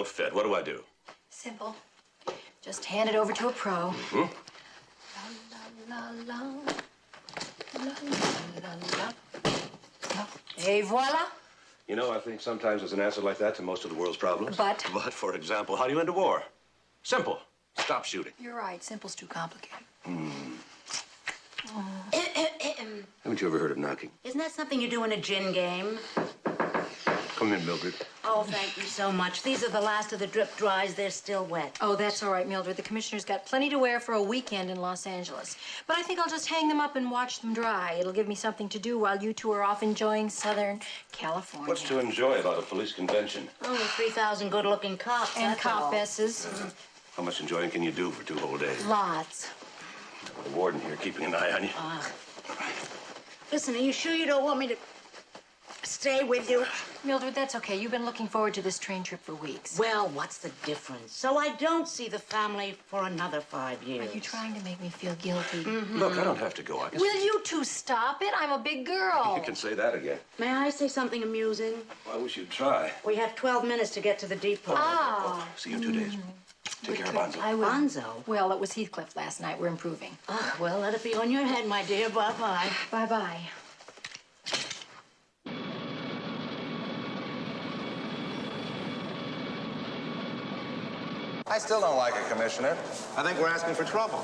fit. What do I do? Simple. Just hand it over to a pro. Hmm? La, la, la, la, la, la, la. Et voila. You know, I think sometimes there's an answer like that to most of the world's problems. But? But, for example, how do you end a war? Simple. Stop shooting. You're right. Simple's too complicated. Haven't you ever heard of knocking? Isn't that something you do in a gin game? Come in, Mildred. Oh, thank you so much. These are the last of the drip dries. They're still wet. Oh, that's all right, Mildred. The commissioner's got plenty to wear for a weekend in Los Angeles. But I think I'll just hang them up and watch them dry. It'll give me something to do while you two are off enjoying Southern California. What's to enjoy about a police convention? Only 3,000 good-looking cops. And that's all. copesses. How much enjoying can you do for 2 whole days? Lots. The warden here keeping an eye on you. Listen, are you sure you don't want me to stay with you? Mildred, that's okay. You've been looking forward to this train trip for weeks. Well, what's the difference? So I don't see the family for another 5 years. Are you trying to make me feel guilty? Look, I don't have to go. I can... Will you two stop it? I'm a big girl. You can say that again. May I say something amusing? Well, I wish you'd try. We have 12 minutes to get to the depot. Ah. See you in 2 days. Take care of Bonzo. I will. Bonzo? Well, it was Heathcliff last night. We're improving. Ah, well, let it be on your head, my dear. Bye-bye. Bye-bye. I still don't like it, Commissioner. I think we're asking for trouble.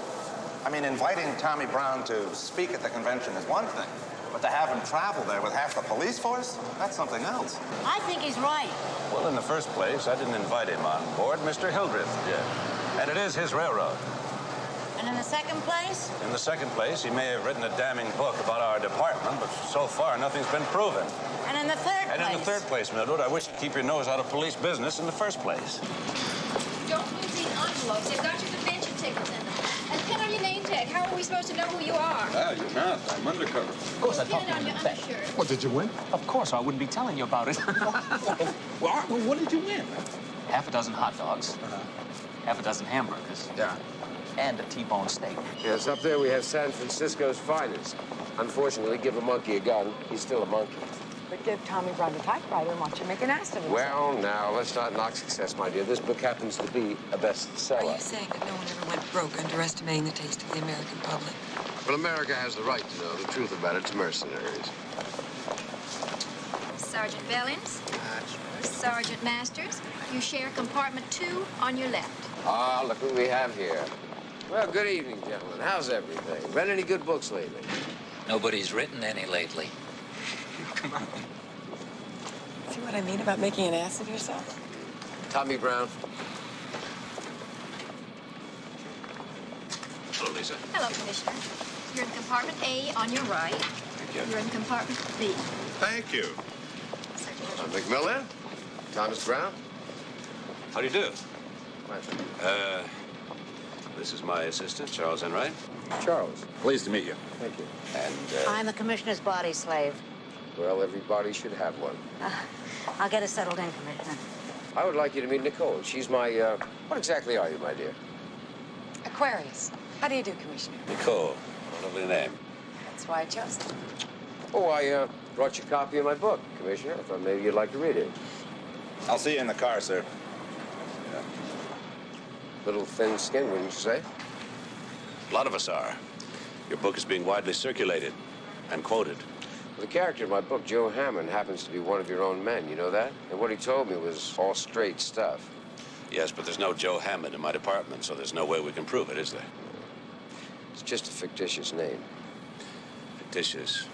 I mean, inviting Tommy Brown to speak at the convention is one thing, but to have him travel there with half the police force, that's something else. I think he's right. Well, in the first place, I didn't invite him on board. Mr. Hildreth did. And it is his railroad. And in the second place? In the second place, he may have written a damning book about our department, but so far, nothing's been proven. And in the third place? And in the third place, Mildred, I wish you'd keep your nose out of police business in the first place. Don't lose these envelopes. They've got your convention tickets in them. And pin on your name tag. How are we supposed to know who you are? Ah, you're not. I'm undercover. Of course, I Pin talked it to on him your in the undershirt. What, did you win? Of course, I wouldn't be telling you about it. Well, what did you win? Half a dozen hot dogs, half a dozen hamburgers, Yeah. and a T-bone steak. Yes, up there we have San Francisco's finest. Unfortunately, give a monkey a gun, he's still a monkey. But give Tommy Brown a typewriter and watch him make an ass of himself. Well, now, let's not knock success, my dear. This book happens to be a bestseller. Are you saying that no one ever went broke underestimating the taste of the American public? Well, America has the right to know the truth about its mercenaries. Sergeant Bellins. Sergeant Masters. You share compartment 2 on your left. Ah, look who we have here. Well, good evening, gentlemen. How's everything? Read any good books lately? Nobody's written any lately. Come on. See what I mean about making an ass of yourself? Tommy Brown. Hello, Lisa. Hello, Commissioner. You're in compartment A on your right. Thank you. You're in compartment B. Thank you. McMillan. Thomas Brown. How do you do? Pleasure. This is my assistant, Charles Enright. Charles. Pleased to meet you. Thank you. And, I'm the commissioner's body slave. Well, everybody should have one. I'll get us settled in, Commissioner. I would like you to meet Nicole. She's my, what exactly are you, my dear? Aquarius. How do you do, Commissioner? Nicole. A lovely name. That's why I chose it. Oh, I, brought you a copy of my book, Commissioner. I thought maybe you'd like to read it. I'll see you in the car, sir. Little thin skin, wouldn't you say? A lot of us are. Your book is being widely circulated and quoted. The character in my book, Joe Hammond, happens to be one of your own men. You know that? And what he told me was all straight stuff. Yes, but there's no Joe Hammond in my department, so there's no way we can prove it, is there? It's just a fictitious name. Fictitious.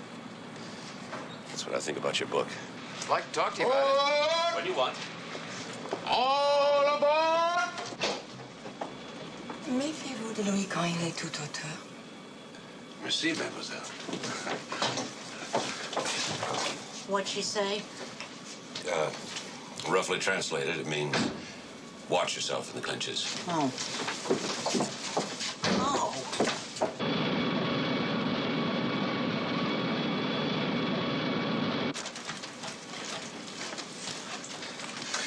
That's what I think about your book. I'd like to talk to you about it. What do you want? All aboard! Méfiez-vous de lui quand il est tout auteur. Merci, mademoiselle. What'd she say? Roughly translated, it means watch yourself in the clinches. Oh. Oh.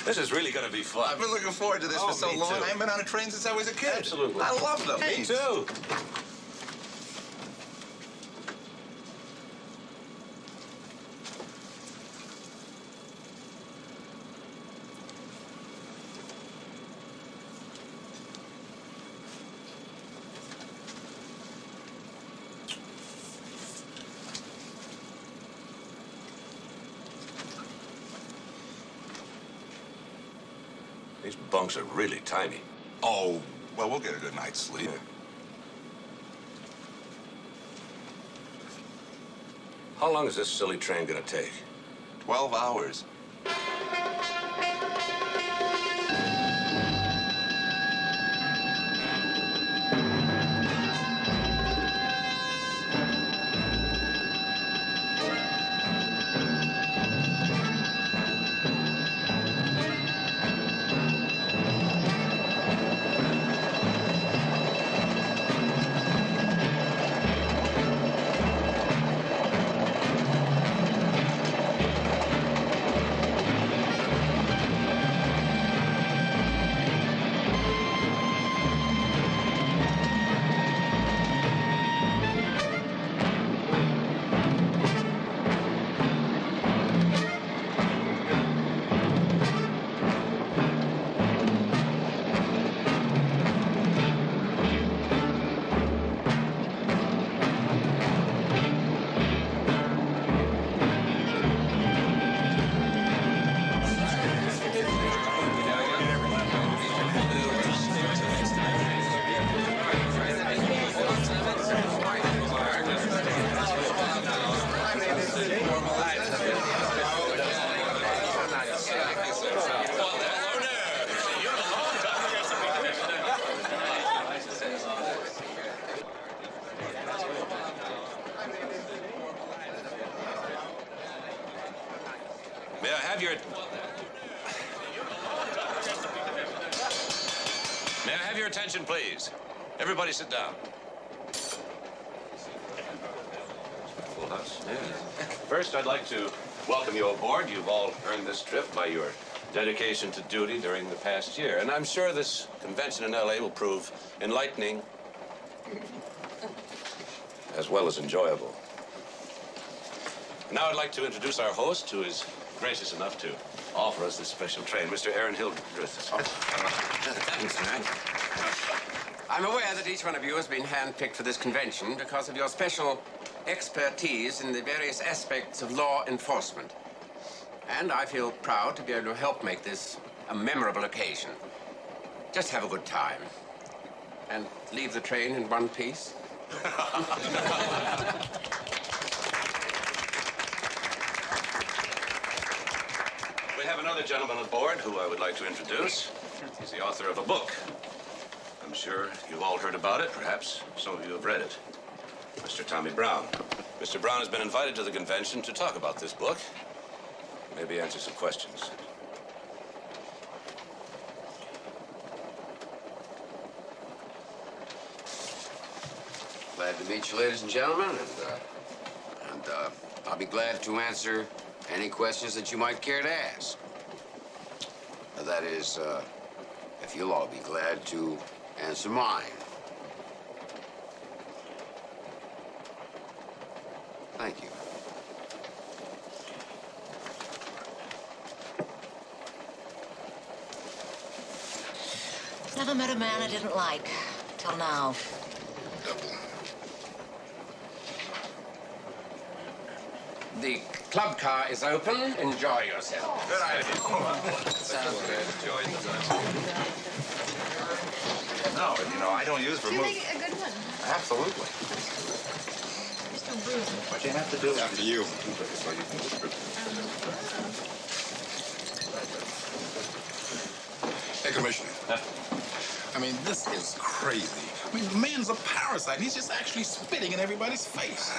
This is really going to be fun. I've been looking forward to this for so me long. too. I haven't been on a train since I was a kid. Absolutely. I love them. Me too. These bunks are really tiny. Oh, well, we'll get a good night's sleep. Yeah. How long is this silly train gonna take? 12 hours. May I have your... May I have your attention, please? Everybody sit down. Full house. Yeah. First, I'd like to welcome you aboard. You've all earned this trip by your dedication to duty during the past year. And I'm sure this convention in L.A. will prove enlightening as well as enjoyable. Now I'd like to introduce our host, who is gracious enough to offer us this special train, Mr. Aaron Hildreth. Thanks, man. I'm aware that each one of you has been handpicked for this convention because of your special expertise in the various aspects of law enforcement. And I feel proud to be able to help make this a memorable occasion. Just have a good time. And leave the train in one piece. We have another gentleman aboard who I would like to introduce. He's the author of a book. I'm sure you've all heard about it. Perhaps some of you have read it. Mr. Tommy Brown. Mr. Brown has been invited to the convention to talk about this book. Maybe answer some questions. Glad to meet you, ladies and gentlemen, and I'll be glad to answer any questions that you might care to ask. That is, if you'll all be glad to answer mine. Thank you. Never met a man I didn't like, till now. The club car is open. Enjoy yourself. Good idea. Sounds good. Enjoy No, but, I don't use Do you vermouth. make a good one? Absolutely. Just don't bruise it. What you have to do after you. Hey, Commissioner. I mean, this is crazy. I mean, the man's a parasite, and he's just actually spitting in everybody's face.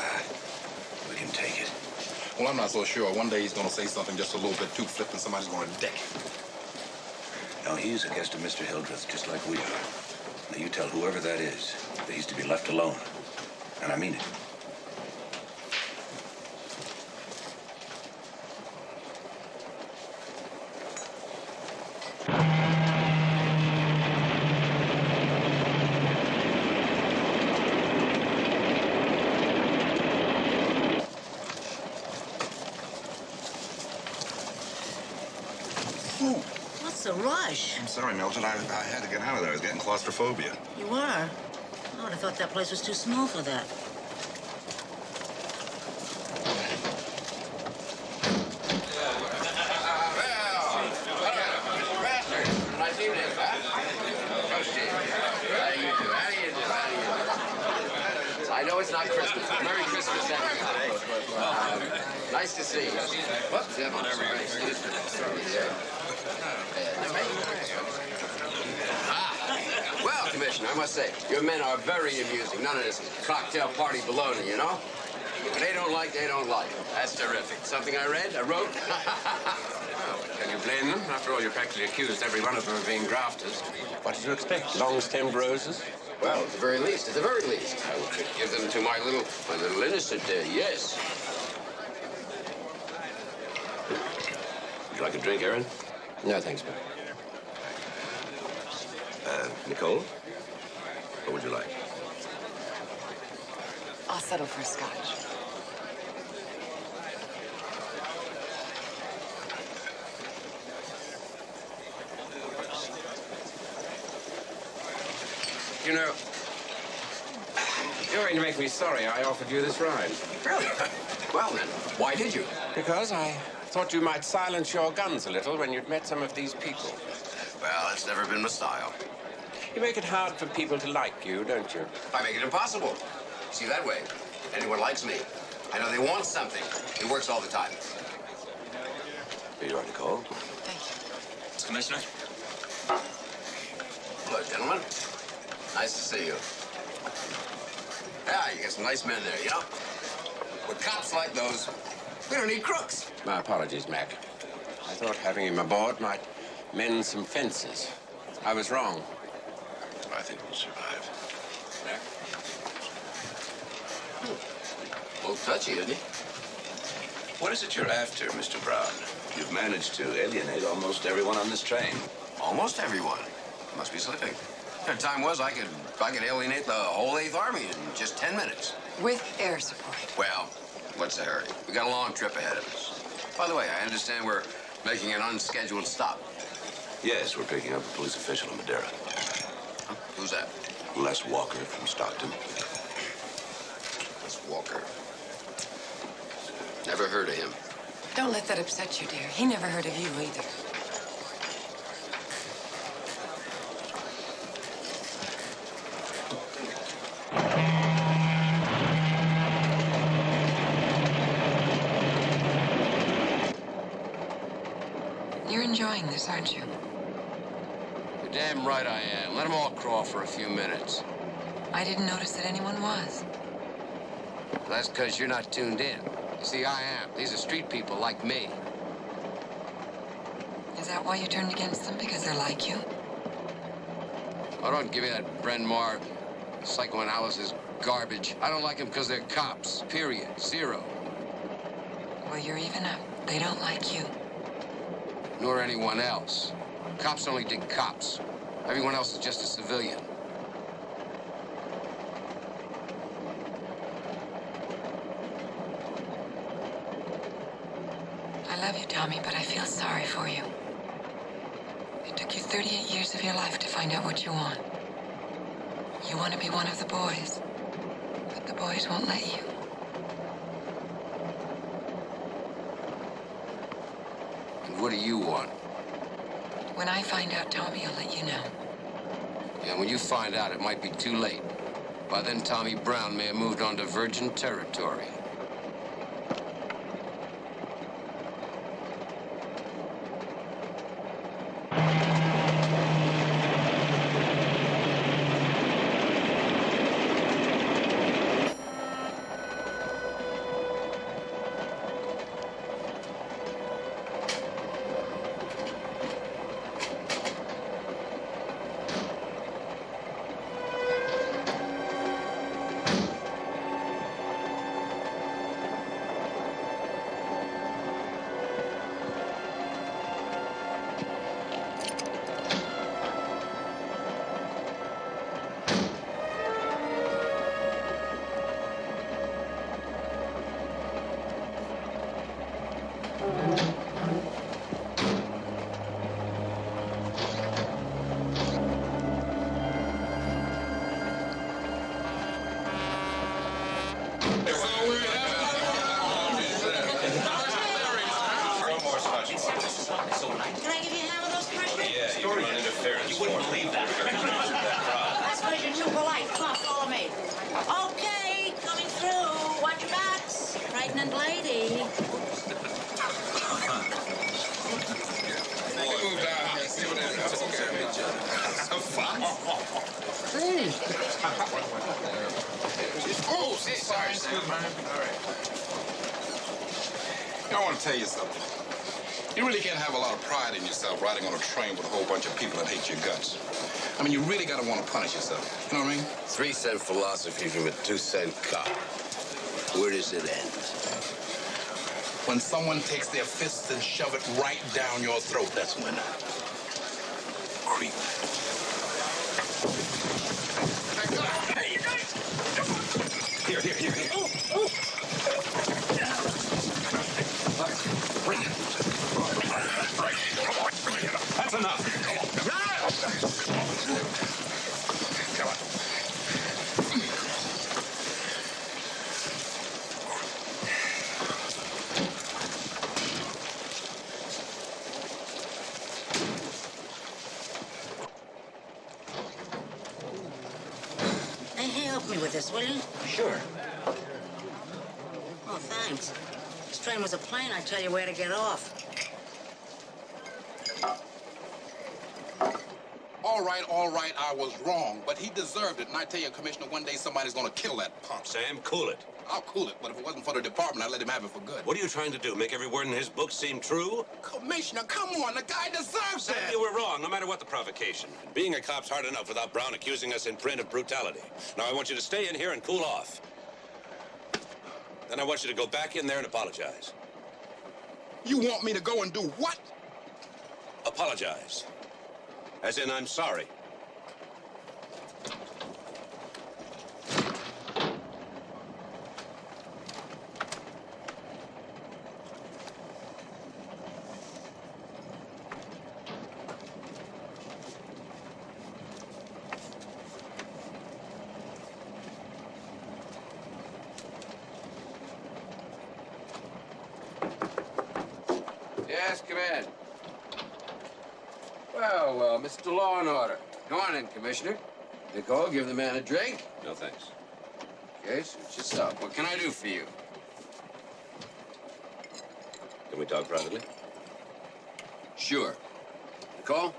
We can take it. Well, I'm not so sure. One day he's going to say something just a little bit too flippant, somebody's going to deck him. No, he's a guest of Mr. Hildreth, just like we are. Now, you tell whoever that is that he's to be left alone. And I mean it. What's the rush? I'm sorry, Mildred. I had to get out of there. I was getting claustrophobia. You were? I would have thought that place was too small for that. I see know it's not Christmas. Merry Christmas, everybody. Nice to see you. Whoops, yeah, whatever you're Well, Commissioner, I must say, your men are very amusing. None of this cocktail party baloney, you know? If they don't like, they don't like. That's terrific. Something I read, I wrote. Can you blame them? After all, you practically accused every one of them of being grafters. What did you expect? Long-stemmed roses? Well, at the very least, I would give them to my little innocent there, yes. Would you like a drink, Aaron? No, thanks, man. Nicole? What would you like? I'll settle for a scotch. You know, you're going to make me sorry I offered you this ride. Really? Well, then, why did you? Because I thought you might silence your guns a little when you'd met some of these people. Well, it's never been my style. You make it hard for people to like you, don't you? I make it impossible. See, that way, anyone likes me. I know they want something. It works all the time. Here you are, Nicole. Thank you. Mr. Commissioner. Hello, gentlemen. Nice to see you. Yeah, you got some nice men there, you know? With cops like those, we don't need crooks. My apologies, Mac. I thought having him aboard might mend some fences. I was wrong. I think we'll survive. Mac? A little touchy, isn't he? What is it you're after, Mr. Brown? You've managed to alienate almost everyone on this train. Almost everyone. Must be slipping. The time was I could alienate the whole 8th Army in just 10 minutes. With air support. Well, what's the hurry? We got a long trip ahead of us. By the way, I understand we're making an unscheduled stop. Yes, we're picking up a police official in Madeira. Huh? Who's that? Les Walker from Stockton. Les Walker. Never heard of him. Don't let that upset you, dear. He never heard of you either. You're enjoying this, aren't you? You're damn right I am. Let them all crawl for a few minutes. I didn't notice that anyone was. Well, that's because you're not tuned in. You see, I am. These are street people like me. Is that why you turned against them? Because they're like you? Oh, don't give me that Bryn Mawr psychoanalysis garbage. I don't like them because they're cops. Period. Zero. Well, you're even up. They don't like you. Nor anyone else. Cops only dig cops. Everyone else is just a civilian. I love you, Tommy, but I feel sorry for you. It took you 38 years of your life to find out what you want. You want to be one of the boys, but the boys won't let you. And what do you want? When I find out, Tommy, I'll let you know. And when you find out, it might be too late. By then, Tommy Brown may have moved on to virgin territory. Can I give you a hand with those pressure? Yeah, you run interference. You wouldn't believe that. That's because you're too polite. Come on, follow me. Okay, pregnant lady. Move down here and see what it is. Hey. Oh, sorry. Excuse me. All right. I want to tell you something. You really can't have a lot of pride in yourself riding on a train with a whole bunch of people that hate your guts. I mean, you really got to want to punish yourself. You know what I mean? 3-cent philosophy from a 2-cent cop. Where does it end? When someone takes their fists and shove it right down your throat, that's when. Creep. Here. That's enough. Come on. Hey, help me with this, will you? Sure. Oh, thanks. This train was a plane, I'd tell you where to get off. All right, I was wrong, but he deserved it. And I tell you, Commissioner, one day somebody's gonna kill that punk. Sam, cool it. I'll cool it, but if it wasn't for the department, I'd let him have it for good. What are you trying to do? Make every word in his book seem true? Commissioner, come on, the guy deserves Sam, it. you were wrong, no matter what the provocation. Being a cop's hard enough without Brown accusing us in print of brutality. Now, I want you to stay in here and cool off. Then I want you to go back in there and apologize. You want me to go and do what? Apologize. As in, I'm sorry. Yes, come in. Well, Mr. Law and Order. Come on in, Commissioner. Nicole, give the man a drink. No, thanks. Okay, suit yourself. What can I do for you? Can we talk privately? Sure. Nicole,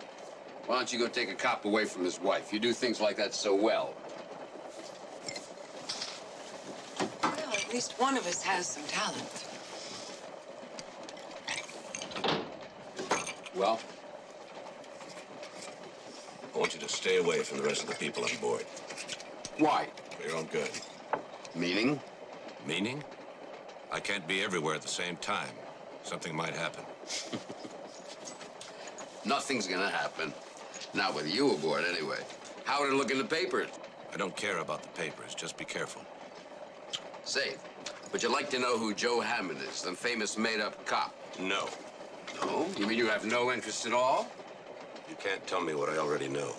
why don't you go take a cop away from his wife? You do things like that so well. Well, at least one of us has some talent. Well? I want you to stay away from the rest of the people on board. Why? For your own good. Meaning? Meaning? I can't be everywhere at the same time. Something might happen. Nothing's gonna happen. Not with you aboard, anyway. How would it look in the papers? I don't care about the papers. Just be careful. Say, would you like to know who Joe Hammond is, the famous made-up cop? No. No? You mean you have no interest at all? You can't tell me what I already know.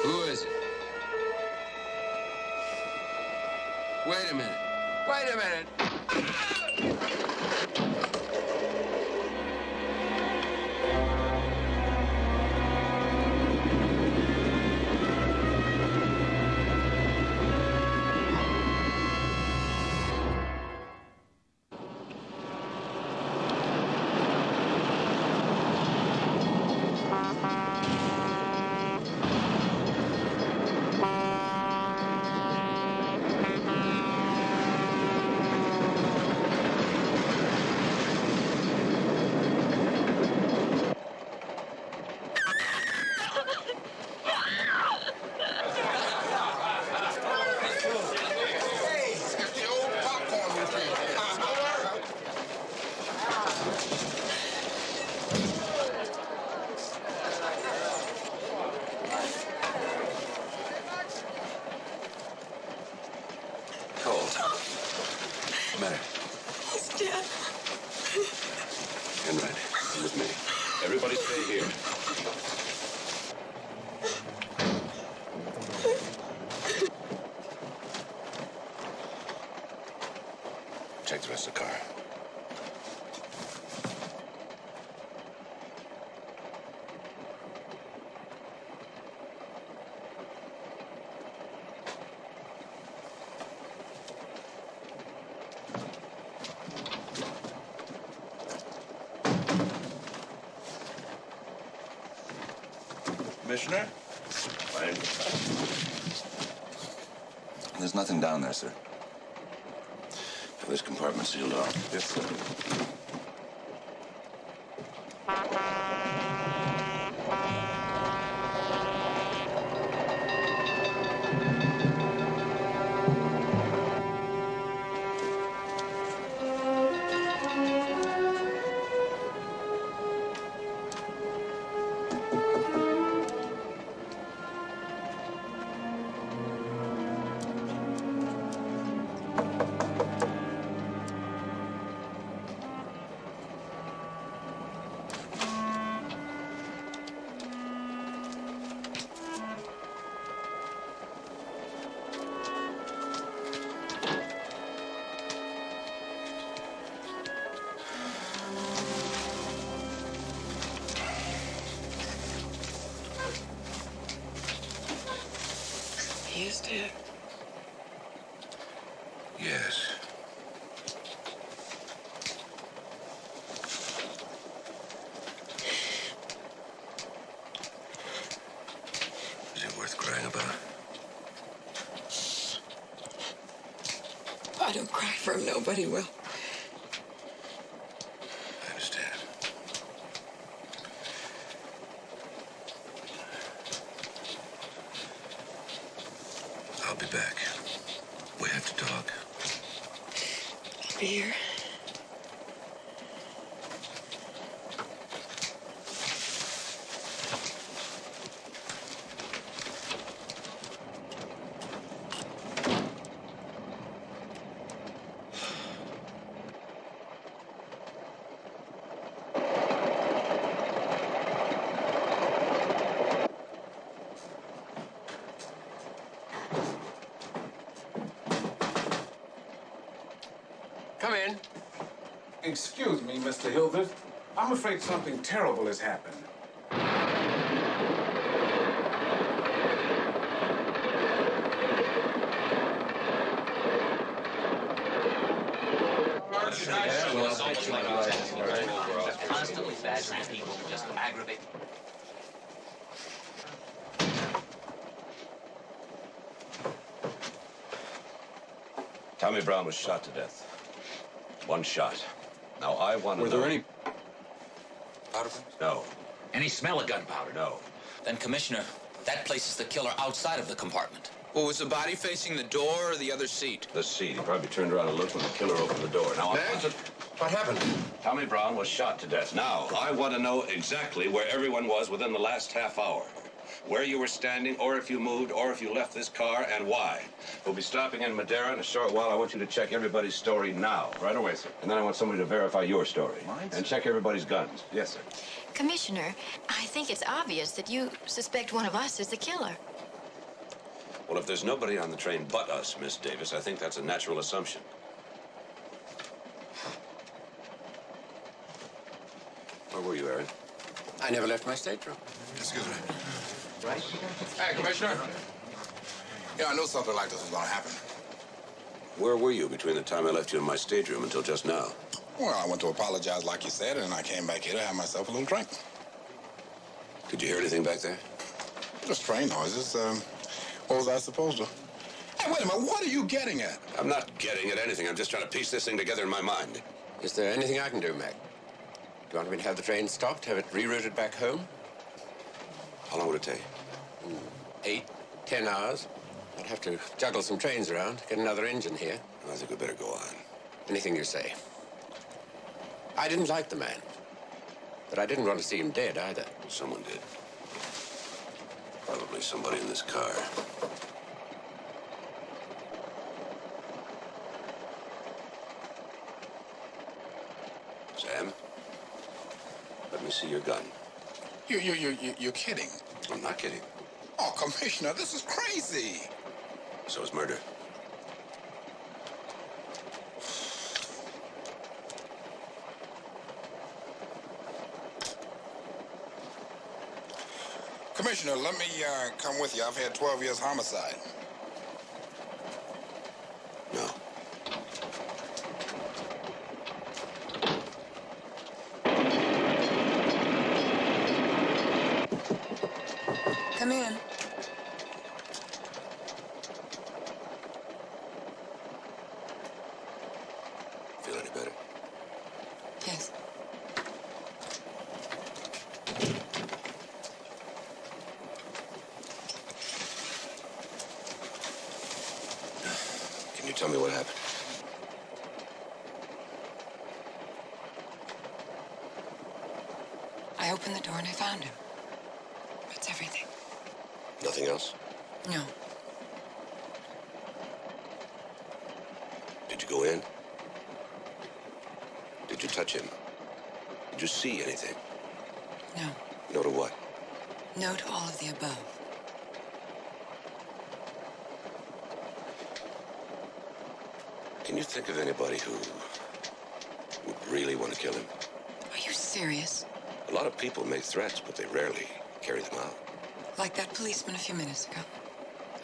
Who is it? Wait a minute. Wait a minute. matter? He's dead. Enright, come with me. Everybody stay here. Check the rest of the car. Commissioner? Fine. There's nothing down there, sir. Have this compartment sealed off. Yes, sir. He is dead. Yes. Is it worth crying about? If I don't cry for him, nobody will. I understand. I'll be back. We have to talk. I'll be here. Come in. Excuse me, Mr. Hildreth. I'm afraid something terrible has happened. Constantly badgering people to just aggravate. Tommy Brown was shot to death. One shot. Now, I want to know... Were there any powder? No. Any smell of gunpowder? No. Then, Commissioner, that places the killer outside of the compartment. Well, was the body facing the door or the other seat? The seat. He probably turned around and looked when the killer opened the door. Now, What happened? Tommy Brown was shot to death. Now, I want to know exactly where everyone was within the last half hour. Where you were standing, or if you moved, or if you left this car, and why. We'll be stopping in Madera in a short while. I want you to check everybody's story now. Right away, sir. And then I want somebody to verify your story. Mine, and check everybody's guns. Yes, sir. Commissioner, I think it's obvious that you suspect one of us is the killer. Well, if there's nobody on the train but us, Miss Davis, I think that's a natural assumption. Where were you, Aaron? I never left my stateroom. Excuse me. Right? Hey, Commissioner. Yeah, I knew something like this was going to happen. Where were you between the time I left you in my stateroom until just now? Well, I went to apologize like you said, and I came back here to have myself a little drink. Did you hear anything back there? Just train noises. What was I supposed to? Hey, wait a minute. What are you getting at? I'm not getting at anything. I'm just trying to piece this thing together in my mind. Is there anything I can do, Mac? Do you want me to have the train stopped, have it rerouted back home? How long would it take? 8, 10 hours. I'd have to juggle some trains around, get another engine here. I think we better go on. Anything you say. I didn't like the man, but I didn't want to see him dead either. Someone did. Probably somebody in this car. Sam, let me see your gun. You're kidding. I'm not kidding. Oh, Commissioner, this is crazy. So is murder. Commissioner, let me come with you. I've had 12 years homicide. No. Come in. Feel any better? Yes. Can you tell me what happened? I opened the door and I found him. That's everything. Nothing else? No. Did you go in? Did you touch him? Did you see anything? No. No to what? No to all of the above. Can you think of anybody who would really want to kill him? Are you serious? A lot of people make threats, but they rarely carry them out. Like that policeman a few minutes ago.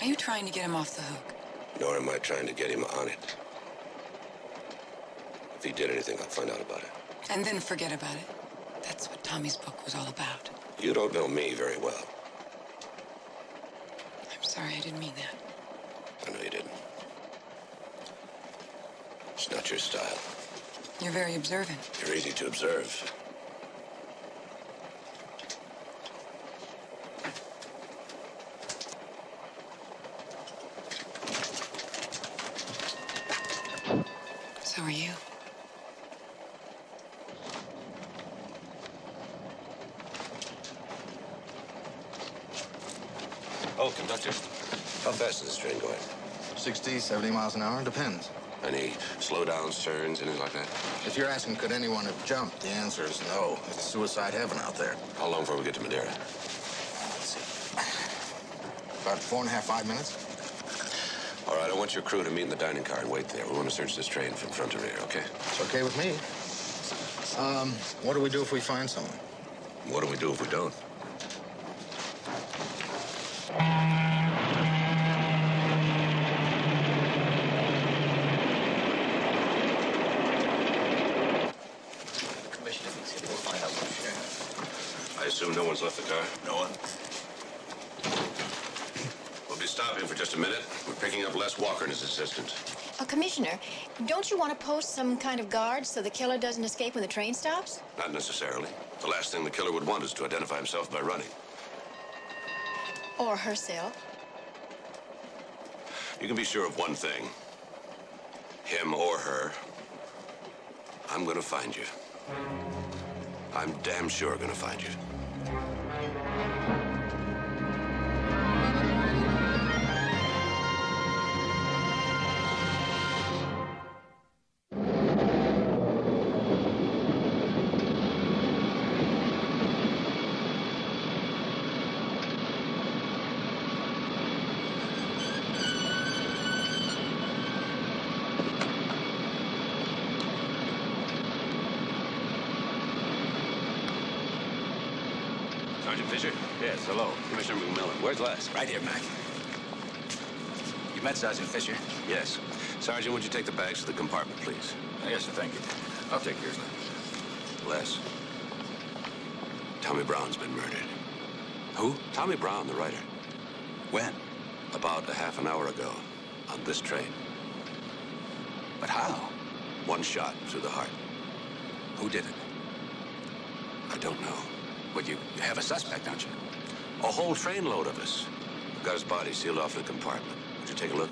Are you trying to get him off the hook? Nor am I trying to get him on it. If he did anything, I'll find out about it. And then forget about it. That's what Tommy's book was all about. You don't know me very well. I'm sorry, I didn't mean that. I know you didn't. It's not your style. You're very observant. You're easy to observe. So are you. Oh, conductor. How fast is this train going? 60, 70 miles an hour, depends. Any slowdowns, turns, anything like that? If you're asking could anyone have jumped, the answer is no. It's suicide heaven out there. How long before we get to Madeira? Let's see. About 4.5, 5 minutes. All right, I want your crew to meet in the dining car and wait there. We want to search this train from front to rear, okay? It's okay with me. What do we do if we find someone? What do we do if we don't? Commissioner thinks we'll find out what. I assume no one's left the car? No one. We'll be stopping for just a minute. We're picking up Les Walker and his assistant. Commissioner, don't you want to post some kind of guard so the killer doesn't escape when the train stops? Not necessarily. The last thing the killer would want is to identify himself by running. Or herself? You can be sure of one thing. Him or her. I'm gonna find you. I'm damn sure gonna find you. Sergeant Fisher? Yes, hello. Commissioner McMillan. Where's Les? Right here, Mac. You met Sergeant Fisher? Yes. Sergeant, would you take the bags to the compartment, please? Yes, sir, thank you. I'll take yours now. Les. Tommy Brown's been murdered. Who? Tommy Brown, the writer. When? About a half an hour ago, on this train. But how? One shot through the heart. Who did it? I don't know. Well, you have a suspect, don't you? A whole trainload of us. We've got his body sealed off in the compartment. Would you take a look?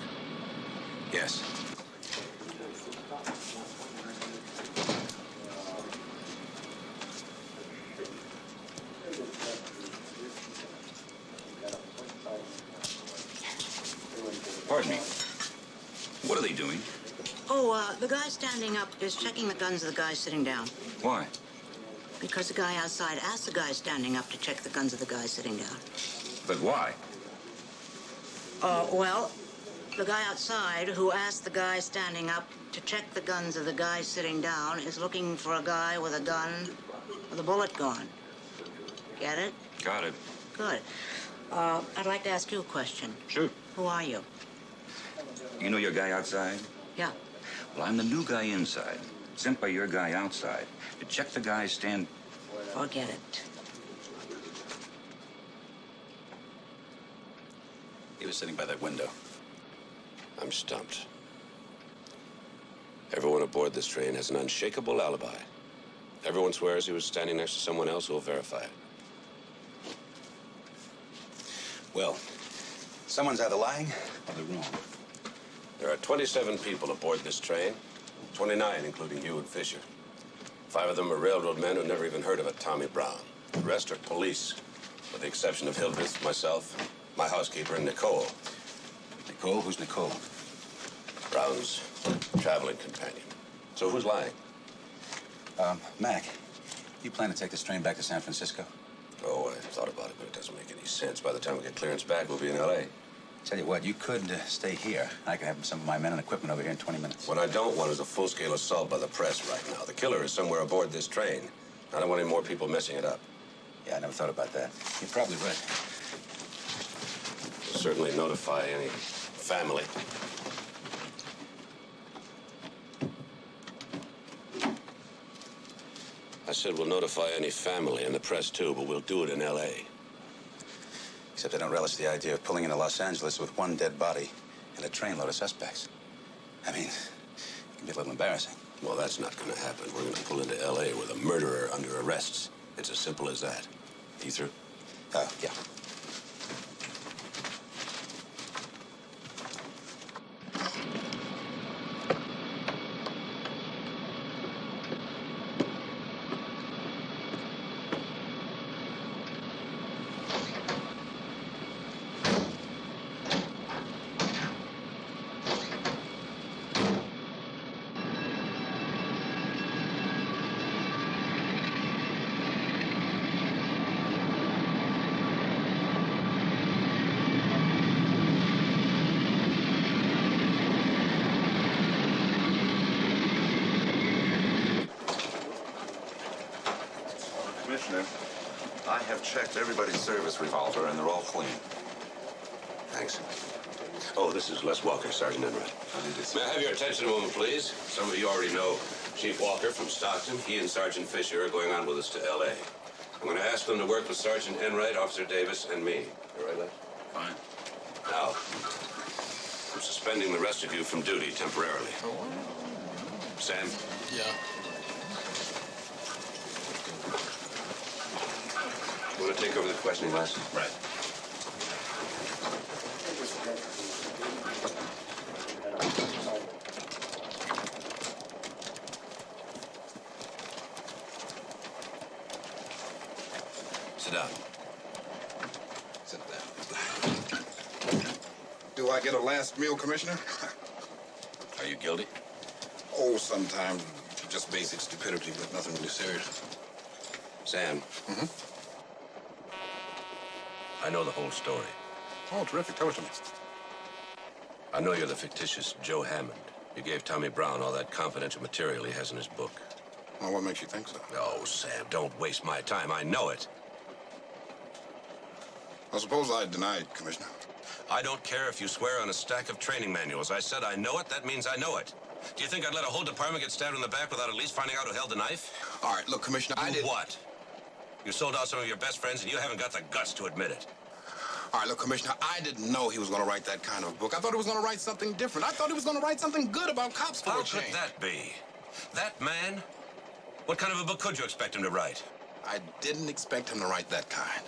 Yes. Pardon me. What are they doing? Oh, The guy standing up is checking the guns of the guy sitting down. Why? Because the guy outside asked the guy standing up to check the guns of the guy sitting down. But why? Well, the guy outside who asked the guy standing up to check the guns of the guy sitting down is looking for a guy with a gun with a bullet gone. Get it? Got it. Good. I'd like to ask you a question. Sure. Who are you? You know your guy outside? Yeah. Well, I'm the new guy inside, sent by your guy outside to check the guy's stand. Forget it. He was sitting by that window. I'm stumped. Everyone aboard this train has an unshakable alibi. Everyone swears he was standing next to someone else who will verify it. Well, someone's either lying or they're wrong. There are 27 people aboard this train, 29 including you and Fisher. 5 of them are railroad men who never even heard of a Tommy Brown. The rest are police, with the exception of Hildreth, myself, my housekeeper, and Nicole. Nicole? Who's Nicole? Brown's traveling companion. So who's lying? Mac, you plan to take this train back to San Francisco? Oh, I thought about it, but it doesn't make any sense. By the time we get clearance back, we'll be in L.A. Tell you what, you could stay here. I could have some of my men and equipment over here in 20 minutes. What I don't want is a full-scale assault by the press right now. The killer is somewhere aboard this train. I don't want any more people messing it up. Yeah, I never thought about that. You're probably right. We'll certainly notify any family. I said we'll notify any family and the press, too, but we'll do it in L.A. Except I don't relish the idea of pulling into Los Angeles with one dead body and a trainload of suspects. I mean, it can be a little embarrassing. Well, that's not going to happen. We're going to pull into L.A. with a murderer under arrests. It's as simple as that. You through? Yeah. Commissioner, I have checked everybody's service revolver, and they're all clean. Thanks. Oh, this is Les Walker, Sergeant Enright. May I have your attention a moment, please? Some of you already know Chief Walker from Stockton. He and Sergeant Fisher are going on with us to L.A. I'm going to ask them to work with Sergeant Enright, Officer Davis, and me. You right, Les? Fine. Now, I'm suspending the rest of you from duty temporarily. Sam? Yeah. You want to take over the questioning, Les? Right. Sit down. Sit down. Do I get a last meal, Commissioner? Are you guilty? Oh, sometimes just basic stupidity, but nothing really serious. Sam? Mm-hmm. I know the whole story. Oh, terrific. Tell it to me. I know you're the fictitious Joe Hammond. You gave Tommy Brown all that confidential material he has in his book. Well, what makes you think so? No, Sam, don't waste my time. I know it. I suppose I deny it, Commissioner. I don't care if you swear on a stack of training manuals. I said I know it. That means I know it. Do you think I'd let a whole department get stabbed in the back without at least finding out who held the knife? All right, look, Commissioner, I did... What? You sold out some of your best friends, and you haven't got the guts to admit it. All right, look, Commissioner, I didn't know he was going to write that kind of book. I thought he was going to write something different. I thought he was going to write something good about cops for a change. How could that be? That man? What kind of a book could you expect him to write? I didn't expect him to write that kind.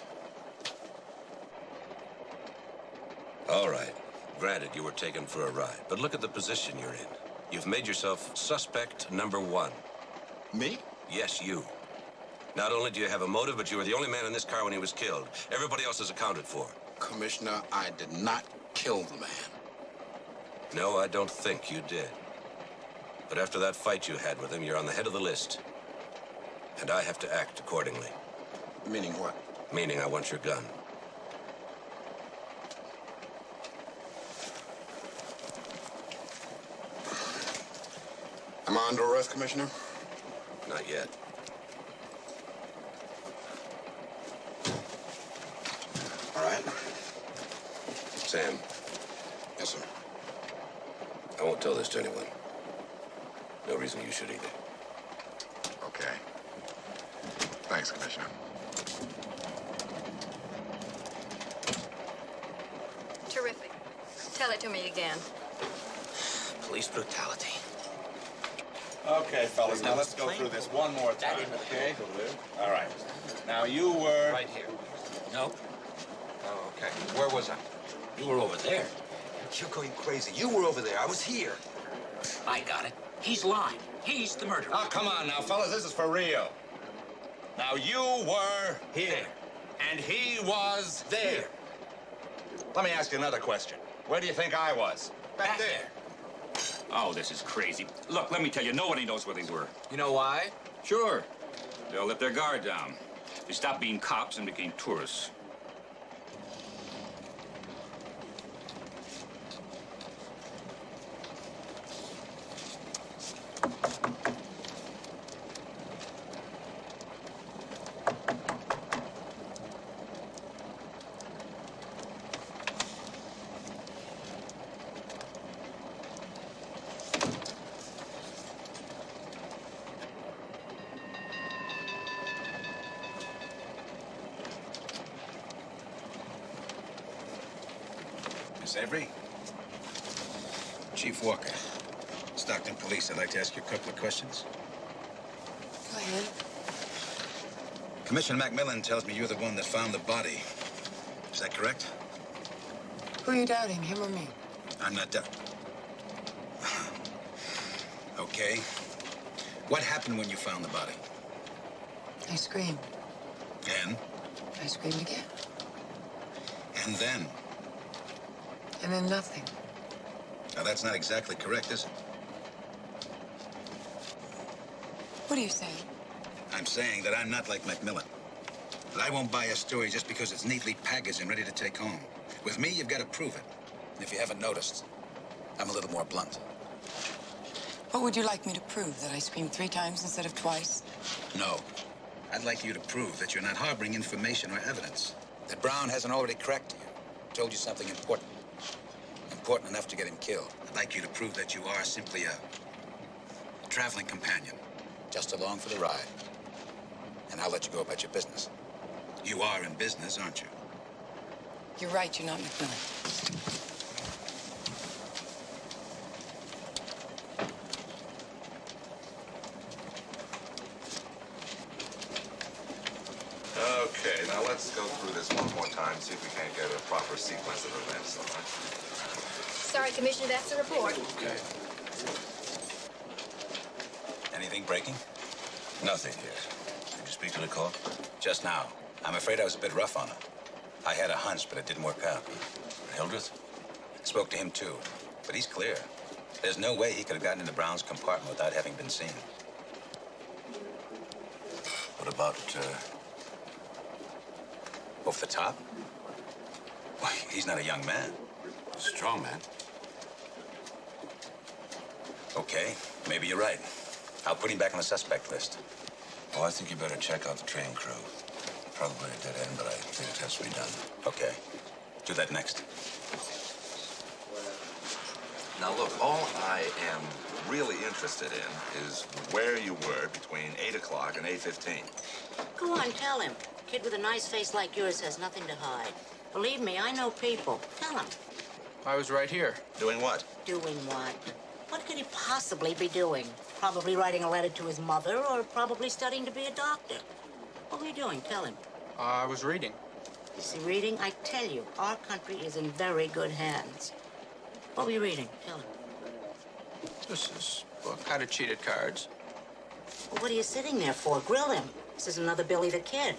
All right. Granted, you were taken for a ride, but look at the position you're in. You've made yourself suspect number one. Me? Yes, you. Not only do you have a motive, but you were the only man in this car when he was killed. Everybody else is accounted for. Commissioner, I did not kill the man. No, I don't think you did. But after that fight you had with him, you're on the head of the list. And I have to act accordingly. Meaning what? Meaning I want your gun. Am I under arrest, Commissioner? Not yet. All right. Sam. Yes, sir. I won't tell this to anyone. No reason you should either. Okay. Thanks, Commissioner. Terrific. Tell it to me again. Police brutality. Okay, fellas, now let's go through this one more time, okay? All right. Now, you were... Right here. No. Oh, okay. Where was I? You were over there. You're going crazy. You were over there. I was here. I got it. He's lying. He's the murderer. Oh, come on now, fellas. This is for real. Now, you were here. And he was there. Let me ask you another question. Where do you think I was? Back there. Oh, this is crazy. Look, let me tell you, nobody knows where these were. You know why? Sure. They all let their guard down. They stopped being cops and became tourists. Miss Avery? Chief Walker. Stockton Police. I'd like to ask you a couple of questions. Go ahead. Commissioner McMillan tells me you're the one that found the body. Is that correct? Who are you doubting, him or me? I'm not Okay. What happened when you found the body? I screamed. And? I screamed again. And then? And then nothing. Now, that's not exactly correct, is it? What are you saying? I'm saying that I'm not like McMillan. That I won't buy a story just because it's neatly packaged and ready to take home. With me, you've got to prove it. And if you haven't noticed, I'm a little more blunt. What would you like me to prove? That I screamed 3 times instead of twice? No. I'd like you to prove that you're not harboring information or evidence. That Brown hasn't already cracked you. Told you something important. Important enough to get him killed. I'd like you to prove that you are simply a traveling companion. Just along for the ride. And I'll let you go about your business. You are in business, aren't you? You're right, you're not McMillan. Okay, now let's go through this one more time, see if we can't get a proper sequence of events, all right? Sorry, Commissioner, that's the report. Okay. Anything breaking? Nothing here. Did you speak to Nicole? Just now. I'm afraid I was a bit rough on her. I had a hunch, but it didn't work out. Hildreth? Spoke to him, too. But he's clear. There's no way he could have gotten into Brown's compartment without having been seen. What about, Off the top? Why, he's not a young man. Strong man? Okay, maybe you're right. I'll put him back on the suspect list. Oh, I think you better check out the train crew. Probably a dead end, but I think it has to be done. Okay. Do that next. Now, look, all I am really interested in is where you were between 8 o'clock and 8:15. Go on, tell him. Kid with a nice face like yours has nothing to hide. Believe me, I know people. Tell him. I was right here. Doing what? Doing what? What could he possibly be doing? Probably writing a letter to his mother, or probably studying to be a doctor. What were you doing? Tell him. I was reading. You see, reading, I tell you, our country is in very good hands. What were you reading? Tell him. This is a book. How to cheat at cards. Well, what are you sitting there for? Grill him. This is another Billy the Kid.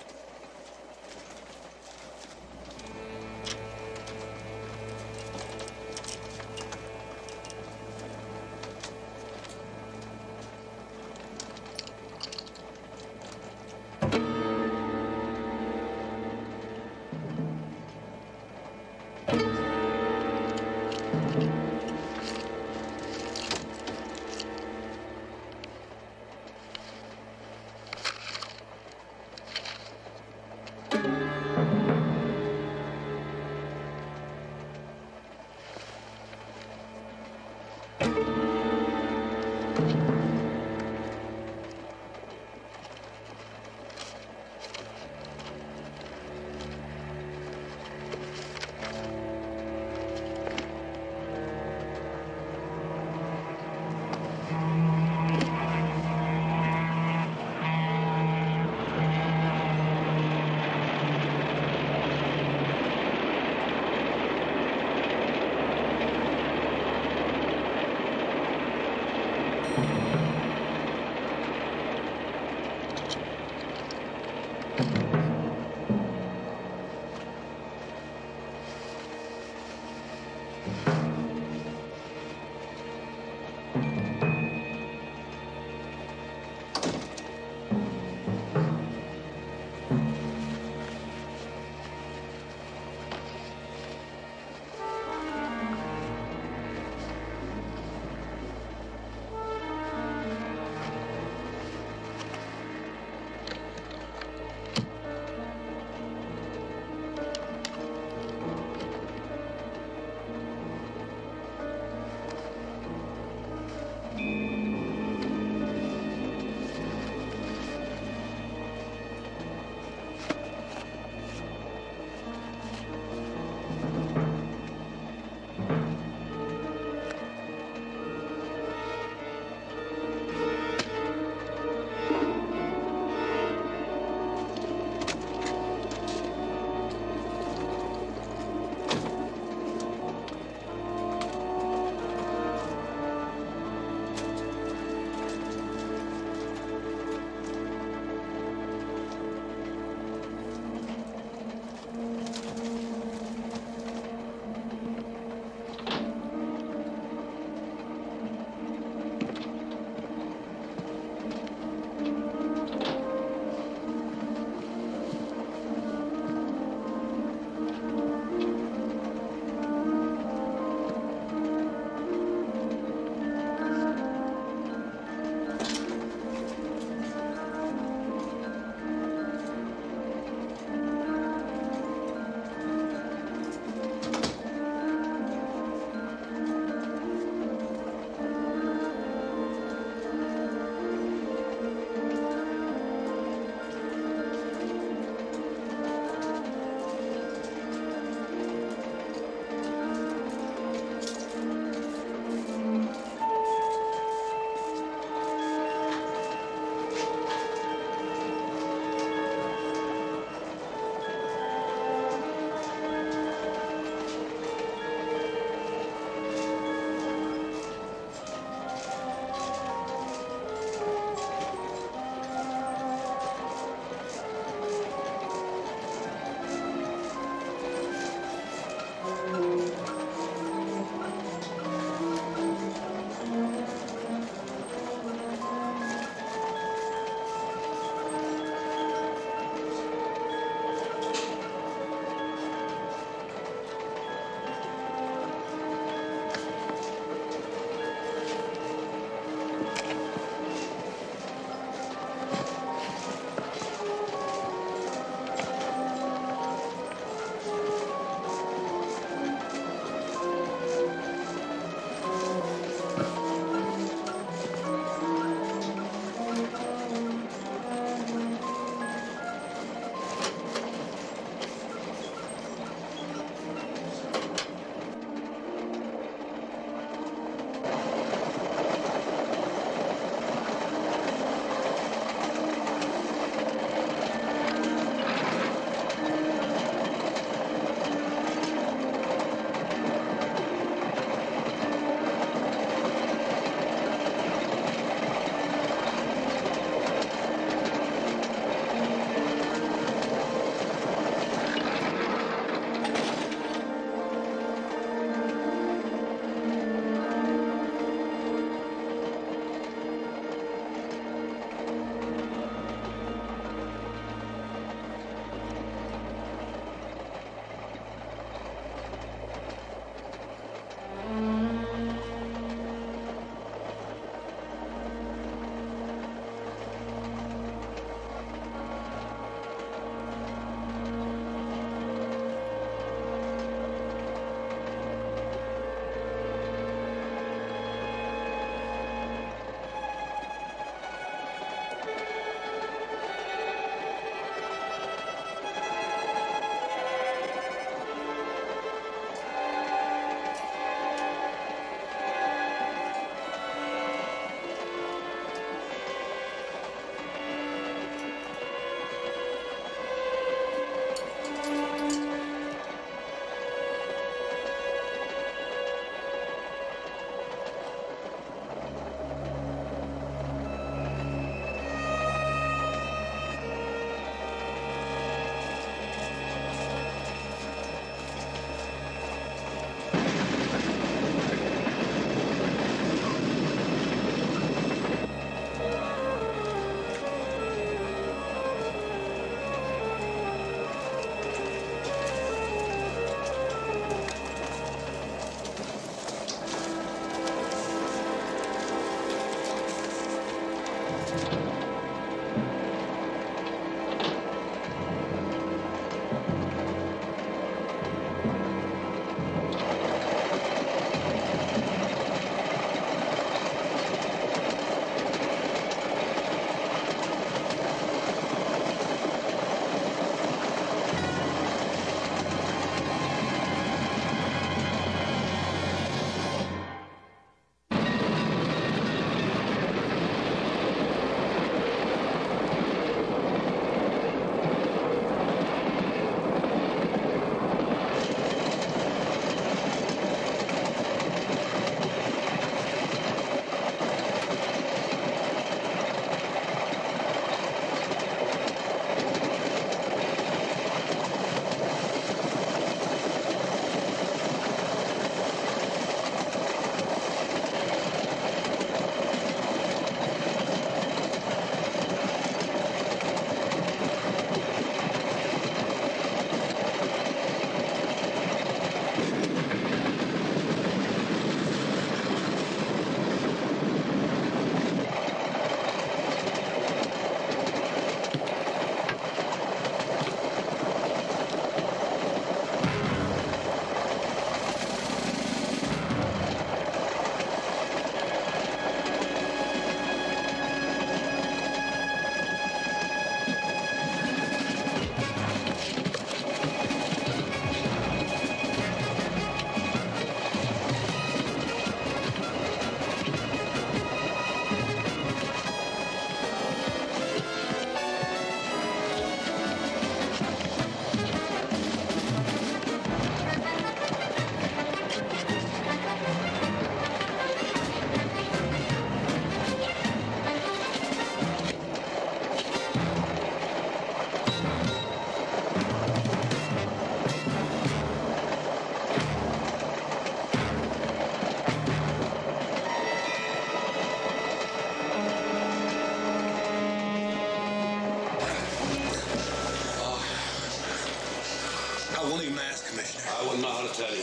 I won't even ask, Commissioner. I wouldn't know how to tell you.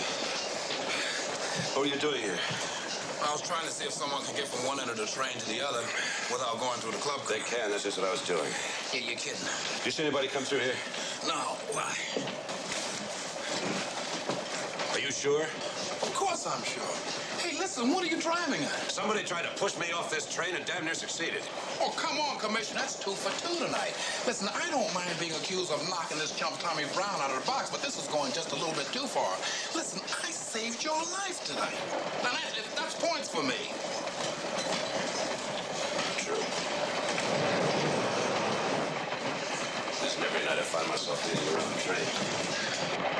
What are you doing here? I was trying to see if someone could get from one end of the train to the other without going through the club car. They can. That's just what I was doing. Yeah, you're kidding. You see anybody come through here? No, why? Are you sure? Of course I'm sure. Hey, listen, what are you driving at? Somebody tried to push me off this train and damn near succeeded. Oh, come on, Commissioner. That's 2 for 2 tonight. Listen, I don't mind being accused of knocking this chump Tommy Brown out of the box, but this is going just a little bit too far. Listen, I saved your life tonight. Now, that's points for me. True. Listen, every night I find myself dealing around the train.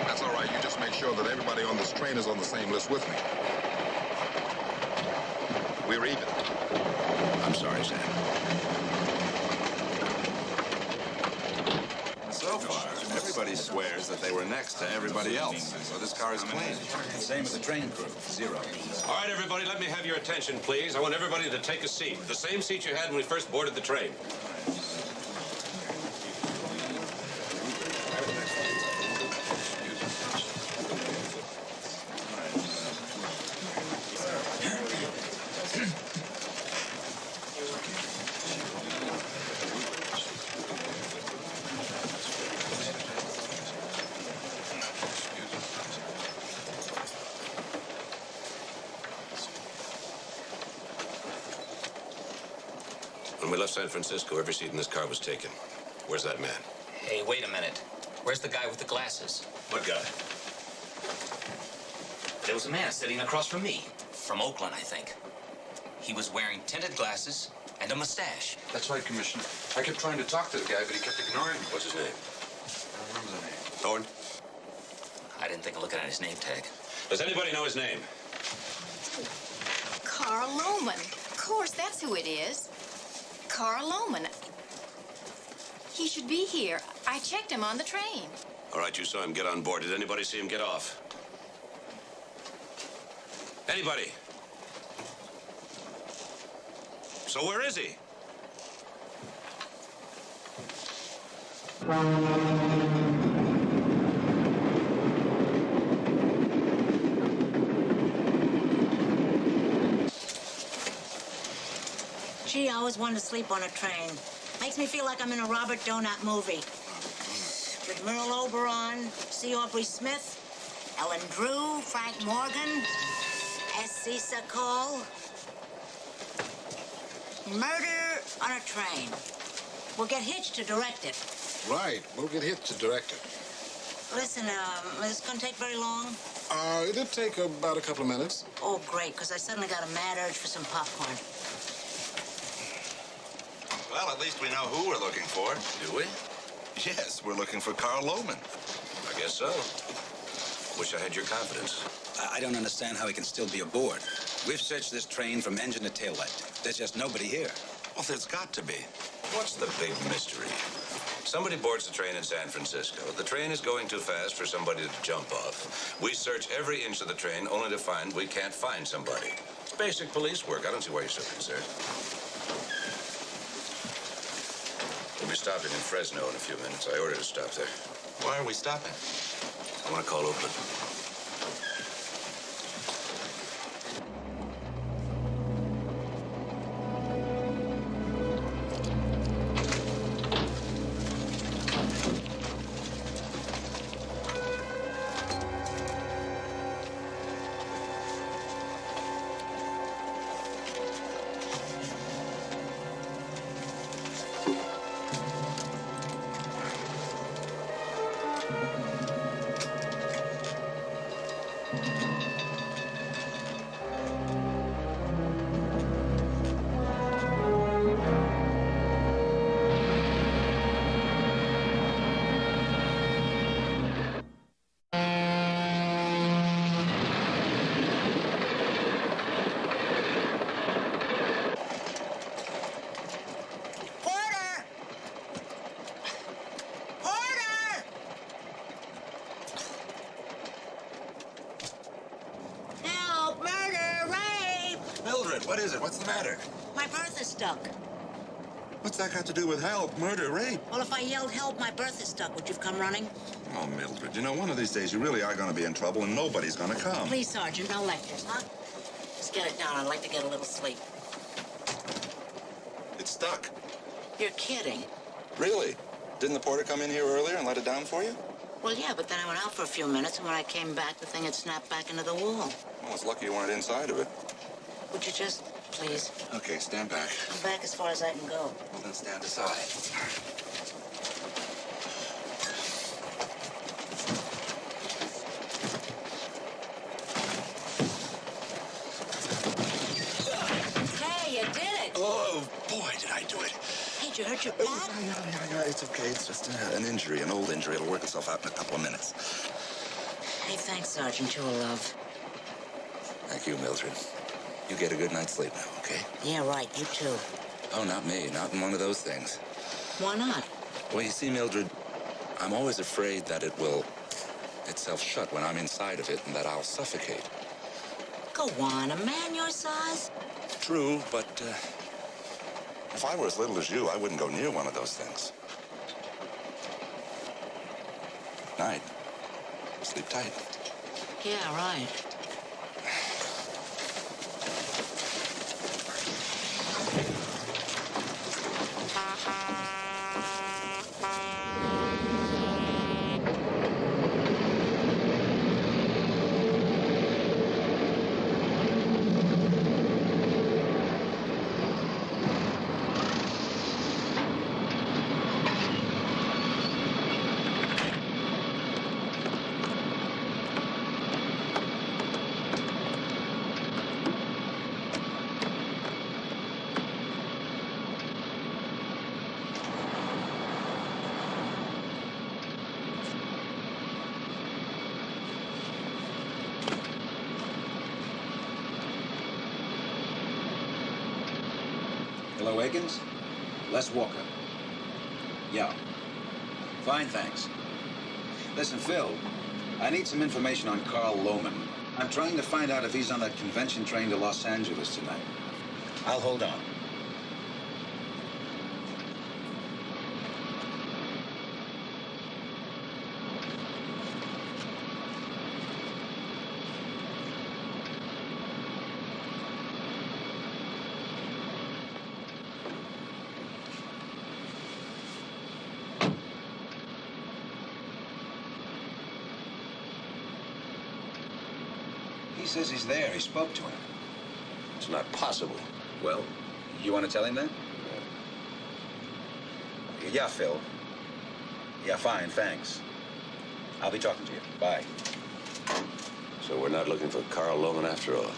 That's all right. You just make sure that everybody on this train is on the same list with me. We're even. I'm sorry, Sam. So far, everybody swears that they were next to everybody else, so this car is clean. Same with the train crew. 0. All right, everybody, let me have your attention, please. I want everybody to take a seat. The same seat you had when we first boarded the train. When we left San Francisco, every seat in this car was taken. Where's that man? Hey, wait a minute. Where's the guy with the glasses? What guy? There was a man sitting across from me. From Oakland, I think. He was wearing tinted glasses and a mustache. That's right, Commissioner. I kept trying to talk to the guy, but he kept ignoring me. What's his name? I don't remember the name. Thorne? I didn't think of looking at his name tag. Does anybody know his name? Carl Lohman. Of course, that's who it is. Carl Lohman. He should be here. I checked him on the train. All right, you saw him get on board. Did anybody see him get off? Anybody? So where is he? Gee, I always wanted to sleep on a train. Makes me feel like I'm in a Robert Donat movie. With Merle Oberon, C. Aubrey Smith, Ellen Drew, Frank Morgan, S. Issa Cole. Murder on a Train. We'll get Hitch to direct it. Right. We'll get Hitch to direct it. Listen, is this gonna take very long? It'll take about a couple of minutes. Oh, great, because I suddenly got a mad urge for some popcorn. Well, at least we know who we're looking for. Do we? Yes, we're looking for Carl Lohman. I guess so. Wish I had your confidence. I don't understand how he can still be aboard. We've searched this train from engine to tail light. There's just nobody here. Well, there's got to be. What's the big mystery? Somebody boards the train in San Francisco. The train is going too fast for somebody to jump off. We search every inch of the train only to find we can't find somebody. It's basic police work. I don't see why you're so concerned. We'll be stopping in Fresno in a few minutes. I ordered a stop there. Why are we stopping? I want to call Oakland. What is it? What's the matter? My berth is stuck. What's that got to do with help, murder, rape? Well, if I yelled help, my berth is stuck, would you come running? Oh, Mildred, you know, one of these days you really are going to be in trouble and nobody's going to come. Please, Sergeant, no lectures, huh? Just get it down. I'd like to get a little sleep. It's stuck. You're kidding. Really? Didn't the porter come in here earlier and let it down for you? Well, yeah, but then I went out for a few minutes, and when I came back, the thing had snapped back into the wall. Well, it's lucky you weren't inside of it. Would you just, please? Okay, stand back. I'm back as far as I can go. Well, then stand aside. Hey, you did it! Oh, boy, did I do it. Hey, did you hurt your back? Yeah, it's okay. It's just an injury, an old injury. It'll work itself out in a couple of minutes. Hey, thanks, Sergeant. You're a love. Thank you, Mildred. You get a good night's sleep now, okay? Yeah, right. You too. Oh, not me. Not in one of those things. Why not? Well, you see, Mildred, I'm always afraid that it will itself shut when I'm inside of it and that I'll suffocate. Go on, a man your size? True, but if I were as little as you, I wouldn't go near one of those things. Night. Sleep tight. Yeah, right. Hello, Akins? Les Walker. Yeah. Fine, thanks. Listen, Phil, I need some information on Carl Lohman. I'm trying to find out if he's on that convention train to Los Angeles tonight. I'll hold on. He says he's there. He spoke to him. It's not possible. Well, you want to tell him that? Yeah, Phil. Yeah, fine, thanks. I'll be talking to you. Bye. So we're not looking for Carl Loman after all.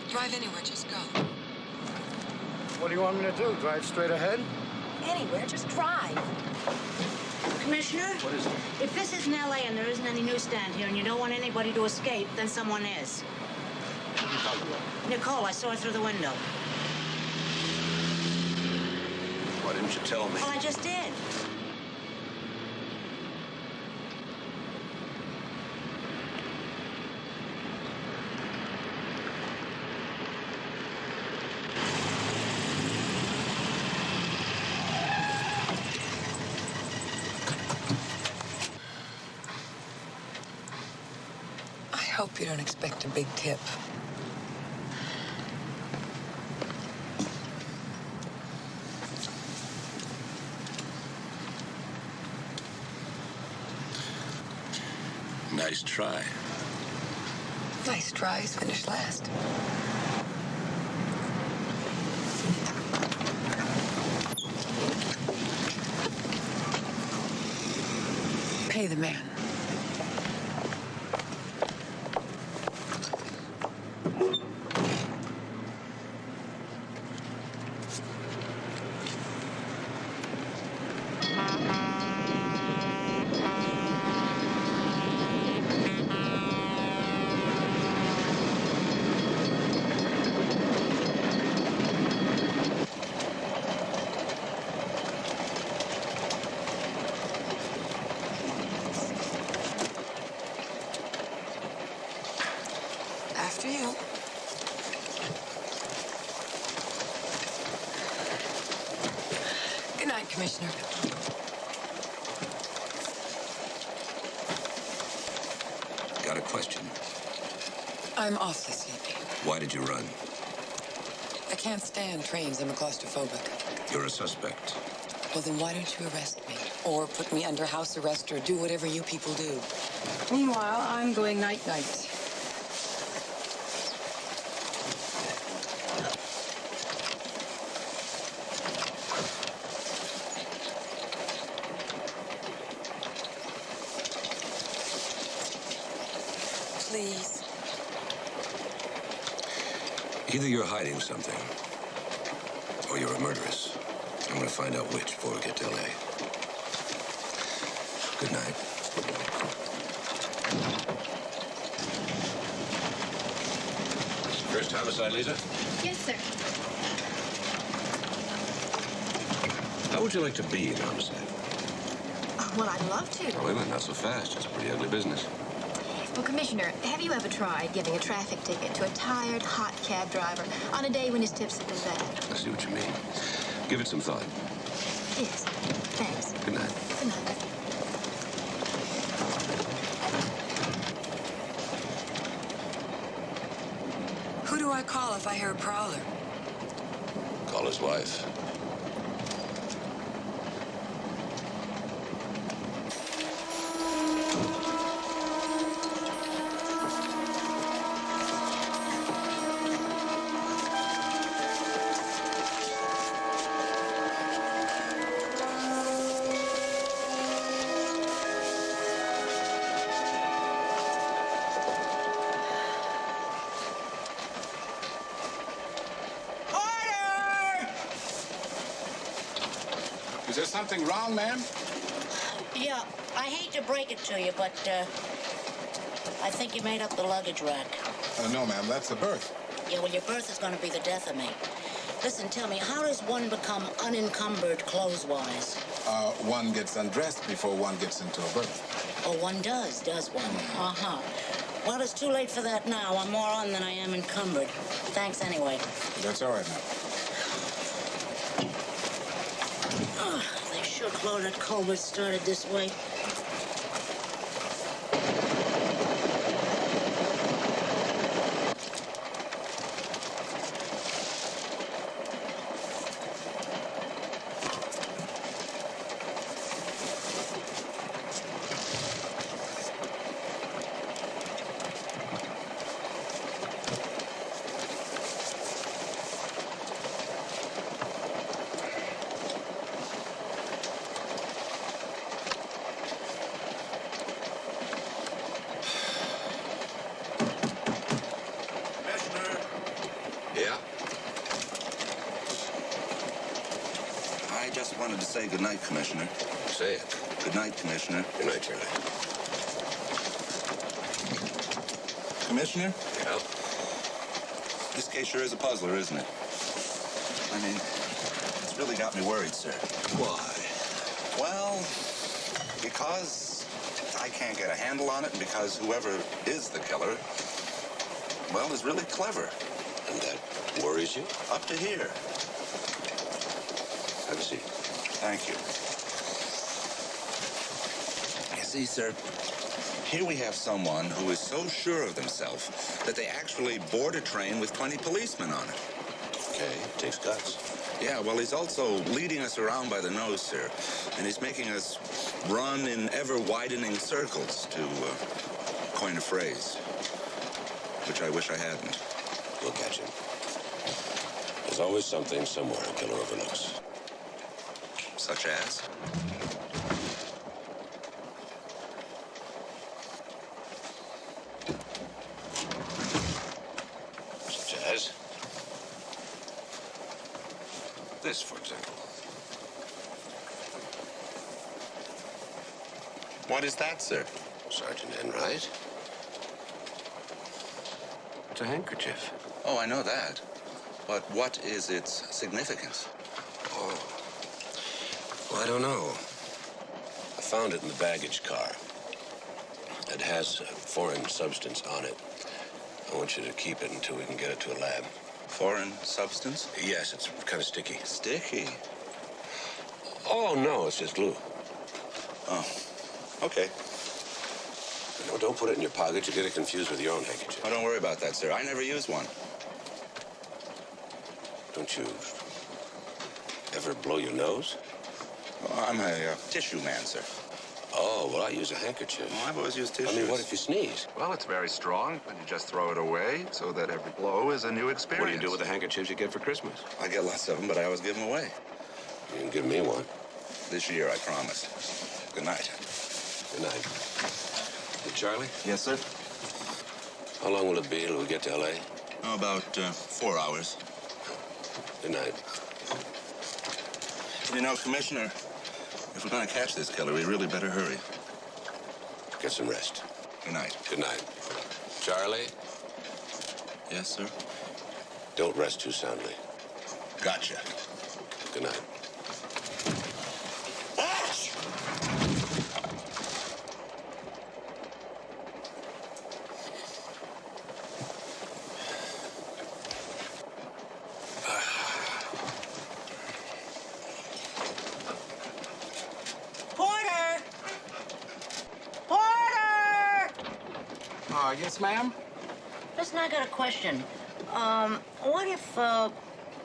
Drive anywhere, just go. What do you want me to do? Drive straight ahead? Anywhere, just drive. Commissioner? What is it? If this isn't L.A. and there isn't any newsstand here and you don't want anybody to escape, then someone is. What are you talking about? Nicole, I saw her through the window. Why didn't you tell me? Well, I just did. I hope you don't expect a big tip. Nice try. Nice tries, finish last. Pay the man. After you. Good night, Commissioner. Got a question. I'm awfully sleepy. Why did you run? I can't stand trains. I'm a claustrophobic. You're a suspect. Well, then why don't you arrest me? Or put me under house arrest or do whatever you people do. Meanwhile, I'm going night-night. Please. Either you're hiding something, or you're a murderess. I'm going to find out which before we get to L.A. Good night. First homicide, Lisa? Yes, sir. How would you like to be in homicide? Well, I'd love to. Oh, wait a minute, not so fast. It's a pretty ugly business. Well, Commissioner, have you ever tried giving a traffic ticket to a tired, hot cab driver on a day when his tips have been bad? I see what you mean. Give it some thought. Yes. Thanks. Good night. Good night. Who do I call if I hear a prowler? Call his wife. Is there something wrong, ma'am? Yeah, I hate to break it to you, but I think you made up the luggage rack. No, ma'am, that's the berth. Yeah, well, your berth is going to be the death of me. Listen, tell me, how does one become unencumbered clothes-wise? One gets undressed before one gets into a berth. Oh, one does one? Uh-huh. Well, it's too late for that now. I'm more on than I am encumbered. Thanks anyway. That's all right, ma'am. They sure Claudette Colbert started this way. say goodnight, Commissioner. Say it. Good night, Commissioner. Good night, Charlie. Commissioner? Yeah? This case sure is a puzzler, isn't it? I mean, it's really got me worried, sir. Why? Well, because I can't get a handle on it, and because whoever is the killer, well, is really clever. And that worries you? Up to here. Have a seat. Thank you. You see, sir, here we have someone who is so sure of themselves that they actually board a train with 20 policemen on it. Okay, takes guts. Yeah, well, he's also leading us around by the nose, sir. And he's making us run in ever-widening circles, to coin a phrase. Which I wish I hadn't. We'll catch him. There's always something somewhere a killer overlooks. Such as? Such as? This, for example. What is that, sir? Sergeant Enright. It's a handkerchief. Oh, I know that. But what is its significance? Oh. Well, I don't know. I found it in the baggage car. It has a foreign substance on it. I want you to keep it until we can get it to a lab. Foreign substance? Yes, it's kind of sticky. Sticky? Oh, no, it's just glue. Oh, okay. No, don't put it in your pocket. You get it confused with your own handkerchief. Oh, don't worry about that, sir. I never use one. Don't you ever blow your nose? Oh, I'm a tissue man, sir. Oh, well, I use a handkerchief. Oh, I've always used tissues. I mean, what if you sneeze? Well, it's very strong, but you just throw it away so that every blow is a new experience. What do you do with the handkerchiefs you get for Christmas? I get lots of them, but I always give them away. You can give me one. This year, I promised. Good night. Good night. Hey, Charlie? Yes, sir? How long will it be till we get to L.A.? Oh, about 4 hours. Good night. You know, Commissioner, if we're going to catch this killer, we really better hurry. Get some rest. Good night. Good night. Charlie? Yes, sir? Don't rest too soundly. Gotcha. Good night. Yes, ma'am? Listen, I got a question. What if,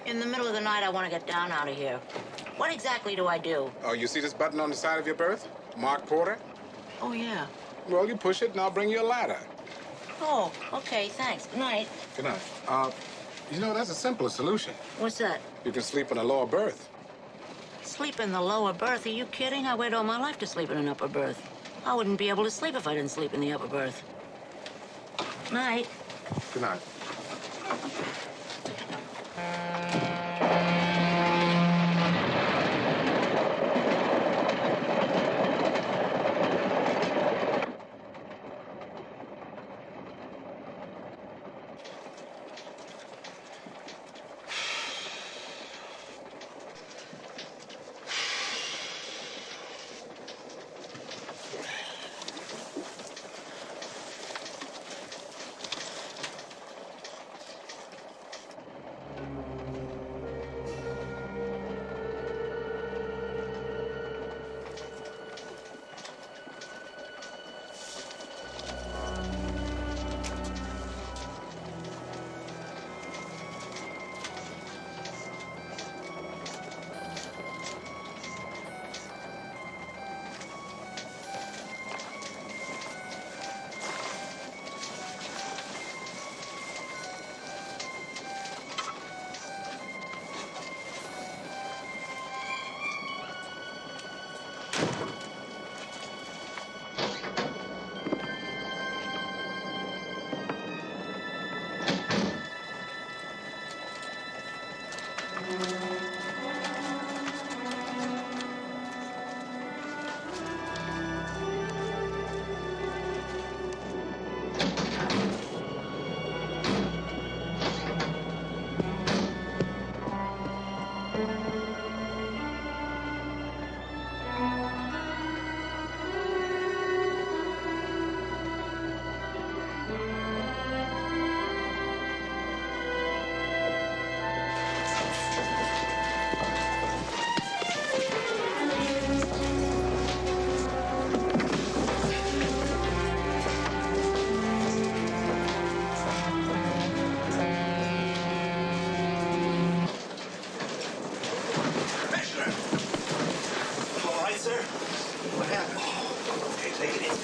in the middle of the night I want to get down out of here? What exactly do I do? Oh, you see this button on the side of your berth? Mark Porter? Oh, yeah. Well, you push it and I'll bring you a ladder. Oh, okay, thanks. Good night. Good night. You know, that's a simpler solution. What's that? You can sleep in a lower berth. Sleep in the lower berth? Are you kidding? I waited all my life to sleep in an upper berth. I wouldn't be able to sleep if I didn't sleep in the upper berth. Night. Good night.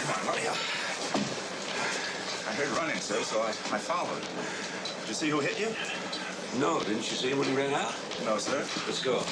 Come on, buddy. I heard running, sir, so I followed. Did you see who hit you? No, didn't you see him when he ran out? No, sir. Let's go.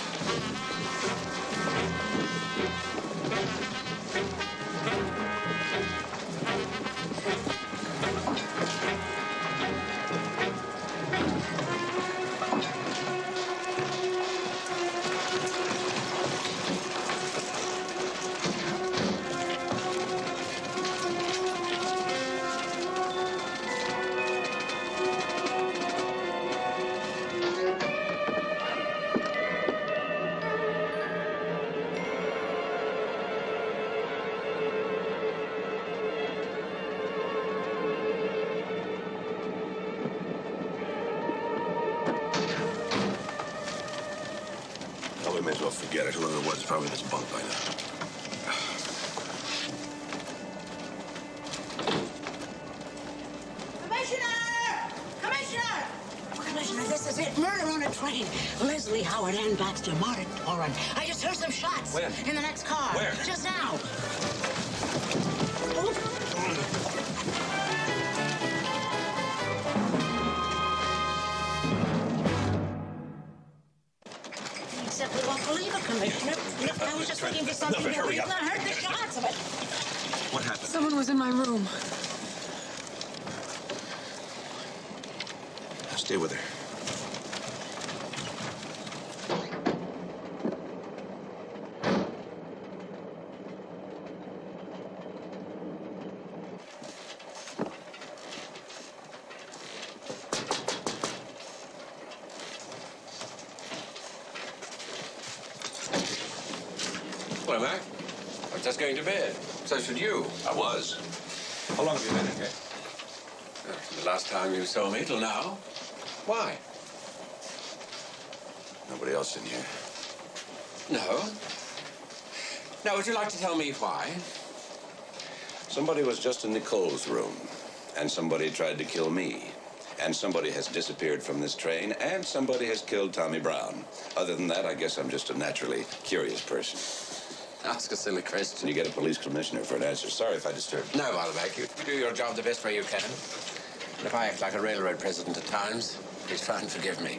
We may as well forget it. Whoever it was is probably in his bunk by now. Commissioner, this is it. Murder on a train. Leslie Howard, Ann Baxter, Martin Toran. I just heard some shots. When? In the next car. Where? Just now. Except we won't believe it, Commissioner. I was just looking for something to read. I heard the shots of it. What happened? Someone was in my room. Stay with her. Well, Mac, I was just going to bed. So should you. I was. How long have you been in here? From the last time you saw me till now. Why? Nobody else in here. No. Now, would you like to tell me why? Somebody was just in Nicole's room, and somebody tried to kill me. And somebody has disappeared from this train, and somebody has killed Tommy Brown. Other than that, I guess I'm just a naturally curious person. Ask a silly question. You get a police commissioner for an answer. Sorry if I disturbed you. No, Albeck. You do your job the best way you can. And if I act like a railroad president at times, please try and forgive me.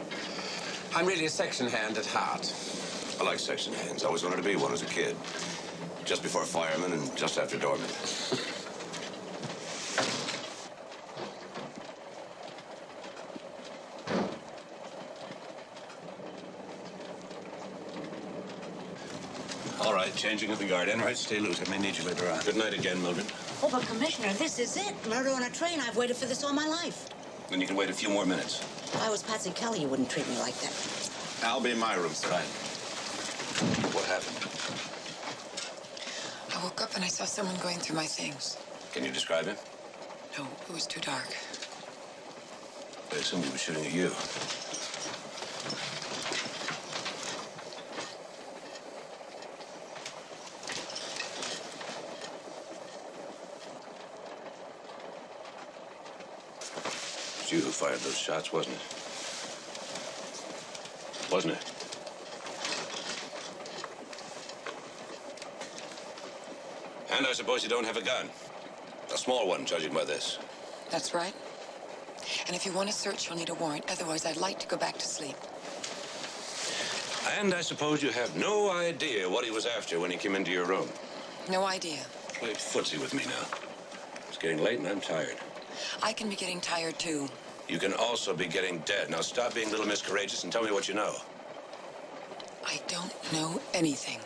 I'm really a section hand at heart. I like section hands. Always wanted to be one as a kid. Just before fireman and just after doorman. All right, changing of the guard. Enright, stay loose. I may need you later on. Good night again, Mildred. Oh, but Commissioner, this is it. Murder on a train. I've waited for this all my life. Then you can wait a few more minutes. If I was Patsy Kelly, you wouldn't treat me like that. I'll be in my room, sir. What happened? I woke up and I saw someone going through my things. Can you describe him? No, it was too dark. I assumed he was shooting at you. It was you who fired those shots, wasn't it? Wasn't it? And I suppose you don't have a gun. A small one, judging by this. That's right. And if you want to search, you'll need a warrant. Otherwise, I'd like to go back to sleep. And I suppose you have no idea what he was after when he came into your room. No idea. Play footsie with me now. It's getting late and I'm tired. I can be getting tired, too. You can also be getting dead. Now stop being little Miss Courageous and tell me what you know. I don't know anything.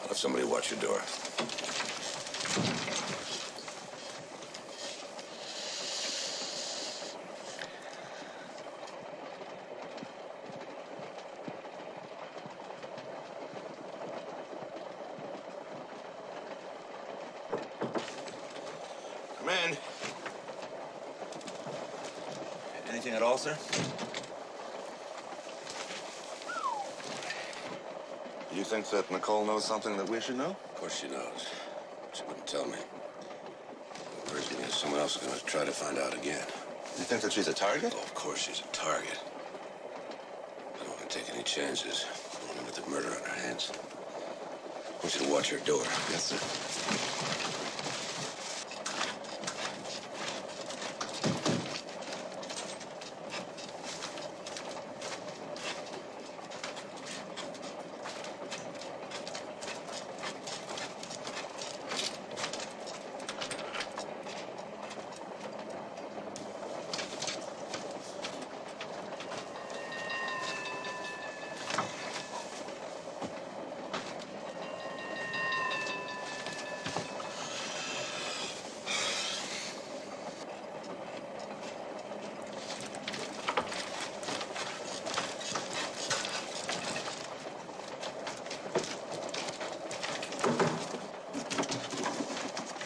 I'll have somebody watch your door. Come in. Anything at all, sir? You think that Nicole knows something that we should know? Of course she knows. She wouldn't tell me. What worries me is someone else is going to try to find out again. You think that she's a target? Oh, of course she's a target. I don't want to take any chances. Going with the murder on her hands. I want you to watch her door. Yes, sir.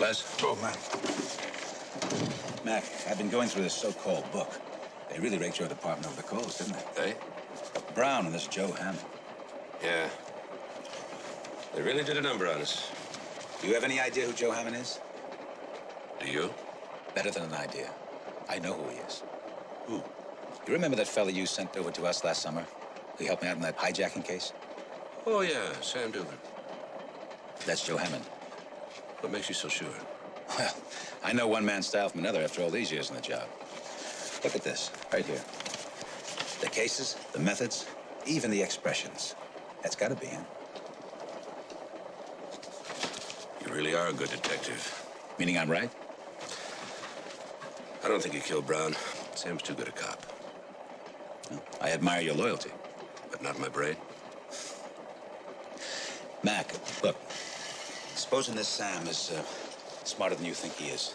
Les? Oh, Mac. Mac, I've been going through this so-called book. They really raked your department over the coals, didn't they? They? Brown and this Joe Hammond. Yeah. They really did a number on us. Do you have any idea who Joe Hammond is? Do you? Better than an idea. I know who he is. Who? You remember that fella you sent over to us last summer? Who helped me out in that hijacking case? Oh, yeah, Sam Dugan. That's Joe Hammond. What makes you so sure? Well, I know one man's style from another after all these years on the job. Look at this, right here. The cases, the methods, even the expressions. That's got to be him. You really are a good detective. Meaning I'm right? I don't think you killed Brown. Sam's too good a cop. Well, I admire your loyalty. But not my brain. Mac, look. Supposing this Sam is smarter than you think he is.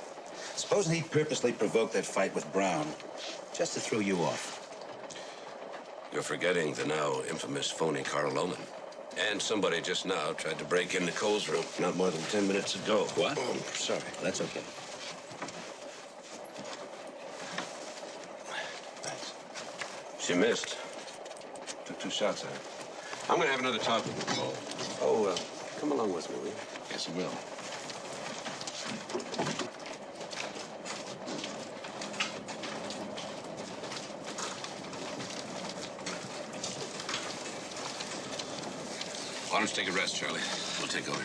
Supposing he purposely provoked that fight with Brown just to throw you off. You're forgetting the now infamous phony Carl Lohman. And somebody just now tried to break into Cole's room not more than 10 minutes ago. What? Oh, sorry. That's okay. Thanks. She missed. Took 2 shots at her. I'm going to have another talk with Cole. Oh, come along with me, will you? Yes, he will. Why don't you take a rest, Charlie? We'll take over.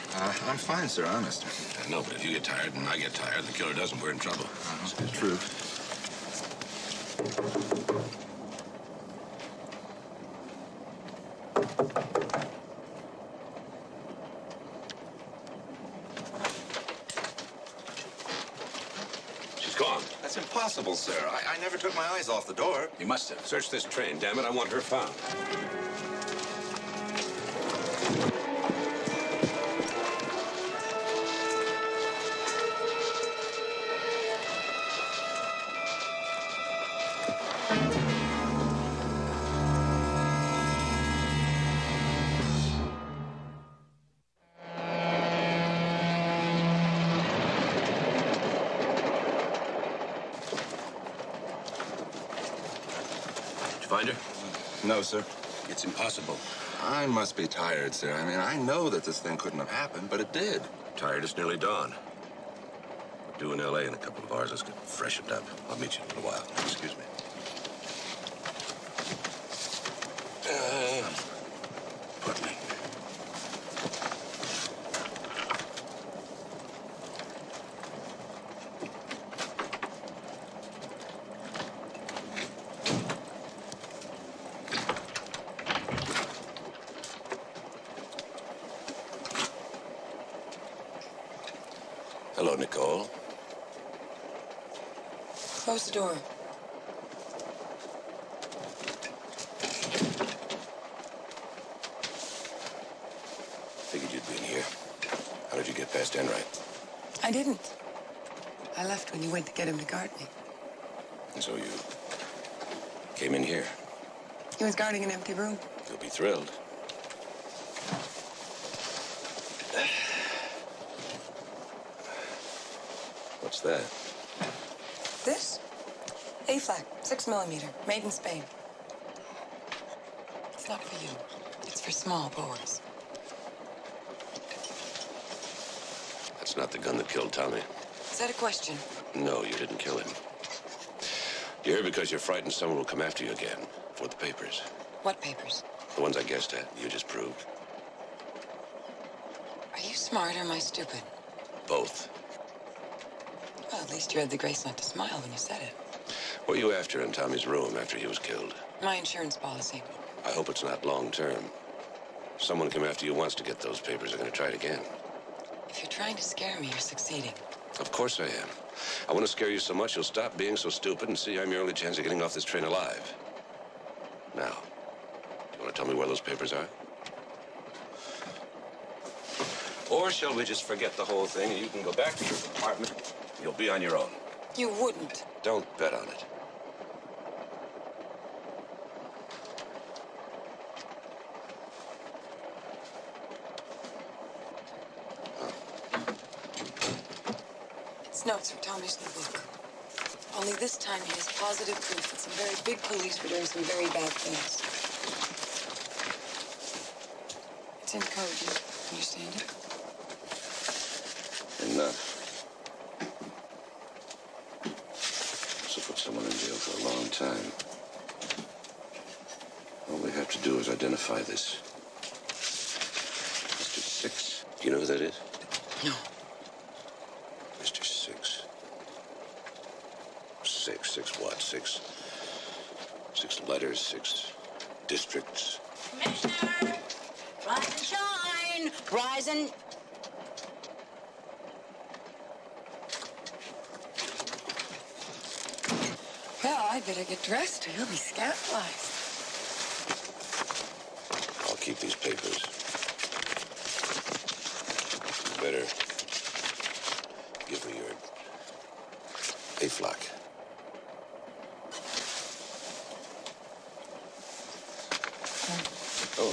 I'm fine, sir, honest. I know, but if you get tired and I get tired, the killer doesn't, we're in trouble. It's true. She's gone. That's impossible, sir. I never took my eyes off the door. You must have. Search this train, damn it. I want her found. Find her? No, sir. It's impossible. I must be tired, sir. I mean, I know that this thing couldn't have happened, but it did. Tired? It's nearly dawn. We're due in L.A. in a couple of hours. Let's get freshened up. I'll meet you in a little while. Excuse me. Pardon me. Hello, Nicole. Close the door. Figured you'd be in here. How did you get past Enright? I didn't. I left when you went to get him to guard me. And so you came in here. He was guarding an empty room. You'll be thrilled. What's that? This? A-flat, 6mm, made in Spain. It's not for you. It's for small bores. That's not the gun that killed Tommy. Is that a question? No, you didn't kill him. You're here because you're frightened someone will come after you again for the papers. What papers? The ones I guessed at, you just proved. Are you smart or am I stupid? Both. Well, at least you had the grace not to smile when you said it. What were you after in Tommy's room after he was killed? My insurance policy. I hope it's not long term. Someone came after you once to get those papers. They're going to try it again. If you're trying to scare me, you're succeeding. Of course I am. I want to scare you so much you'll stop being so stupid and see I'm your only chance of getting off this train alive. Now, you want to tell me where those papers are? Or shall we just forget the whole thing and you can go back to your apartment? You'll be on your own. You wouldn't. Don't bet on it. It's notes from Tommy's new book. Only this time he has positive proof that some very big police were doing some very bad things. It's in code, you understand it? Enough. This will put someone in jail for a long time. All we have to do is identify this Mr. Six. Do you know who that is? No. Mr. Six. Six what? Six letters, 6 districts. Commissioner! Rise and shine! Rise and... Well, I better get dressed or he'll be scandalized. I'll keep these papers. You better give me your AFLOC. Oh.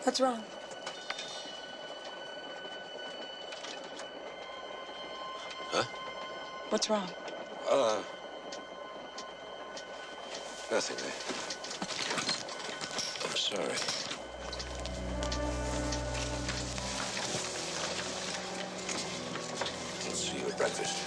What's wrong? Huh? What's wrong? Nothing. I'm sorry. I'll see you at breakfast.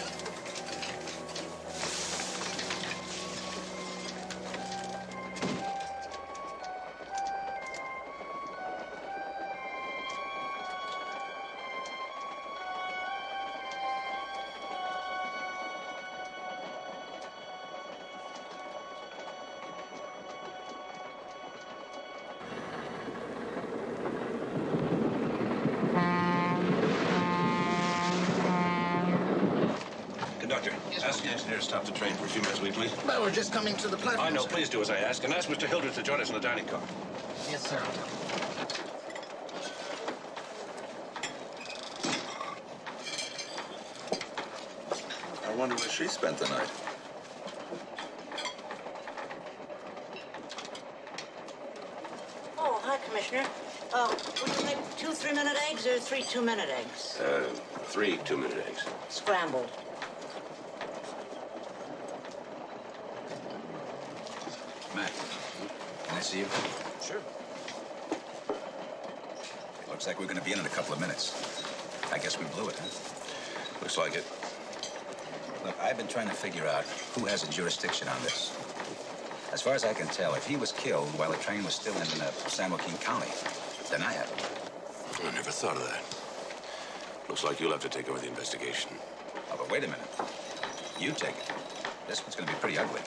Conductor, ask the engineer to stop the train for a few minutes, will you please? Well, we're just coming to the platform. I know. Please do as I ask. And ask Mr. Hildreth to join us in the dining car. Yes, sir. I wonder where she spent the night. Oh, hi, Commissioner. Would you like 2 3-minute eggs or 3 2-minute eggs? 3 2-minute eggs. Scrambled. Matt, can I see you? Sure. It looks like we're going to be in a couple of minutes. I guess we blew it, huh? Looks like it. Look, I've been trying to figure out who has a jurisdiction on this. As far as I can tell, if he was killed while the train was still in San Joaquin County, then I have it. I never thought of that. Looks like you'll have to take over the investigation. Oh, but wait a minute. You take it. This one's going to be pretty ugly.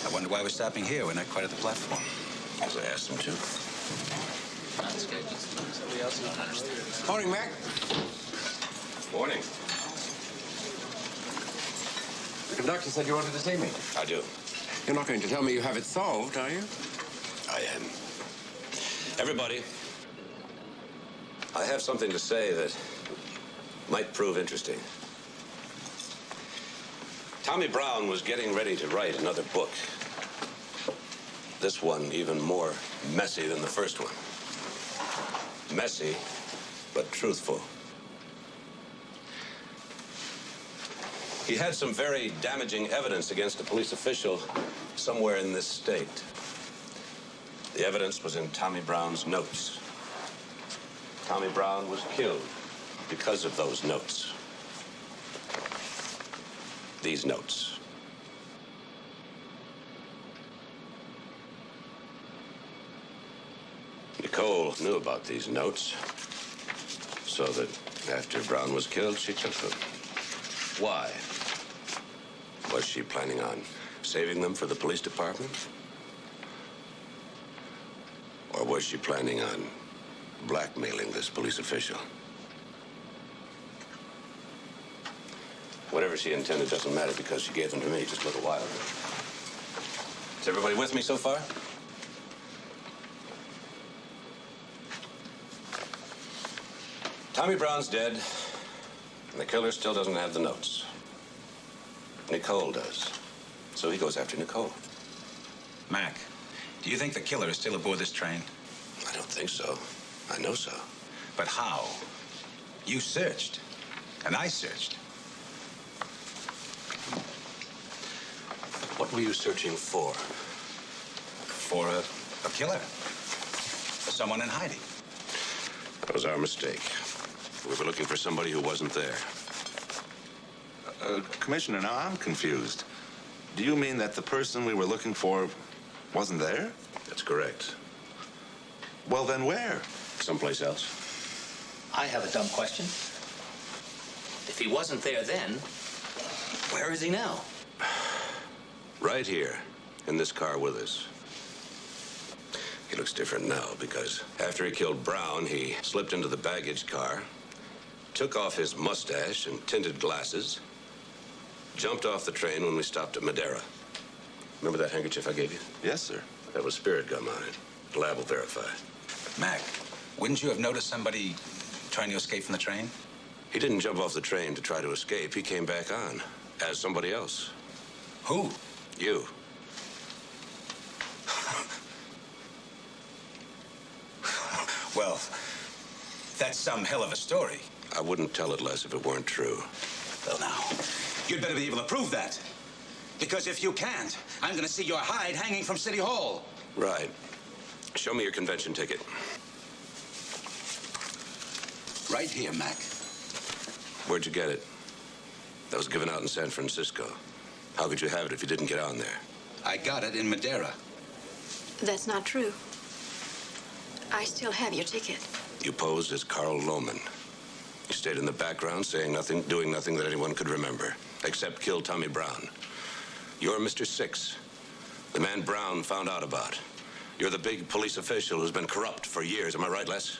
I wonder why we're stopping here. We're not quite at the platform. As I asked them to. Morning, Mac. Morning. The conductor said you wanted to see me. I do. You're not going to tell me you have it solved, are you? I am. Everybody, I have something to say that might prove interesting. Tommy Brown was getting ready to write another book. This one even more messy than the first one. Messy, but truthful. He had some very damaging evidence against a police official somewhere in this state. The evidence was in Tommy Brown's notes. Tommy Brown was killed because of those notes. These notes. Nicole knew about these notes, so that after Brown was killed, she took them. Why? Was she planning on saving them for the police department? Or was she planning on blackmailing this police official? Whatever she intended doesn't matter because she gave them to me just a little while ago. Is everybody with me so far? Tommy Brown's dead, and the killer still doesn't have the notes. Nicole does. So he goes after Nicole. Mac, do you think the killer is still aboard this train? I don't think so. I know so. But how? You searched, and I searched. What were you searching for? For a killer. For someone in hiding. That was our mistake. We were looking for somebody who wasn't there. Commissioner, now I'm confused. Do you mean that the person we were looking for wasn't there? That's correct. Well, then where? Someplace else. I have a dumb question. If he wasn't there then, where is he now? Right here, in this car with us. He looks different now because after he killed Brown, he slipped into the baggage car, took off his mustache and tinted glasses, jumped off the train when we stopped at Madeira. Remember that handkerchief I gave you? Yes, sir. That was spirit gum on it. The lab will verify. Mac, wouldn't you have noticed somebody trying to escape from the train? He didn't jump off the train to try to escape. He came back on as somebody else. Who? You. Well, that's some hell of a story. I wouldn't tell it, Les, if it weren't true. Well, now, you'd better be able to prove that. Because if you can't, I'm going to see your hide hanging from City Hall. Right. Show me your convention ticket. Right here, Mac. Where'd you get it? That was given out in San Francisco. How could you have it if you didn't get on there? I got it in Madeira. That's not true. I still have your ticket. You posed as Carl Lohman. You stayed in the background, saying nothing, doing nothing that anyone could remember, except kill Tommy Brown. You're Mr. Six, the man Brown found out about. You're the big police official who's been corrupt for years. Am I right, Les?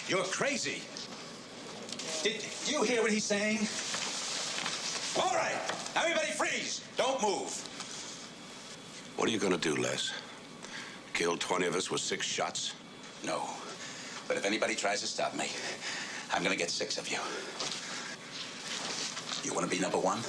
You're crazy. Did you hear what he's saying? All right, everybody freeze. Don't move. What are you going to do, Les? Kill 20 of us with 6 shots? No. But if anybody tries to stop me, I'm going to get 6 of you. You want to be number 1?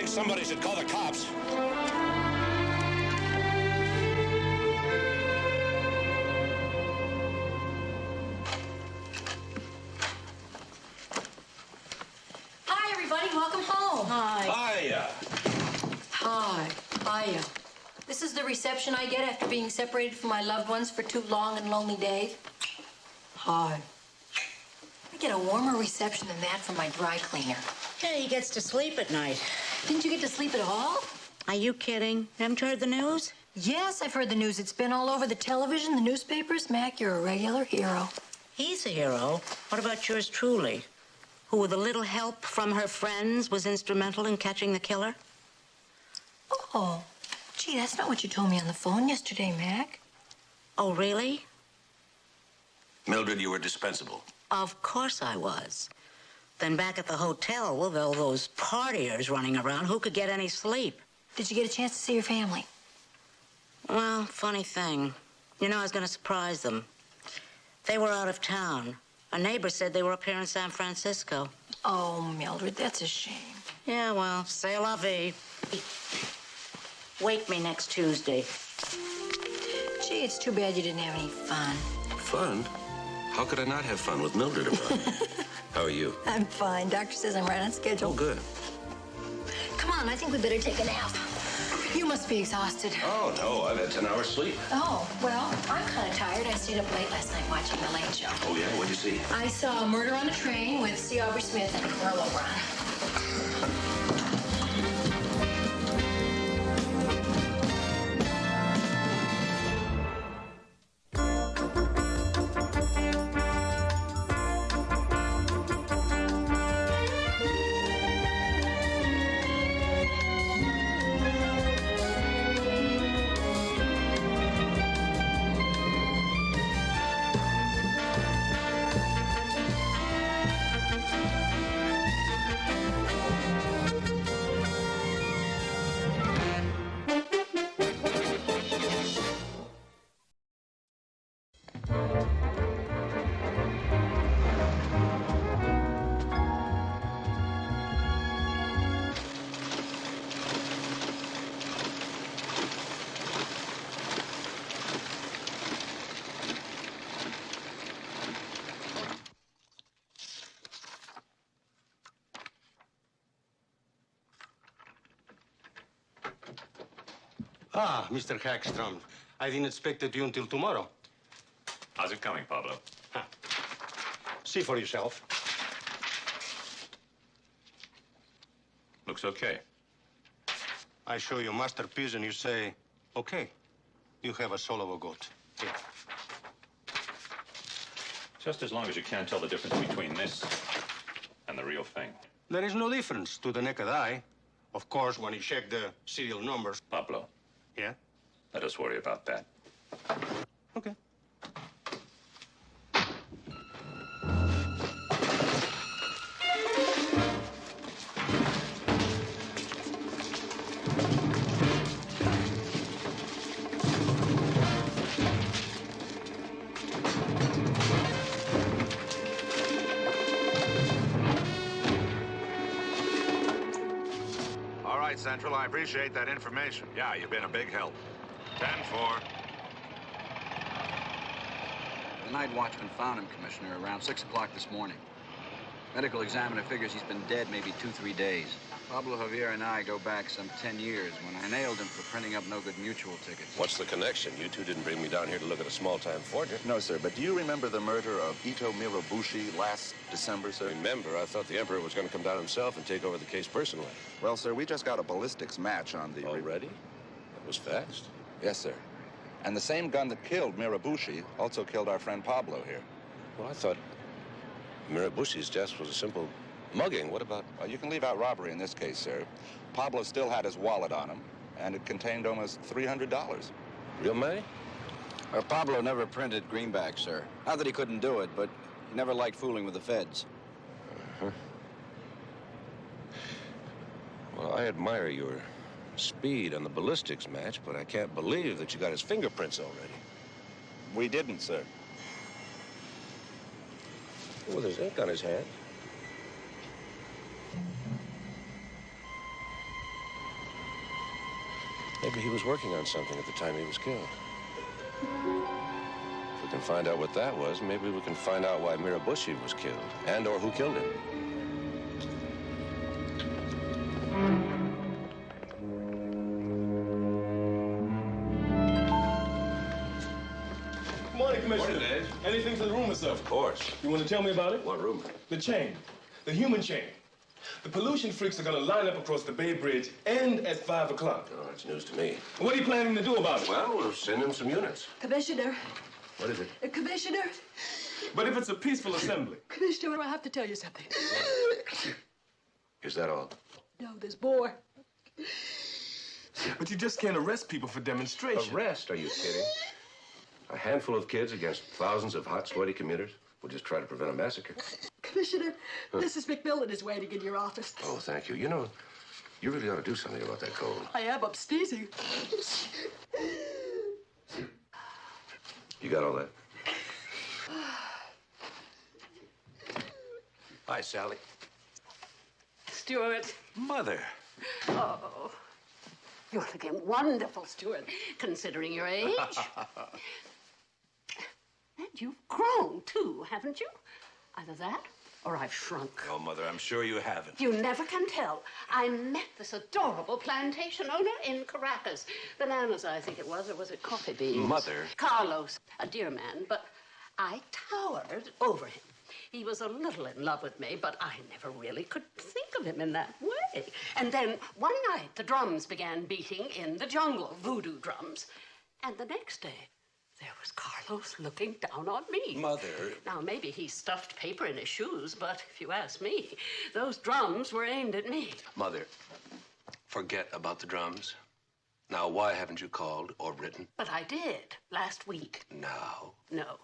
think somebody should call the cops. Hi, everybody. Welcome home. Hi. Hiya. Hi. Hiya. This is the reception I get after being separated from my loved ones for 2 long and lonely days. Hi. I get a warmer reception than that from my dry cleaner. Yeah, he gets to sleep at night. Didn't you get to sleep at all? Are you kidding? Haven't you heard the news? Yes, I've heard the news. It's been all over the television, the newspapers. Mac, you're a regular hero. He's a hero. What about yours truly? Who, with a little help from her friends, was instrumental in catching the killer? Oh, gee, that's not what you told me on the phone yesterday, Mac. Oh, really? Mildred, you were dispensable. Of course I was. Then back at the hotel, with all those partiers running around, who could get any sleep? Did you get a chance to see your family? Well, funny thing. You know, I was going to surprise them. They were out of town. A neighbor said they were up here in San Francisco. Oh, Mildred, that's a shame. Yeah, well, c'est la vie. Wake me next Tuesday. Gee, it's too bad you didn't have any fun. Fun? How could I not have fun with Mildred around? How are you? I'm fine. Doctor says I'm right on schedule. Oh, good. Come on, I think we better take a nap. You must be exhausted. Oh, no, I've had 10 hours sleep. Oh, well, I'm kind of tired. I stayed up late last night watching The Late Show. Oh, yeah? What'd you see? I saw Murder on the Train with C. Aubrey Smith and Merle Oberon. Ah, Mr. Hagstrom. I didn't expect you until tomorrow. How's it coming, Pablo? Huh. See for yourself. Looks okay. I show you a masterpiece and you say, okay, you have a soul of a goat. Here. Just as long as you can't tell the difference between this and the real thing. There is no difference to the naked eye. Of course, when you check the serial numbers. Pablo. Yeah? Let us worry about that. Okay. All right, Central, I appreciate that information. Yeah, you've been a big help. 10-4. The night watchman found him, Commissioner, around 6 o'clock this morning. Medical examiner figures he's been dead maybe 2-3 days. Pablo Javier and I go back some 10 years when I nailed him for printing up no-good mutual tickets. What's the connection? You two didn't bring me down here to look at a small-time forger. No, sir, but do you remember the murder of Ito Mirabushi last December, sir? Remember, I thought the Emperor was going to come down himself and take over the case personally. Well, sir, we just got a ballistics match on the... Already? That was fast. Yes, sir. And the same gun that killed Mirabushi also killed our friend Pablo here. Well, I thought Mirabushi's death was a simple mugging. What about... Well, you can leave out robbery in this case, sir. Pablo still had his wallet on him, and it contained almost $300. Real money? Pablo never printed greenbacks, sir. Not that he couldn't do it, but he never liked fooling with the feds. Uh-huh. Well, I admire your speed on the ballistics match, but I can't believe that you got his fingerprints already. We didn't, sir. Well, there's ink on his hand. Maybe he was working on something at the time he was killed. If we can find out what that was, maybe we can find out why Mirabushi was killed, and or who killed him. Good morning, Commissioner. Morning, Dave. Anything for the rumor, sir? Of course. You want to tell me about it? What rumor? The chain. The human chain. The pollution freaks are going to line up across the Bay Bridge and at 5 o'clock. Oh, that's news to me. What are you planning to do about it? Well, we'll send him some units. Commissioner. What is it? Commissioner. But if it's a peaceful assembly. Commissioner, I have to tell you something. Is that all? No, there's more. But you just can't arrest people for demonstration. Arrest? Are you kidding? A handful of kids against thousands of hot, sweaty commuters? We'll just try to prevent a massacre. Commissioner, Mrs. McMillan is waiting in your office. Oh, thank you. You know, you really ought to do something about that cold. I am. I'm sneezing. You got all that? Hi, Sally. Stuart. Mother. Oh, you're looking wonderful, Stuart, considering your age. And you've grown, too, haven't you? Either that or I've shrunk. Oh, Mother, I'm sure you haven't. You never can tell. I met this adorable plantation owner in Caracas. Bananas, I think it was, or was it coffee beans? Mother. Carlos, a dear man, but I towered over him. He was a little in love with me, but I never really could think of him in that way. And then one night, the drums began beating in the jungle, voodoo drums. And the next day, there was Carlos looking down on me. Mother. Now, maybe he stuffed paper in his shoes, but if you ask me, those drums were aimed at me. Mother, forget about the drums. Now, why haven't you called or written? But I did, last week. Now. No.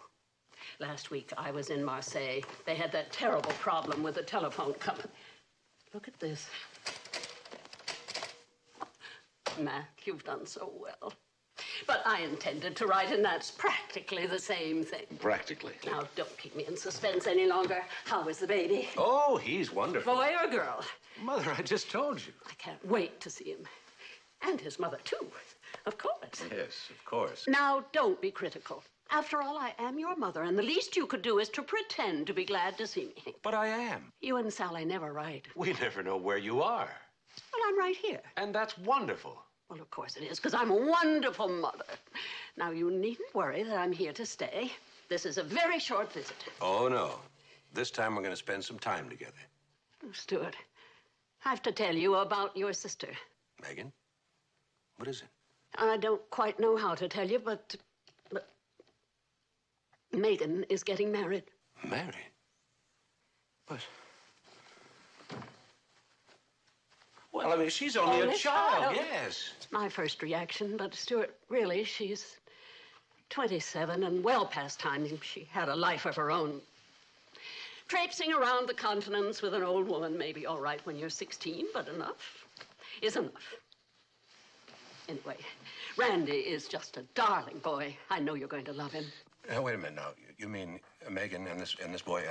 Last week, I was in Marseille. They had that terrible problem with the telephone company. Look at this. Mac, you've done so well. But I intended to write, and that's practically the same thing. Practically. Now, don't keep me in suspense any longer. How is the baby? Oh, he's wonderful. Boy or girl? Mother, I just told you. I can't wait to see him. And his mother, too. Of course. Yes, of course. Now, don't be critical. After all, I am your mother, and the least you could do is to pretend to be glad to see me. But I am. You and Sally never write. We never know where you are. Well, I'm right here. And that's wonderful. Well, of course it is, because I'm a wonderful mother. Now, you needn't worry that I'm here to stay. This is a very short visit. Oh, no. This time we're going to spend some time together. Oh, Stuart, I have to tell you about your sister. Megan? What is it? I don't quite know how to tell you, but Megan is getting married. Married? But... Well, I mean, she's only a child, yes. It's my first reaction, but Stuart, really, she's 27 and well past time. She had a life of her own. Traipsing around the continents with an old woman may be all right when you're 16, but enough is enough. Anyway, Randy is just a darling boy. I know you're going to love him. Wait a minute now. You mean Megan and this boy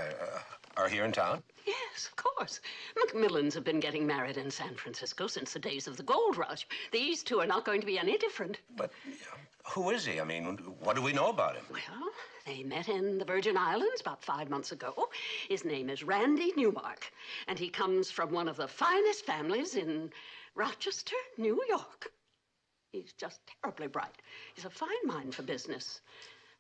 are here in town? Yes, of course. McMillans have been getting married in San Francisco since the days of the gold rush. These two are not going to be any different. But who is he? I mean, what do we know about him? Well, they met in the Virgin Islands about 5 months ago. His name is Randy Newmark, and he comes from one of the finest families in Rochester, New York. He's just terribly bright. He's a fine mind for business.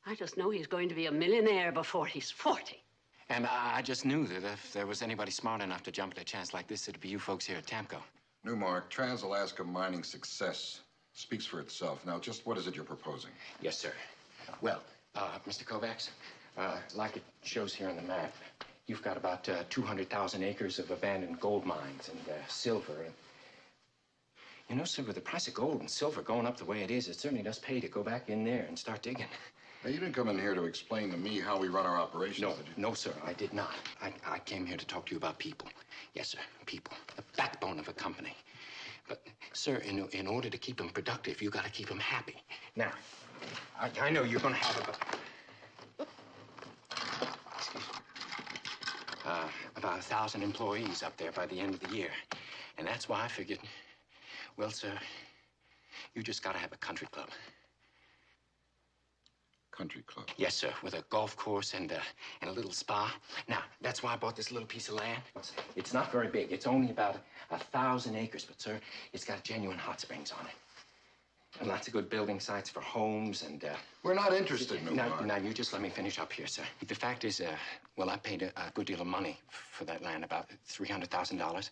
I just know he's going to be a millionaire before he's 40. And I just knew that if there was anybody smart enough to jump at a chance like this, it'd be you folks here at Tamco. Newmark, Trans-Alaska mining success speaks for itself. Now, just what is it you're proposing? Yes, sir. Well, Mr. Kovacs, like it shows here on the map, you've got about 200,000 acres of abandoned gold mines and silver. And you know, sir, with the price of gold and silver going up the way it is, it certainly does pay to go back in there and start digging. Now, you didn't come in here to explain to me how we run our operations, No, did you? no, sir, I did not. I came here to talk to you about people. Yes, sir, people. The backbone of a company. But, sir, in order to keep them productive, you got to keep them happy. Now, I know you're going to have about 1,000 employees up there by the end of the year. And that's why I figured, well, sir, You just gotta have a country club. Country club? Yes, sir, with a golf course and a little spa. Now, that's why I bought this little piece of land. It's not very big. It's only about 1,000 acres, but, sir, it's got genuine hot springs on it. And lots of good building sites for homes and, We're not interested, Now, you just let me finish up here, sir. The fact is, well, I paid a good deal of money for that land, about $300,000.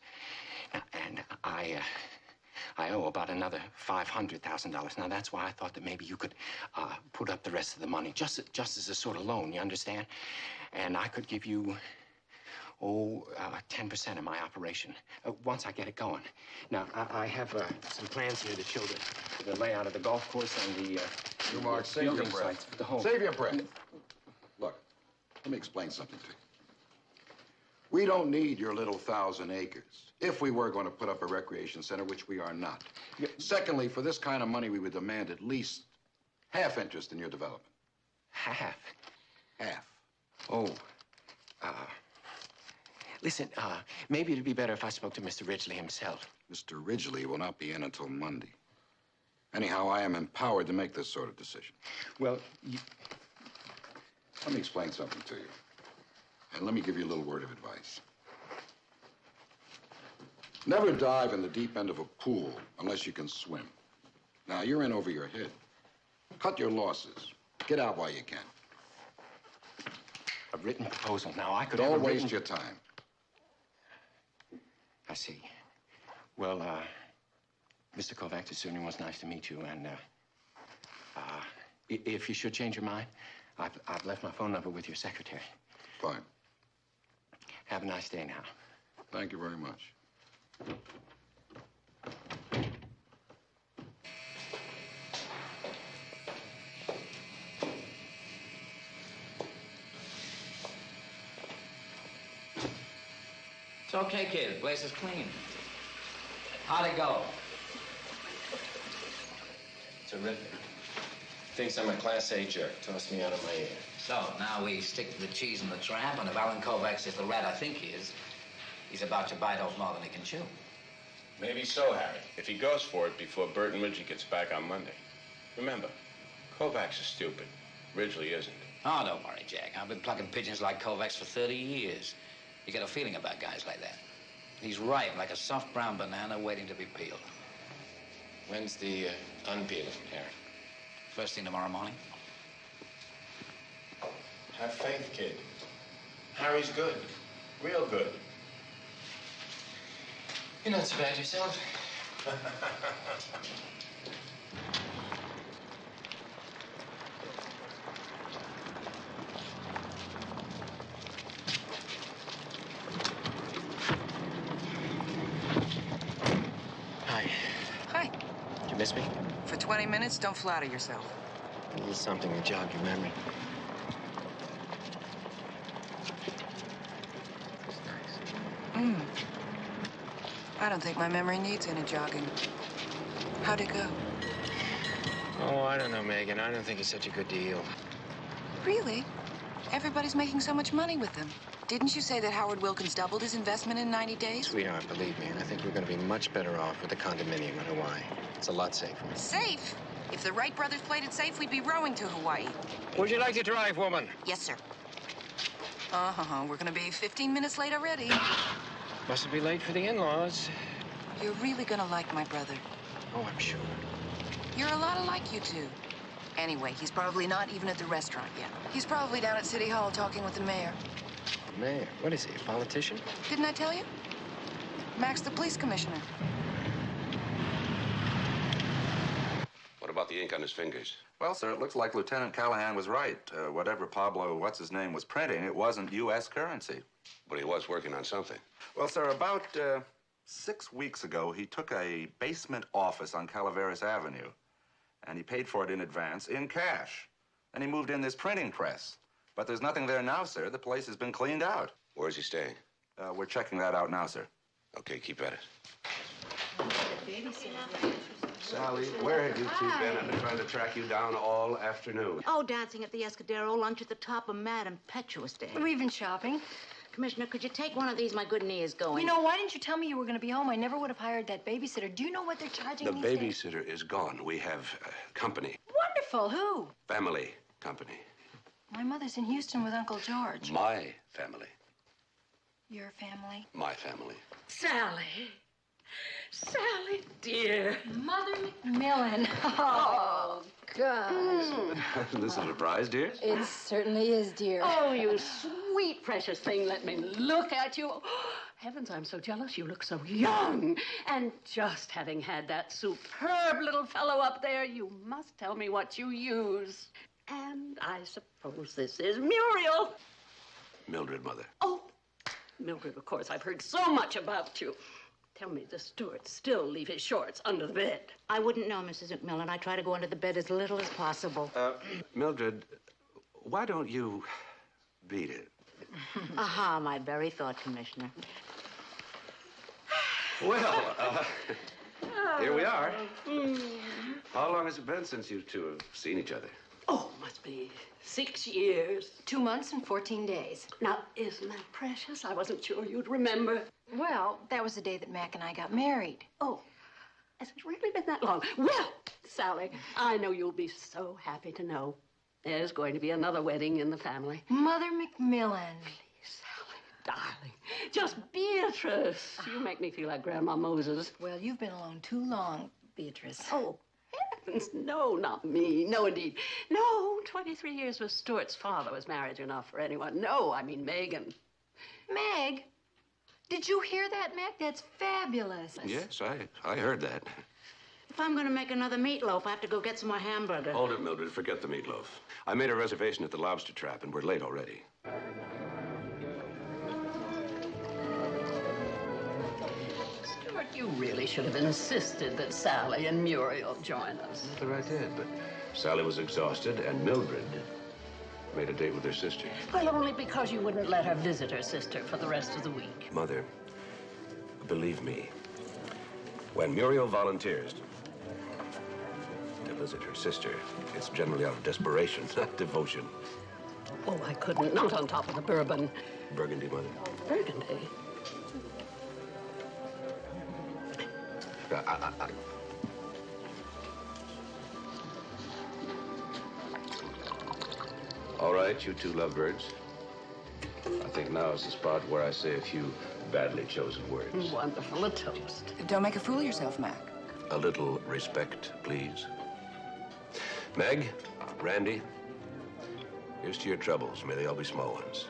And I owe about another $500,000. Now, that's why I thought that maybe you could put up the rest of the money, just as a sort of loan, you understand? And I could give you, 10% of my operation, once I get it going. Now, I have some plans here that show the layout of the golf course and the Mark, save your building breath. sites for the home. Save your breath. Look, let me explain something to you. We don't need your little 1,000 acres if we were going to put up a recreation center, which we are not. Secondly, for this kind of money, we would demand at least half interest in your development. Half? Half. Oh, listen, maybe it'd be better if I spoke to Mr. Ridgely himself. Mr. Ridgely will not be in until Monday. Anyhow, I am empowered to make this sort of decision. Well, Let me explain something to you. And let me give you a little word of advice. Never dive in the deep end of a pool unless you can swim. Now, you're in over your head. Cut your losses. Get out while you can. A written proposal. Now, I could Don't have a waste written... your time. I see. Well, Mr. Kovacs, it certainly was nice to meet you, and, if you should change your mind, I've left my phone number with your secretary. Fine. Have a nice day now. Thank you very much. It's okay, kid. The place is clean. How'd it go? Terrific. Thinks I'm a Class A jerk. Tossed me out of my ear. So, now we stick to the cheese and the tramp, and if Alan Kovacs is the rat I think he is, he's about to bite off more than he can chew. Maybe so, Harry. If he goes for it before Bert and Ridgely gets back on Monday. Remember, Kovacs is stupid. Ridgely isn't. Oh, don't worry, Jack. I've been plucking pigeons like Kovacs for 30 years. You get a feeling about guys like that. He's ripe like a soft brown banana waiting to be peeled. When's the unpeeling, Harry? First thing tomorrow morning. Have faith, kid. Harry's good. Real good. You're not so bad yourself. Hi. Hi. Did you miss me? For 20 minutes, don't flatter yourself. A little something to jog your memory. I don't think my memory needs any jogging. How'd it go? Oh, I don't know, Megan. I don't think it's such a good deal. Really? Everybody's making so much money with them. Didn't you say that Howard Wilkins doubled his investment in 90 days? Sweetheart, believe me, and I think we're going to be much better off with the condominium in Hawaii. It's a lot safer. Safe? If the Wright brothers played it safe, we'd be rowing to Hawaii. Would you like to drive, woman? Yes, sir. We're gonna be 15 minutes late already. Mustn't be late for the in-laws. You're really gonna like my brother. Oh, I'm sure. You're a lot alike, you two. Anyway, he's probably not even at the restaurant yet. He's probably down at City Hall talking with the mayor. Mayor? What is he, a politician? Didn't I tell you? Max, the police commissioner. What about the ink on his fingers? Well, sir, it looks like Lieutenant Callahan was right. Whatever Pablo, what's-his-name, was printing, it wasn't U.S. currency. But he was working on something. Well, sir, about 6 weeks ago, he took a basement office on Calaveras Avenue, and he paid for it in advance in cash. Then he moved in this printing press. But there's nothing there now, sir. The place has been cleaned out. Where's he staying? We're checking that out now, sir. Okay, keep at it. Sally, where have you two been? I've been trying to track you down all afternoon. Oh, dancing at the Escudero, lunch at the top of Mad Impetuous Day. We've been shopping. Commissioner, could you take one of these? My good knee is going. You know, why didn't you tell me you were going to be home? I never would have hired that babysitter. Do you know what they're charging The these days? babysitter is gone. We have company. Wonderful. Who? Family company. My mother's in Houston with Uncle George. My family. Your family? My family. Sally. Sally, dear. Mother McMillan. Oh, God. This is a surprise, dear? It certainly is, dear. Oh, you sweet, precious thing. Let me look at you. Heavens, I'm so jealous. You look so young. And just having had that superb little fellow up there, you must tell me what you use. And I suppose this is Muriel. Mildred, Mother. Oh, Mildred, of course. I've heard so much about you. Tell me, the Stewarts still leave his shorts under the bed? I wouldn't know, Mrs. McMillan. I try to go under the bed as little as possible. Mildred, why don't you beat it? Aha, my very thought, Commissioner. Well, here we are. How long has it been since you two have seen each other? Oh, must be 6 years. 2 months and 14 days. Now, isn't that precious? I wasn't sure you'd remember. Well, that was the day that Mac and I got married. Oh, has it really been that long? Well, Sally, I know you'll be so happy to know there's going to be another wedding in the family. Mother McMillan. Please, Sally, darling. Just Beatrice. You make me feel like Grandma Moses. Well, you've been alone too long, Beatrice. Oh, heavens, no, not me. No, indeed. No, 23 years with Stuart's father was marriage enough for anyone. No, I mean Megan. Meg? Did you hear that, Mac? That's fabulous. Yes, I heard that. If I'm going to make another meatloaf, I have to go get some more hamburger. Hold it, Mildred. Forget the meatloaf. I made a reservation at the Lobster Trap, and we're late already. Stuart, you really should have insisted that Sally and Muriel join us. Mother, I did, but Sally was exhausted, and Mildred made a date with her sister. Well, only because you wouldn't let her visit her sister for the rest of the week. Mother, believe me, when Muriel volunteers to visit her sister, it's generally out of desperation, not devotion. Oh, I couldn't. Not on top of the bourbon. Burgundy, Mother. Burgundy? All right, you two lovebirds. I think now is the spot where I say a few badly chosen words. Wonderful, a toast. Don't make a fool of yourself, Mac. A little respect, please. Meg, Randy, here's to your troubles. May they all be small ones.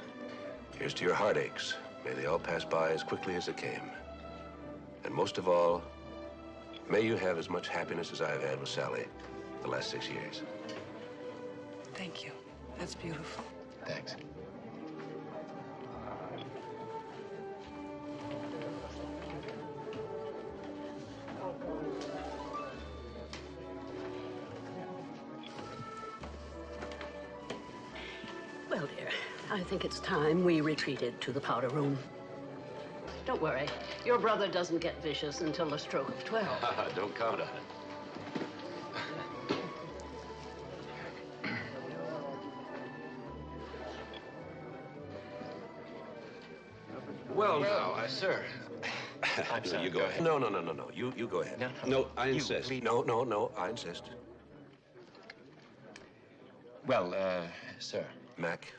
Here's to your heartaches. May they all pass by as quickly as they came. And most of all, may you have as much happiness as I've had with Sally the last 6 years. Thank you. That's beautiful. Thanks. Well, dear, I think it's time we retreated to the powder room. Don't worry. Your brother doesn't get vicious until the stroke of 12. Don't count on it. Well, now, sir. I'm no, sorry. you go ahead. No. You go ahead. No, I insist. No, I insist. Well, sir. Mac.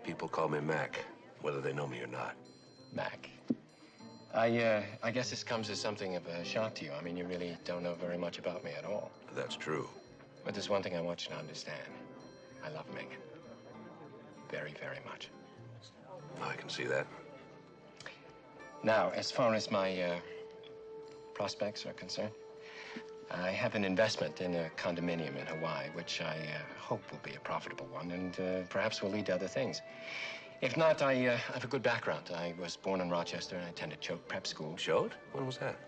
People call me Mac, whether they know me or not. Mac. I guess this comes as something of a shock to you. I mean, you really don't know very much about me at all. That's true. But there's one thing I want you to understand. I love Megan. Very, very much. I can see that. Now, as far as my prospects are concerned, I have an investment in a condominium in Hawaii, which I hope will be a profitable one and perhaps will lead to other things. If not, I have a good background. I was born in Rochester and I attended Choate Prep School. Choate? When was that?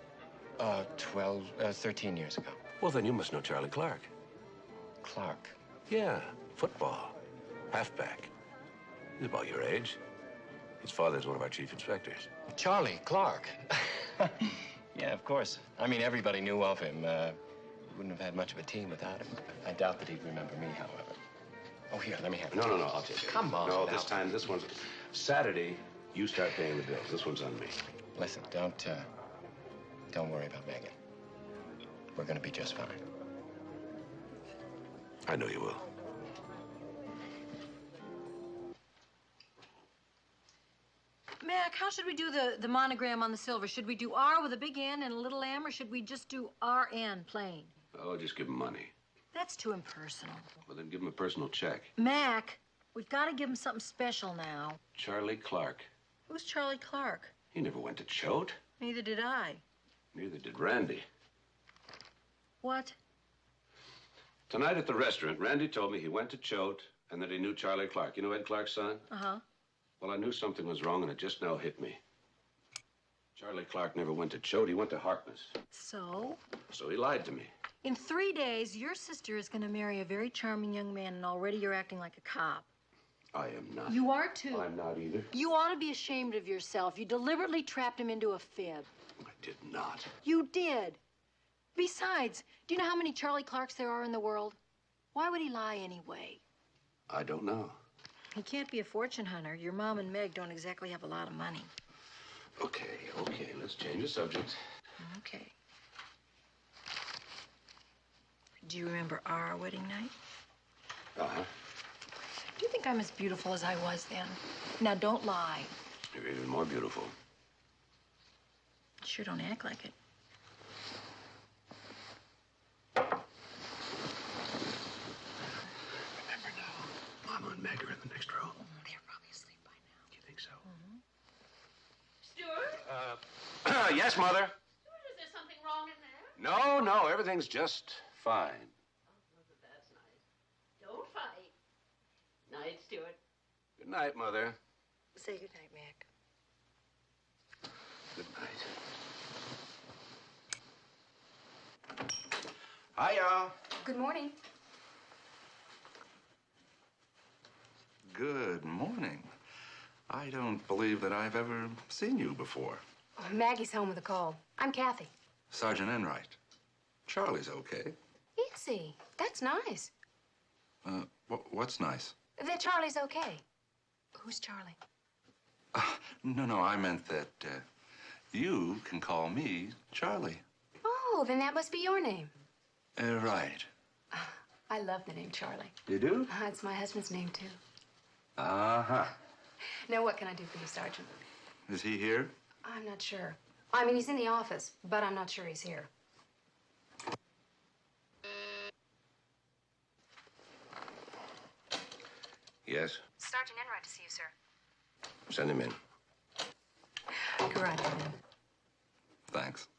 13 years ago. Well, then you must know Charlie Clark. Clark? Yeah, football. Halfback. He's about your age. His father's one of our chief inspectors. Charlie Clark? Yeah, of course. I mean, everybody knew of him. Wouldn't have had much of a team without him. I doubt that he'd remember me, however. Oh, here, let me have it. No, I'll take it. Come on. No, now. this one's Saturday. You start paying the bills. This one's on me. Listen, don't worry about Megan. We're gonna be just fine. I know you will. Mac, how should we do the monogram on the silver? Should we do R with a big N and a little M, or should we just do RN plain? Oh, just give him money. That's too impersonal. Well, then give him a personal check. Mac, we've got to give him something special now. Charlie Clark. Who's Charlie Clark? He never went to Choate. Neither did I. Neither did Randy. What? Tonight at the restaurant, Randy told me he went to Choate and that he knew Charlie Clark. You know Ed Clark's son? Uh-huh. Well, I knew something was wrong, and it just now hit me. Charlie Clark never went to Choate. He went to Harkness. So? So he lied to me. In 3 days, your sister is going to marry a very charming young man, and already you're acting like a cop. I am not. You are, too. I'm not either. You ought to be ashamed of yourself. You deliberately trapped him into a fib. I did not. You did. Besides, do you know how many Charlie Clarks there are in the world? Why would he lie anyway? I don't know. He can't be a fortune hunter. Your mom and Meg don't exactly have a lot of money. Okay, let's change the subject. Okay. Do you remember our wedding night? Uh-huh. Do you think I'm as beautiful as I was then? Now, don't lie. You're even more beautiful. Sure don't act like it. Remember now, Mama and Meg are in the next room. They're probably asleep by now. You think so? Stuart? Yes, Mother? Stuart, is there something wrong in there? No, everything's just fine. That's nice. Don't fight. Night, Stuart. Good night, Mother. Say good night, Mac. Good night. Hiya. Good morning. Good morning. I don't believe that I've ever seen you before. Oh, Maggie's home with a call. I'm Kathy. Sergeant Enright. Charlie's okay. Is he? That's nice. What's nice? That Charlie's okay. Who's Charlie? No, I meant that you can call me Charlie. Oh, then that must be your name. Right. I love the name Charlie. You do? It's my husband's name, too. Uh-huh. Now, what can I do for you, Sergeant? Is he here? I'm not sure. I mean, he's in the office, but I'm not sure he's here. Yes? Sergeant Enright to see you, sir. Send him in. Go right ahead. Thanks.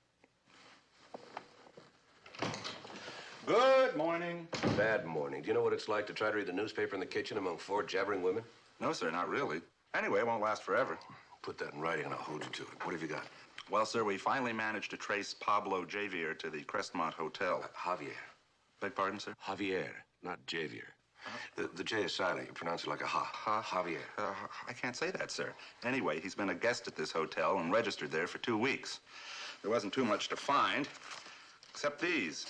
Good morning. Bad morning. Do you know what it's like to try to read the newspaper in the kitchen among 4 jabbering women? No, sir, not really. Anyway, it won't last forever. Put that in writing and I'll hold you to it. What have you got? Well, sir, we finally managed to trace Pablo Javier to the Crestmont Hotel. Javier. Beg pardon, sir? Javier, not Javier. The J is silent. You pronounce it like a ha. Javier. I can't say that, sir. Anyway, he's been a guest at this hotel and registered there for 2 weeks. There wasn't too much to find, except these.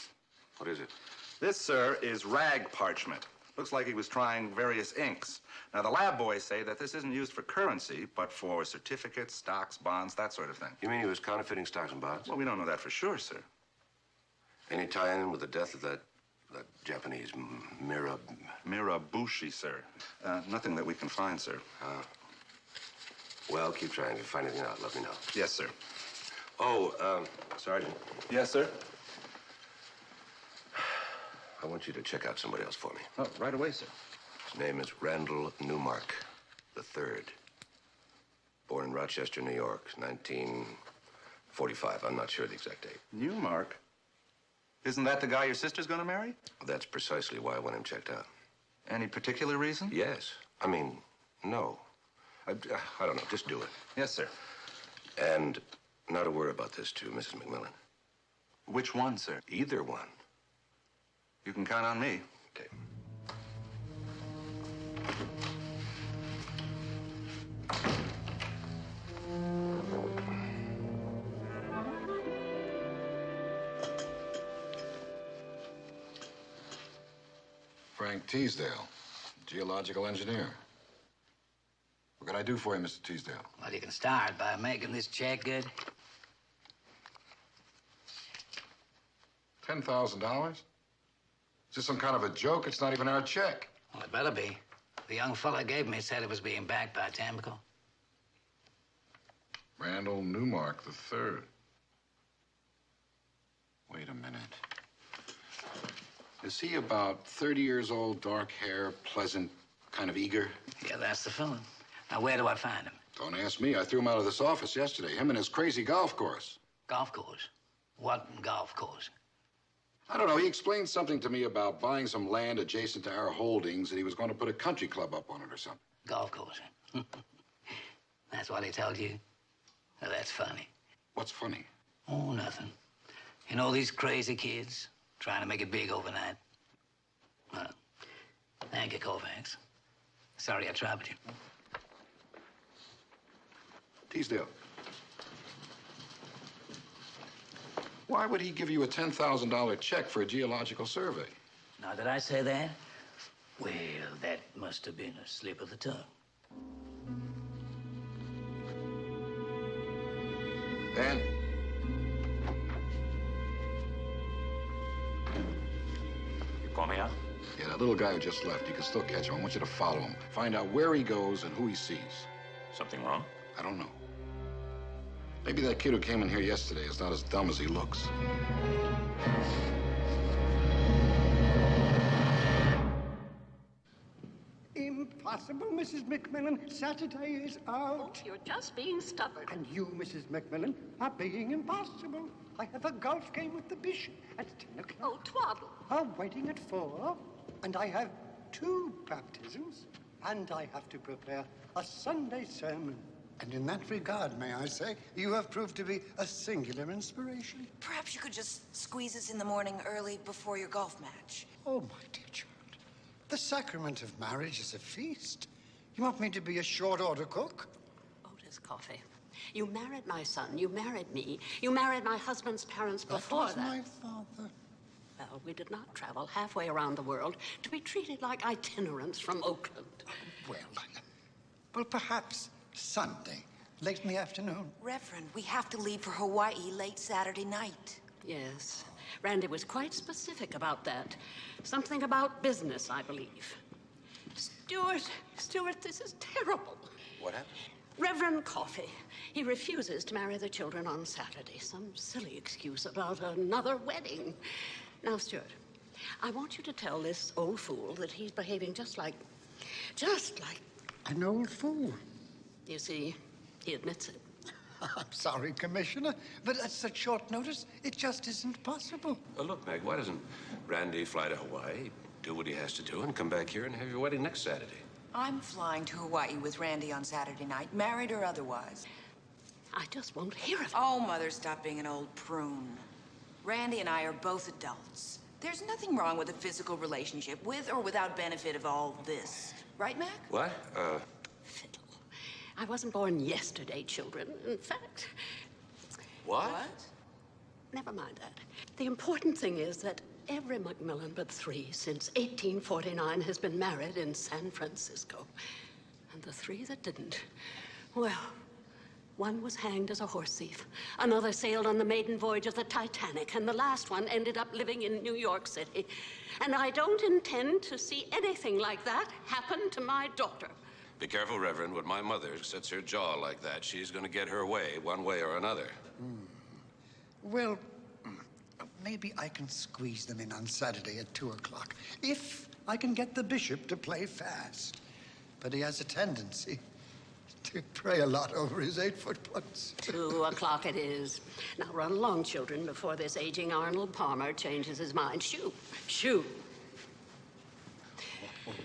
What is it? This, sir, is rag parchment. Looks like he was trying various inks. Now, the lab boys say that this isn't used for currency, but for certificates, stocks, bonds, that sort of thing. You mean he was counterfeiting stocks and bonds? Well, we don't know that for sure, sir. Any tie-in with the death of that Japanese Mirabushi, sir. Nothing that we can find, sir. Well, keep trying. If you find anything out, let me know. Yes, sir. Oh, Sergeant. Yes, sir? I want you to check out somebody else for me. Oh, right away, sir. His name is Randall Newmark III. Born in Rochester, New York, 1945. I'm not sure the exact date. Newmark? Isn't that the guy your sister's going to marry? That's precisely why I want him checked out. Any particular reason? Yes. I mean, no. I don't know. Just do it. Yes, sir. And not a word about this to Mrs. McMillan. Which one, sir? Either one. You can count on me. Okay. Frank Teasdale, geological engineer. We're What can I do for you, Mr. Teasdale? Well, you can start by making this check good. $10,000? Is this some kind of a joke? It's not even our check. Well, it better be. The young fella gave me said it was being backed by Tampico. Randall Newmark III. Wait a minute. Is he about 30 years old, dark hair, pleasant, kind of eager? Yeah, that's the fella. Now, where do I find him? Don't ask me. I threw him out of this office yesterday. Him and his crazy golf course. Golf course? What golf course? I don't know. He explained something to me about buying some land adjacent to our holdings, and he was going to put a country club up on it or something. Golf course. That's what he told you? Well, that's funny. What's funny? Oh, nothing. You know, these crazy kids trying to make it big overnight. Well, thank you, Kovacs. Sorry I troubled you. Teasdale. Why would he give you a $10,000 check for a geological survey? Now, did I say that? Well, that must have been a slip of the tongue. Dan? You call me out? Yeah, that little guy who just left, you can still catch him. I want you to follow him. Find out where he goes and who he sees. Something wrong? I don't know. Maybe that kid who came in here yesterday is not as dumb as he looks. Impossible, Mrs. McMillan. Saturday is out. Oh, you're just being stubborn. And you, Mrs. McMillan, are being impossible. I have a golf game with the bishop at 10 o'clock. Oh, twaddle. A wedding at 4. And I have 2 baptisms. And I have to prepare a Sunday sermon. And in that regard, may I say, you have proved to be a singular inspiration. Perhaps you could just squeeze us in the morning early before your golf match. Oh, my dear child. The sacrament of marriage is a feast. You want me to be a short-order cook? Otis Coffey, you married my son, you married me, you married my husband's parents before that. That was my father. Well, we did not travel halfway around the world to be treated like itinerants from Oakland. Well, perhaps Sunday, late in the afternoon. Reverend, we have to leave for Hawaii late Saturday night. Yes, Randy was quite specific about that. Something about business, I believe. Stuart, this is terrible. What happened? Reverend Coffey. He refuses to marry the children on Saturday. Some silly excuse about another wedding. Now, Stuart, I want you to tell this old fool that he's behaving just like... An old fool? You see, he admits it. I'm sorry, Commissioner, but at such short notice, it just isn't possible. Look, Meg, why doesn't Randy fly to Hawaii, do what he has to do, and come back here and have your wedding next Saturday? I'm flying to Hawaii with Randy on Saturday night, married or otherwise. I just won't hear of it. Oh, Mother, stop being an old prune. Randy and I are both adults. There's nothing wrong with a physical relationship, with or without benefit of all this. Right, Mac? What? Fiddle. I wasn't born yesterday, children. In fact... What? Never mind that. The important thing is that every McMillan but 3 since 1849 has been married in San Francisco. And the 3 that didn't, well, one was hanged as a horse thief, another sailed on the maiden voyage of the Titanic, and the last one ended up living in New York City. And I don't intend to see anything like that happen to my daughter. Be careful, Reverend. When my mother sets her jaw like that, she's going to get her way, one way or another. Well, maybe I can squeeze them in on Saturday at 2 o'clock, if I can get the bishop to play fast. But he has a tendency to pray a lot over his 8-foot putts. 2 o'clock it is. Now run along, children, before this aging Arnold Palmer changes his mind. Shoo! Shoo!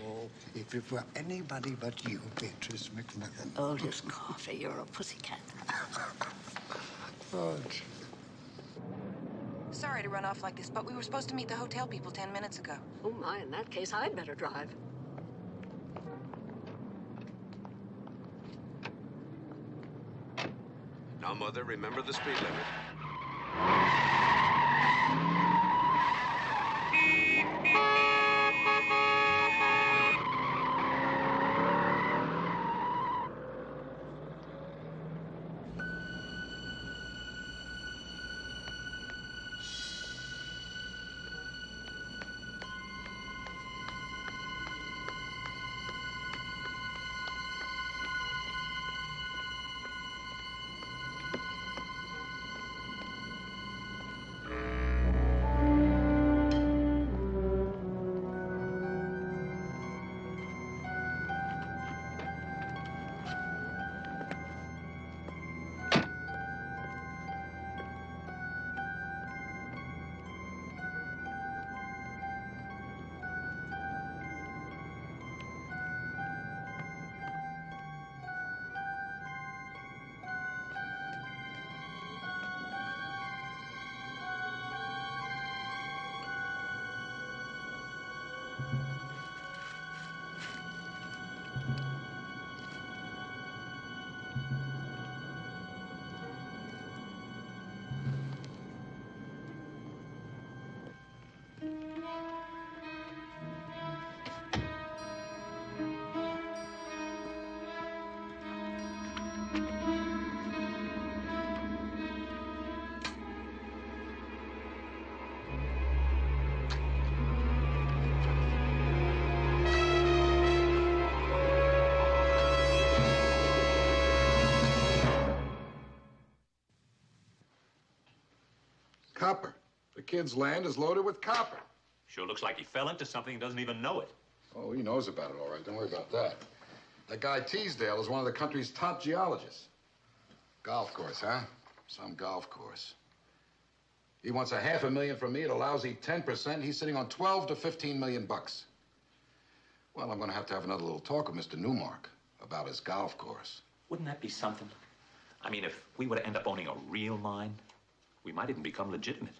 Oh, if it were anybody but you, Beatrice McMillan. Otis Coffey, you're a pussycat. Fudge. Sorry to run off like this, but we were supposed to meet the hotel people 10 minutes ago. Oh, my, in that case, I'd better drive. Now, Mother, remember the speed limit. copper. The kid's land is loaded with copper. Sure looks like he fell into something and doesn't even know it. Oh, he knows about it, all right. Don't worry about that. That guy Teasdale is one of the country's top geologists. Golf course, huh? Some golf course. He wants $500,000 from me at a lousy 10%. He's sitting on 12 to 15 million bucks. Well, I'm going to have another little talk with Mr. Newmark about his golf course. Wouldn't that be something? I mean, if we were to end up owning a real mine, we might even become legitimate.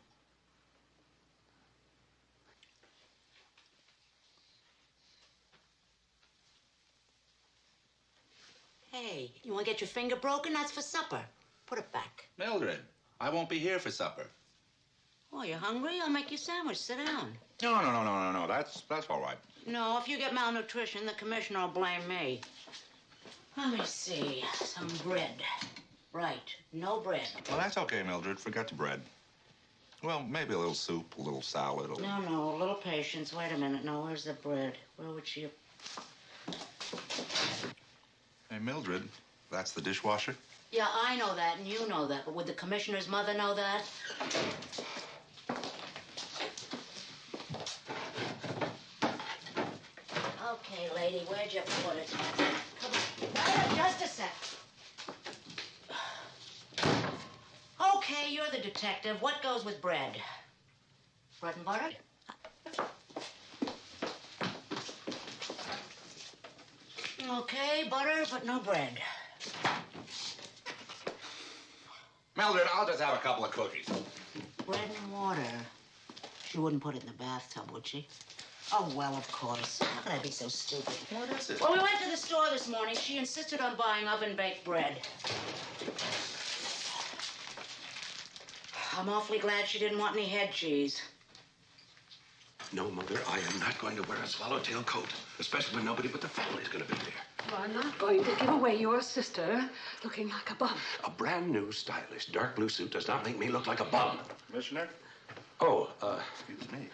Hey, you want to get your finger broken? That's for supper. Put it back. Mildred, I won't be here for supper. Oh, you hungry? I'll make you a sandwich. Sit down. No. That's all right. No, if you get malnutrition, the commissioner will blame me. Let me see. Some bread. Right. No bread. Well, that's okay, Mildred. Forget the bread. Well, maybe a little soup, a little salad. No, a little patience. Wait a minute. No, where's the bread? Where would she... Hey, Mildred, that's the dishwasher? Yeah, I know that, and you know that. But would the commissioner's mother know that? Okay, lady, where'd you put it? Come on. Wait, just a sec. Okay, you're the detective. What goes with bread? Bread and butter? Okay, butter, but no bread. Mildred, I'll just have a couple of cookies. Bread and water. She wouldn't put it in the bathtub, would she? Oh, well, of course. How could I be so stupid? What is it? Well, we went to the store this morning. She insisted on buying oven-baked bread. I'm awfully glad she didn't want any head cheese. No, Mother, I am not going to wear a swallowtail coat, especially when nobody but the family's going to be there. You are not going to give away your sister looking like a bum. A brand new, stylish, dark blue suit does not make me look like a bum. Commissioner? Oh, excuse me.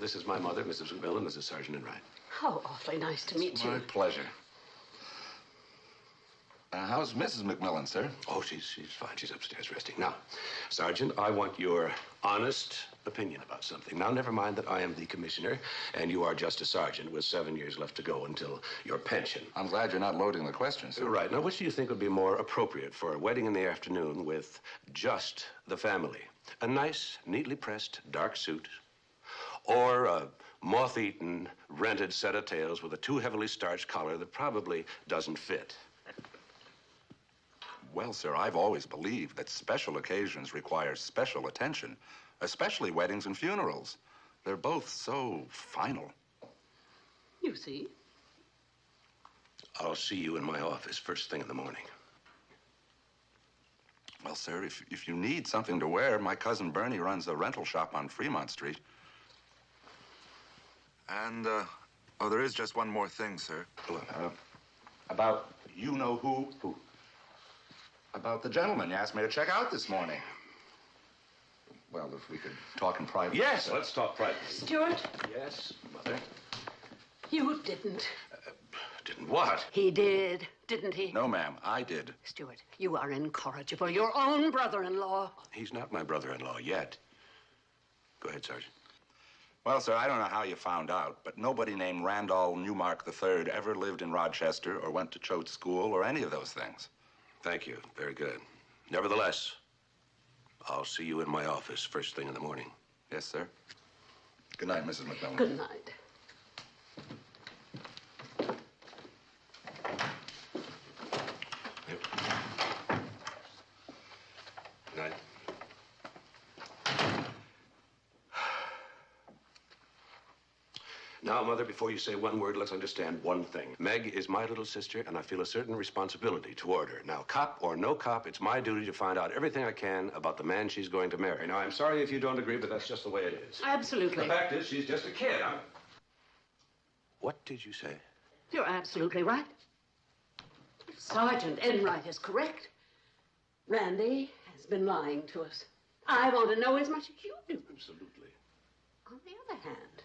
This is my mother, Mrs. McMillan, Mrs. Sergeant Enright. How awfully nice to meet you. My pleasure. How's Mrs. McMillan, sir? Oh, she's fine. She's upstairs resting. Now, Sergeant, I want your honest opinion about something. Now, never mind that I am the commissioner, and you are just a sergeant with 7 years left to go until your pension. I'm glad you're not loading the questions, sir. Right. Now, which do you think would be more appropriate for a wedding in the afternoon with just the family? A nice, neatly pressed, dark suit, or a moth-eaten, rented set of tails with a too heavily starched collar that probably doesn't fit? Well, sir, I've always believed that special occasions require special attention, especially weddings and funerals. They're both so final. You see? I'll see you in my office first thing in the morning. Well, sir, if you need something to wear, my cousin Bernie runs a rental shop on Fremont Street. And, there is just one more thing, sir. About you-know-who? Who? About the gentleman you asked me to check out this morning. Well, if we could talk in private. Yes, let's talk privately. Stuart? Yes, Mother. You didn't. Didn't what? He did, didn't he? No, ma'am, I did. Stuart, you are incorrigible. Your own brother-in-law. He's not my brother-in-law yet. Go ahead, Sergeant. Well, sir, I don't know how you found out, but nobody named Randall Newmark III ever lived in Rochester or went to Choate School or any of those things. Thank you. Very good. Nevertheless, I'll see you in my office first thing in the morning. Yes, sir. Good night, Mrs. McMillan. Good night. Yep. Good night. Now, Mother, before you say one word, let's understand one thing. Meg is my little sister, and I feel a certain responsibility toward her. Now, cop or no cop, it's my duty to find out everything I can about the man she's going to marry. Now, I'm sorry if you don't agree, but that's just the way it is. Absolutely. The fact is, she's just a kid. What did you say? You're absolutely right. Sergeant Enright is correct. Randy has been lying to us. I want to know as much as you do. Absolutely. On the other hand,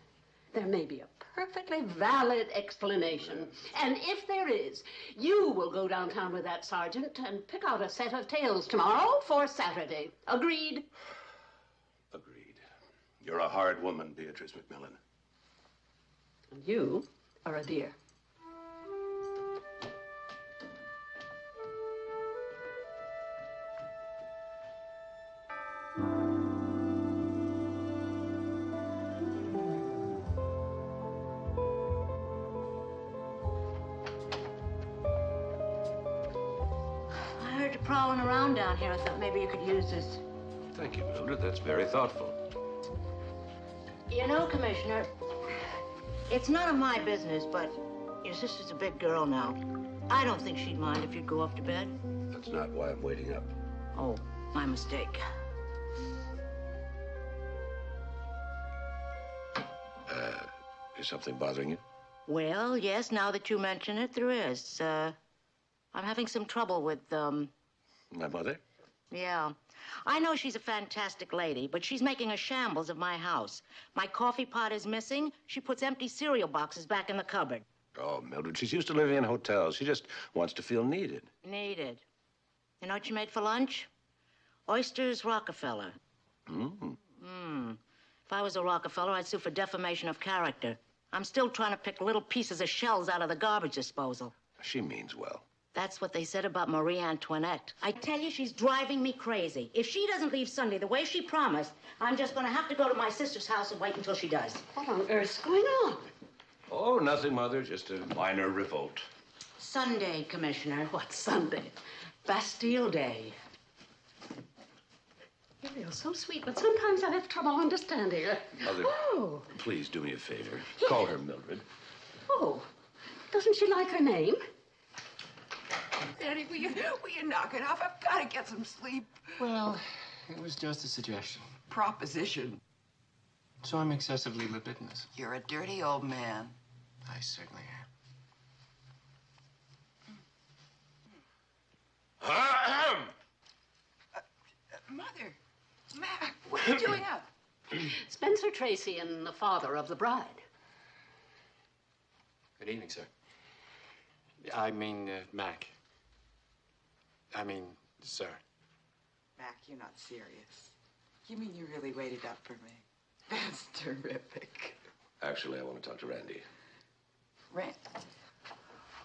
there may be a perfectly valid explanation. And if there is, you will go downtown with that sergeant and pick out a set of tails tomorrow for Saturday. Agreed? Agreed. You're a hard woman, Beatrice McMillan. And you are a dear. I heard you prowling around down here. I thought maybe you could use this. Thank you, Mildred. That's very thoughtful. You know, Commissioner, it's none of my business, but your sister's a big girl now. I don't think she'd mind if you'd go off to bed. That's not why I'm waiting up. Oh, my mistake. Is something bothering you? Well, yes, now that you mention it, there is. I'm having some trouble with, My mother? yeah. I know she's a fantastic lady, but she's making a shambles of my house. My coffee pot is missing. She puts empty cereal boxes back in the cupboard. Oh, Mildred, she's used to living in hotels. She just wants to feel needed. Needed. You know what she made for lunch? Oysters Rockefeller. If I was a Rockefeller, I'd sue for defamation of character. I'm still trying to pick little pieces of shells out of the garbage disposal. She means well. That's what they said about Marie Antoinette. I tell you, she's driving me crazy. If she doesn't leave Sunday the way she promised, I'm just going to have to go to my sister's house and wait until she does. What on earth's going on? Oh, nothing, Mother. Just a minor revolt. Sunday, Commissioner. What Sunday? Bastille Day. You're so sweet, but sometimes I have trouble understanding her. Mother, Oh, please do me a favor. Call her Mildred. oh. Doesn't she like her name? Daddy, will you knock it off? I've got to get some sleep. Well, it was just a suggestion. Proposition. So I'm excessively libidinous. You're a dirty old man. I certainly am. Mother, Mac, what are you doing up? Spencer Tracy and the father of the bride. Good evening, sir. I mean, Mac. I mean, sir. Mac, you're not serious. You mean you really waited up for me? That's terrific. Actually, I want to talk to Randy. Rent?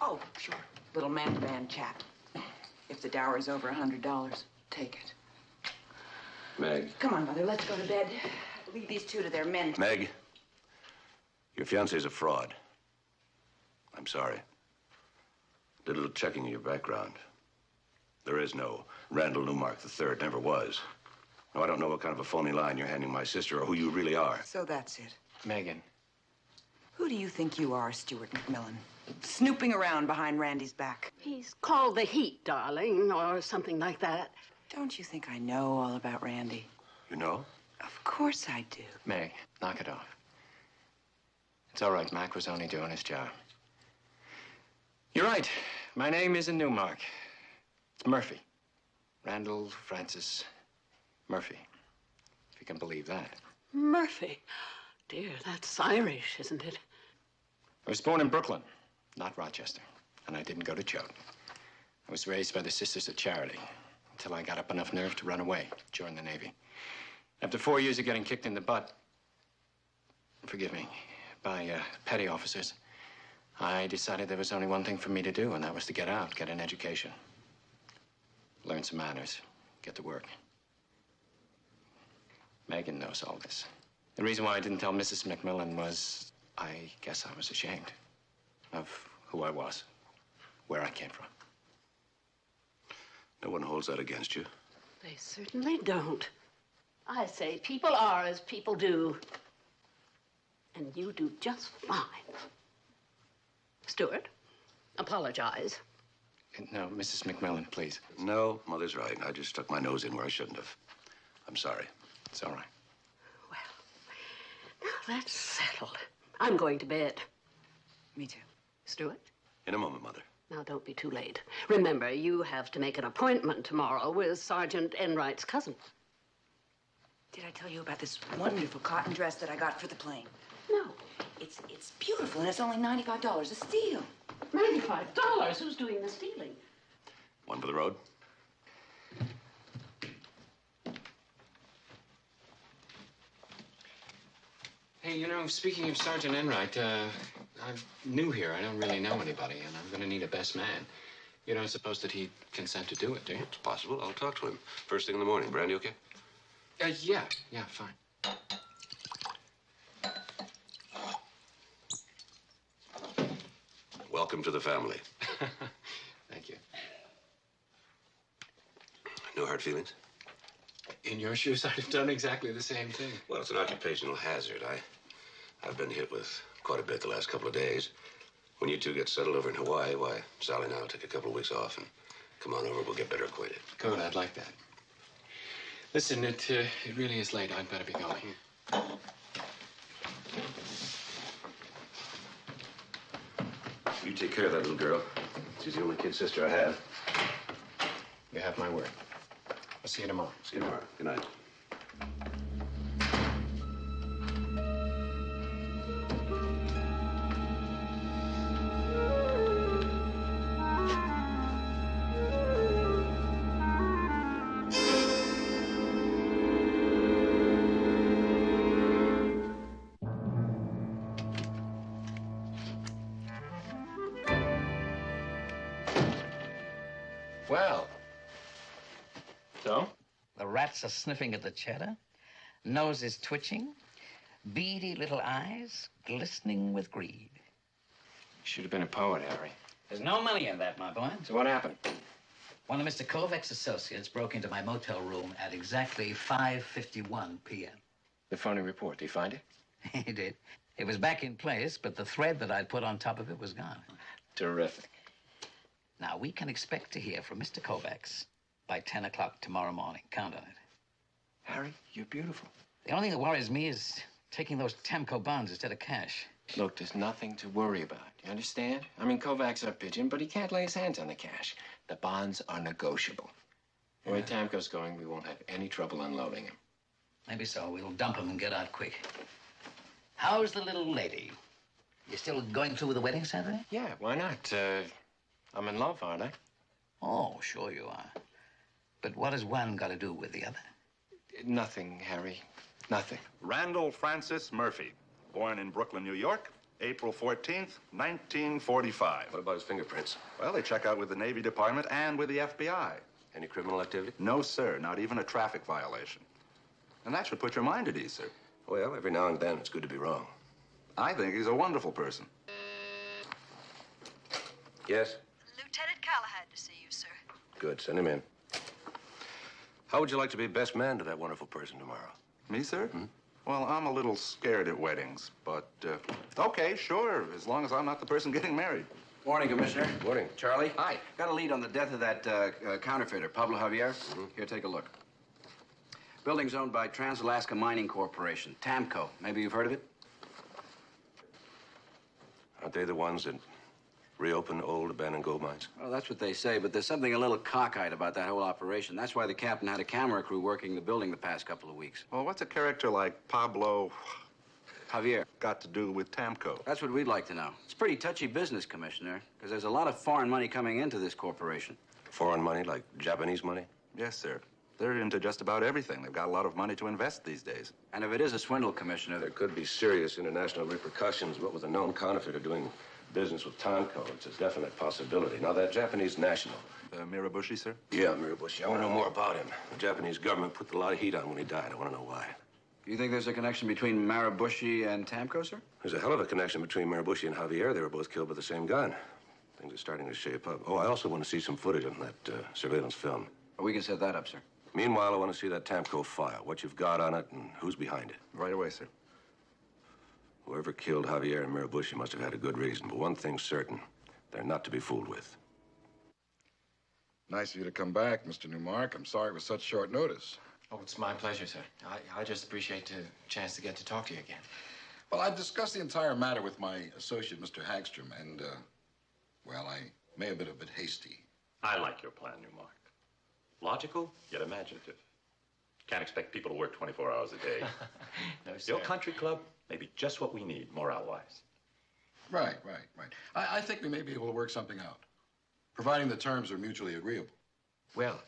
Oh, sure. Little man-to-man chat. If the dower's over $100, take it. Meg. Come on, Mother, let's go to bed. Leave these two to their men. Meg, your fiancé's a fraud. I'm sorry. Did a little checking of your background. There is no Randall Newmark III. Never was. Now, I don't know what kind of a phony line you're handing my sister or who you really are. So that's it. Megan. Who do you think you are, Stuart McMillan? Snooping around behind Randy's back. He's called the Heat, darling, or something like that. Don't you think I know all about Randy? You know? Of course I do. Meg, knock it off. It's all right. Mac was only doing his job. You're right. My name isn't Newmark. It's Murphy. Randall Francis Murphy. If you can believe that. Murphy. Dear, that's Irish, isn't it? I was born in Brooklyn, not Rochester. And I didn't go to Choate. I was raised by the Sisters of Charity until I got up enough nerve to run away, join the Navy. After 4 years of getting kicked in the butt, forgive me, by petty officers, I decided there was only one thing for me to do, and that was to get out, get an education. Learn some manners, get to work. Megan knows all this. The reason why I didn't tell Mrs. McMillan was, I guess I was ashamed of who I was, where I came from. No one holds that against you. They certainly don't. I say people are as people do. And you do just fine. Stuart, apologize. No, Mrs. McMillan, please. No, Mother's right. I just stuck my nose in where I shouldn't have. I'm sorry. It's all right. Now that's settled. I'm going to bed. Me too. Stuart? In a moment, Mother. Now, don't be too late. Remember, you have to make an appointment tomorrow with Sergeant Enright's cousin. Did I tell you about this wonderful cotton dress that I got for the plane? No. It's beautiful, and it's only $95 a steal. $95? Who's doing the stealing? One for the road. Hey, you know, speaking of Sergeant Enright, I'm new here. I don't really know anybody, and I'm going to need a best man. You don't suppose that he'd consent to do it, do you? It's possible. I'll talk to him. First thing in the morning. Brandy, okay? Yeah, fine. Welcome to the family. Thank you. No hard feelings? In your shoes, I'd have done exactly the same thing. Well, it's an occupational hazard. I've been hit with quite a bit the last couple of days. When you two get settled over in Hawaii, why, Sally and I will take a couple of weeks off and come on over. We'll get better acquainted. Good, I'd like that. Listen, it really is late. I'd better be going. You take care of that little girl. She's the only kid sister I have. You have my word. I'll see you tomorrow. See you tomorrow. Good night. Well. So? The rats are sniffing at the cheddar. Nose is twitching. Beady little eyes glistening with greed. You should have been a poet, Harry. There's no money in that, my boy. So what happened? One of Mr. Kovacs' associates broke into my motel room at exactly 5:51 p.m. The phony report. Did he find it? He did. It was back in place, but the thread that I'd put on top of it was gone. Terrific. Now, we can expect to hear from Mr. Kovacs by 10 o'clock tomorrow morning. Count on it. Harry, you're beautiful. The only thing that worries me is taking those Tamco bonds instead of cash. Look, there's nothing to worry about. You understand? I mean, Kovacs our pigeon, but he can't lay his hands on the cash. The bonds are negotiable. The way Tamco's going, we won't have any trouble unloading him. Maybe so. We'll dump him and get out quick. How's the little lady? You still going through with the wedding Saturday? Yeah, why not? I'm in love, aren't I? Oh, sure you are. But what has one got to do with the other? Nothing, Harry. Nothing. Randall Francis Murphy, born in Brooklyn, New York, April 14th, 1945. What about his fingerprints? Well, they check out with the Navy Department and with the FBI. Any criminal activity? No, sir. Not even a traffic violation. And that should put your mind at ease, sir. Well, every now and then it's good to be wrong. I think he's a wonderful person. Yes? Lieutenant Callahan to see you, sir. Good. Send him in. How would you like to be best man to that wonderful person tomorrow? Me, sir? Well, I'm a little scared at weddings, but, okay, sure, as long as I'm not the person getting married. Morning, Commissioner. Morning. Charlie? Hi. Got a lead on the death of that counterfeiter, Pablo Javier. Here, take a look. Building's owned by Trans-Alaska Mining Corporation, TAMCO. Maybe you've heard of it? Aren't they the ones that reopen old abandoned gold mines? Well, that's what they say, but there's something a little cockeyed about that whole operation. That's why the captain had a camera crew working the building the past couple of weeks. Well, what's a character like Pablo Javier got to do with TAMCO? That's what we'd like to know. It's pretty touchy business, Commissioner, because there's a lot of foreign money coming into this corporation. Foreign money, like Japanese money? Yes, sir. They're into just about everything. They've got a lot of money to invest these days. And if it is a swindle, Commissioner... There could be serious international repercussions, but with a known counterfeiter doing business with TAMCO, it's a definite possibility. Now, that Japanese national... Mirabushi, sir? Yeah, Mirabushi. I want to know more about him. The Japanese government put a lot of heat on when he died. I want to know why. You think there's a connection between Mirabushi and TAMCO, sir? There's a hell of a connection between Mirabushi and Javier. They were both killed by the same gun. Things are starting to shape up. Oh, I also want to see some footage on that surveillance film. We can set that up, sir. Meanwhile, I want to see that TAMCO file, what you've got on it and who's behind it. Right away, sir. Whoever killed Javier and Mirabushi must have had a good reason, but one thing's certain, they're not to be fooled with. Nice of you to come back, Mr. Newmark. I'm sorry it was such short notice. Oh, it's my pleasure, sir. I just appreciate the chance to get to talk to you again. Well, I've discussed the entire matter with my associate, Mr. Hagstrom, and, well, I may have been a bit hasty. I like your plan, Newmark. Logical, yet imaginative. Can't expect people to work 24 hours a day. No, sir. Your country club may be just what we need, morale-wise. Right. I think we may be able to work something out, providing the terms are mutually agreeable. Well,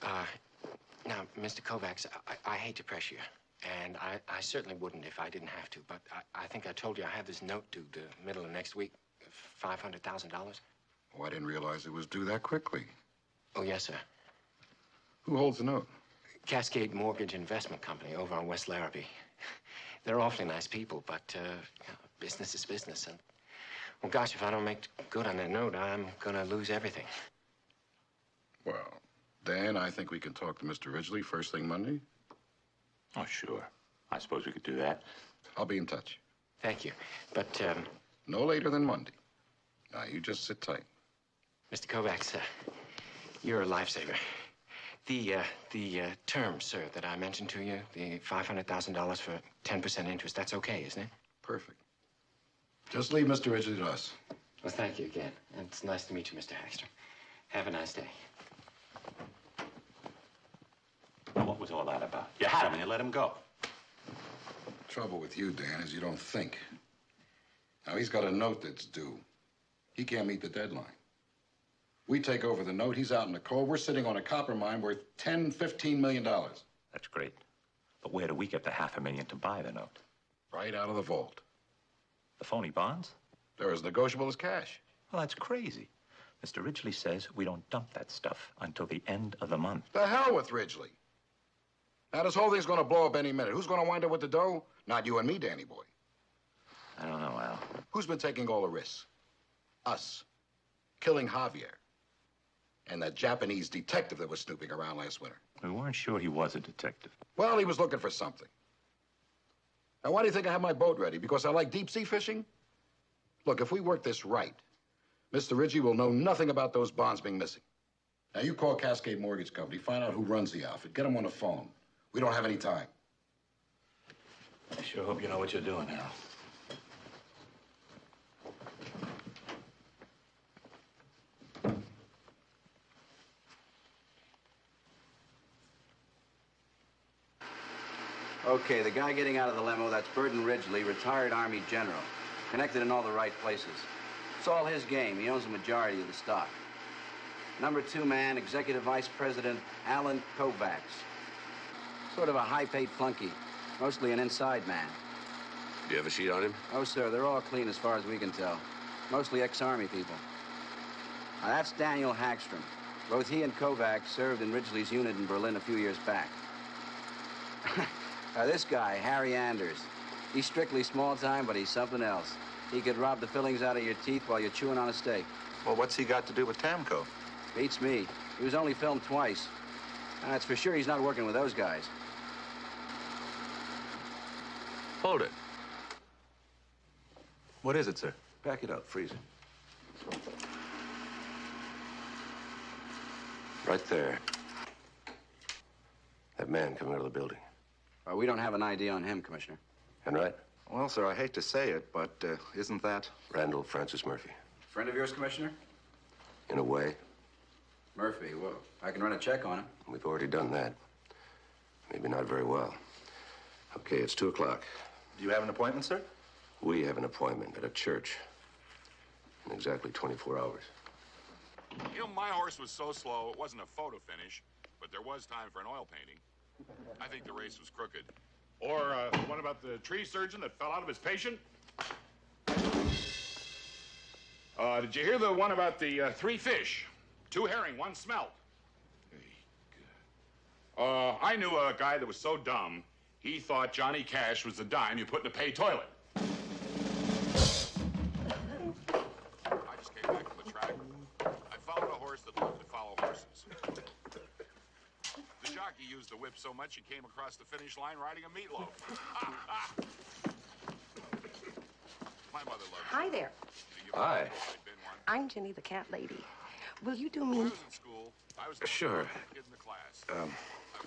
now, Mr. Kovacs, I hate to press you. And I certainly wouldn't if I didn't have to. But I think I told you I have this note due the middle of next week, $500,000. Oh, I didn't realize it was due that quickly. Oh, yes, sir. Who holds the note? Cascade Mortgage Investment Company over on West Larrabee. They're awfully nice people, but business is business. And, well, gosh, if I don't make good on that note, I'm gonna lose everything. Well, Dan, I think we can talk to Mr. Ridgely first thing Monday. Oh, sure. I suppose we could do that. I'll be in touch. Thank you. But, no later than Monday. Now, you just sit tight. Mr. Kovacs, you're a lifesaver. The term, sir, that I mentioned to you, the $500,000 for 10% interest, that's okay, isn't it? Perfect. Just leave Mr. Ridgely to us. Well, thank you again. And it's nice to meet you, Mr. Haxter. Have a nice day. Now, what was all that about? You had him and you let him go. Trouble with you, Dan, is you don't think. Now, he's got a note that's due. He can't meet the deadline. We take over the note, he's out in the cold. We're sitting on a copper mine worth $10–15 million. That's great. But where do we get the $500,000 to buy the note? Right out of the vault. The phony bonds? They're as negotiable as cash. Well, that's crazy. Mr. Ridgely says we don't dump that stuff until the end of the month. The hell with Ridgely. Now, this whole thing's gonna blow up any minute. Who's gonna wind up with the dough? Not you and me, Danny boy. I don't know, Al. Who's been taking all the risks? Us. Killing Javier. And that Japanese detective that was snooping around last winter. We weren't sure he was a detective. Well, he was looking for something. Now, why do you think I have my boat ready? Because I like deep-sea fishing? Look, if we work this right, Mr. Ridgely will know nothing about those bonds being missing. Now, you call Cascade Mortgage Company, find out who runs the outfit, get them on the phone. We don't have any time. I sure hope you know what you're doing, Al. Okay, the guy getting out of the limo, that's Burton Ridgely, retired Army general. Connected in all the right places. It's all his game. He owns the majority of the stock. Number 2 man, Executive Vice President Alan Kovacs. Sort of a high-paid flunky. Mostly an inside man. Do you have a sheet on him? Oh, sir, they're all clean as far as we can tell. Mostly ex-Army people. Now, that's Daniel Hagstrom. Both he and Kovacs served in Ridgely's unit in Berlin a few years back. This guy, Harry Anders, he's strictly small time, but he's something else. He could rob the fillings out of your teeth while you're chewing on a steak. Well, what's he got to do with Tamco? Beats me. He was only filmed twice. That's for sure he's not working with those guys. Hold it. What is it, sir? Back it up, freeze it. Right there. That man coming out of the building. We don't have an ID on him, Commissioner. And right? Well, sir, I hate to say it, but isn't that... Randall Francis Murphy. Friend of yours, Commissioner? In a way. Murphy, well, I can run a check on him. We've already done that. Maybe not very well. Okay, it's 2 o'clock. Do you have an appointment, sir? We have an appointment at a church in exactly 24 hours. You know, my horse was so slow, it wasn't a photo finish, but there was time for an oil painting. I think the race was crooked. Or what about the tree surgeon that fell out of his patient? Did you hear the one about the 3 fish? 2 herring, 1 smelt. I knew a guy that was so dumb, he thought Johnny Cash was the dime you put in a pay toilet. I just came back from the track. I followed a horse that loved to follow horses. The jockey used the whip so much he came across the finish line riding a meatloaf. My mother loved Hi there. Hi. I'm Jenny, the cat lady. Will you do me? When I was in school, I was the Sure. kid in the class. I was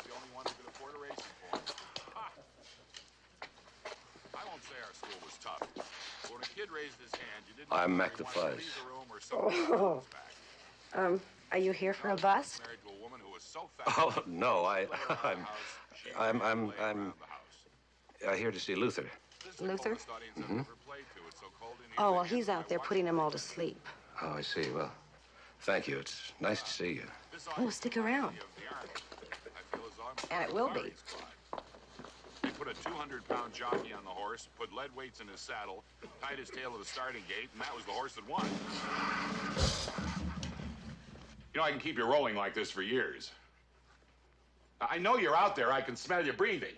the only one who could afford a racing form. I won't say our school was tough. But when a kid raised his hand, you didn't I'm know Mac whether the he wanted to Fuzz. leave the room or something else back. Are you here for a bus? Married to a woman who was so fat. Oh no, I'm here to see Luther. Luther? Mm-hmm. Oh, well, he's out there putting them all to sleep. Oh, I see. Well, thank you. It's nice to see you. Oh, stick around. And it will be. put a 200-pound jockey on the horse, put lead weights in his saddle, tied his tail to the starting gate, and that was the horse that won. You know, I can keep you rolling like this for years. I know you're out there. I can smell you breathing.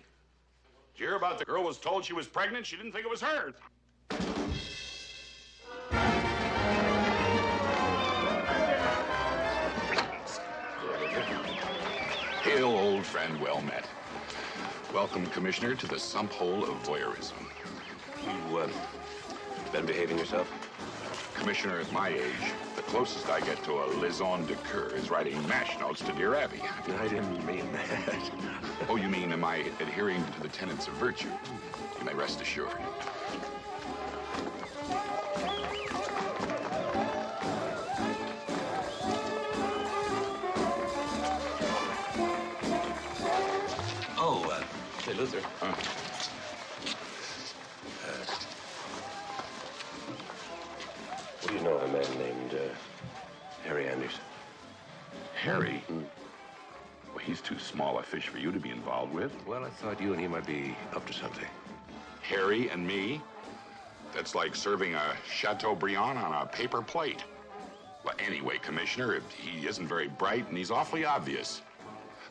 Did you hear about the girl was told she was pregnant? She didn't think it was hers. Hail, old friend, well met. Welcome, Commissioner, to the sump hole of voyeurism. You, been behaving yourself? Commissioner, at my age, the closest I get to a liaison de coeur is writing MASH notes to Dear Abby. I didn't mean that. Oh, you mean, am I adhering to the tenets of virtue? You may rest assured. Oh, say, Luther. What do you know of a man named Harry Anderson? Harry? Well, he's too small a fish for you to be involved with. Well, I thought you and he might be up to something. Harry and me? That's like serving a Chateaubriand on a paper plate. Well, anyway, Commissioner, he isn't very bright and he's awfully obvious.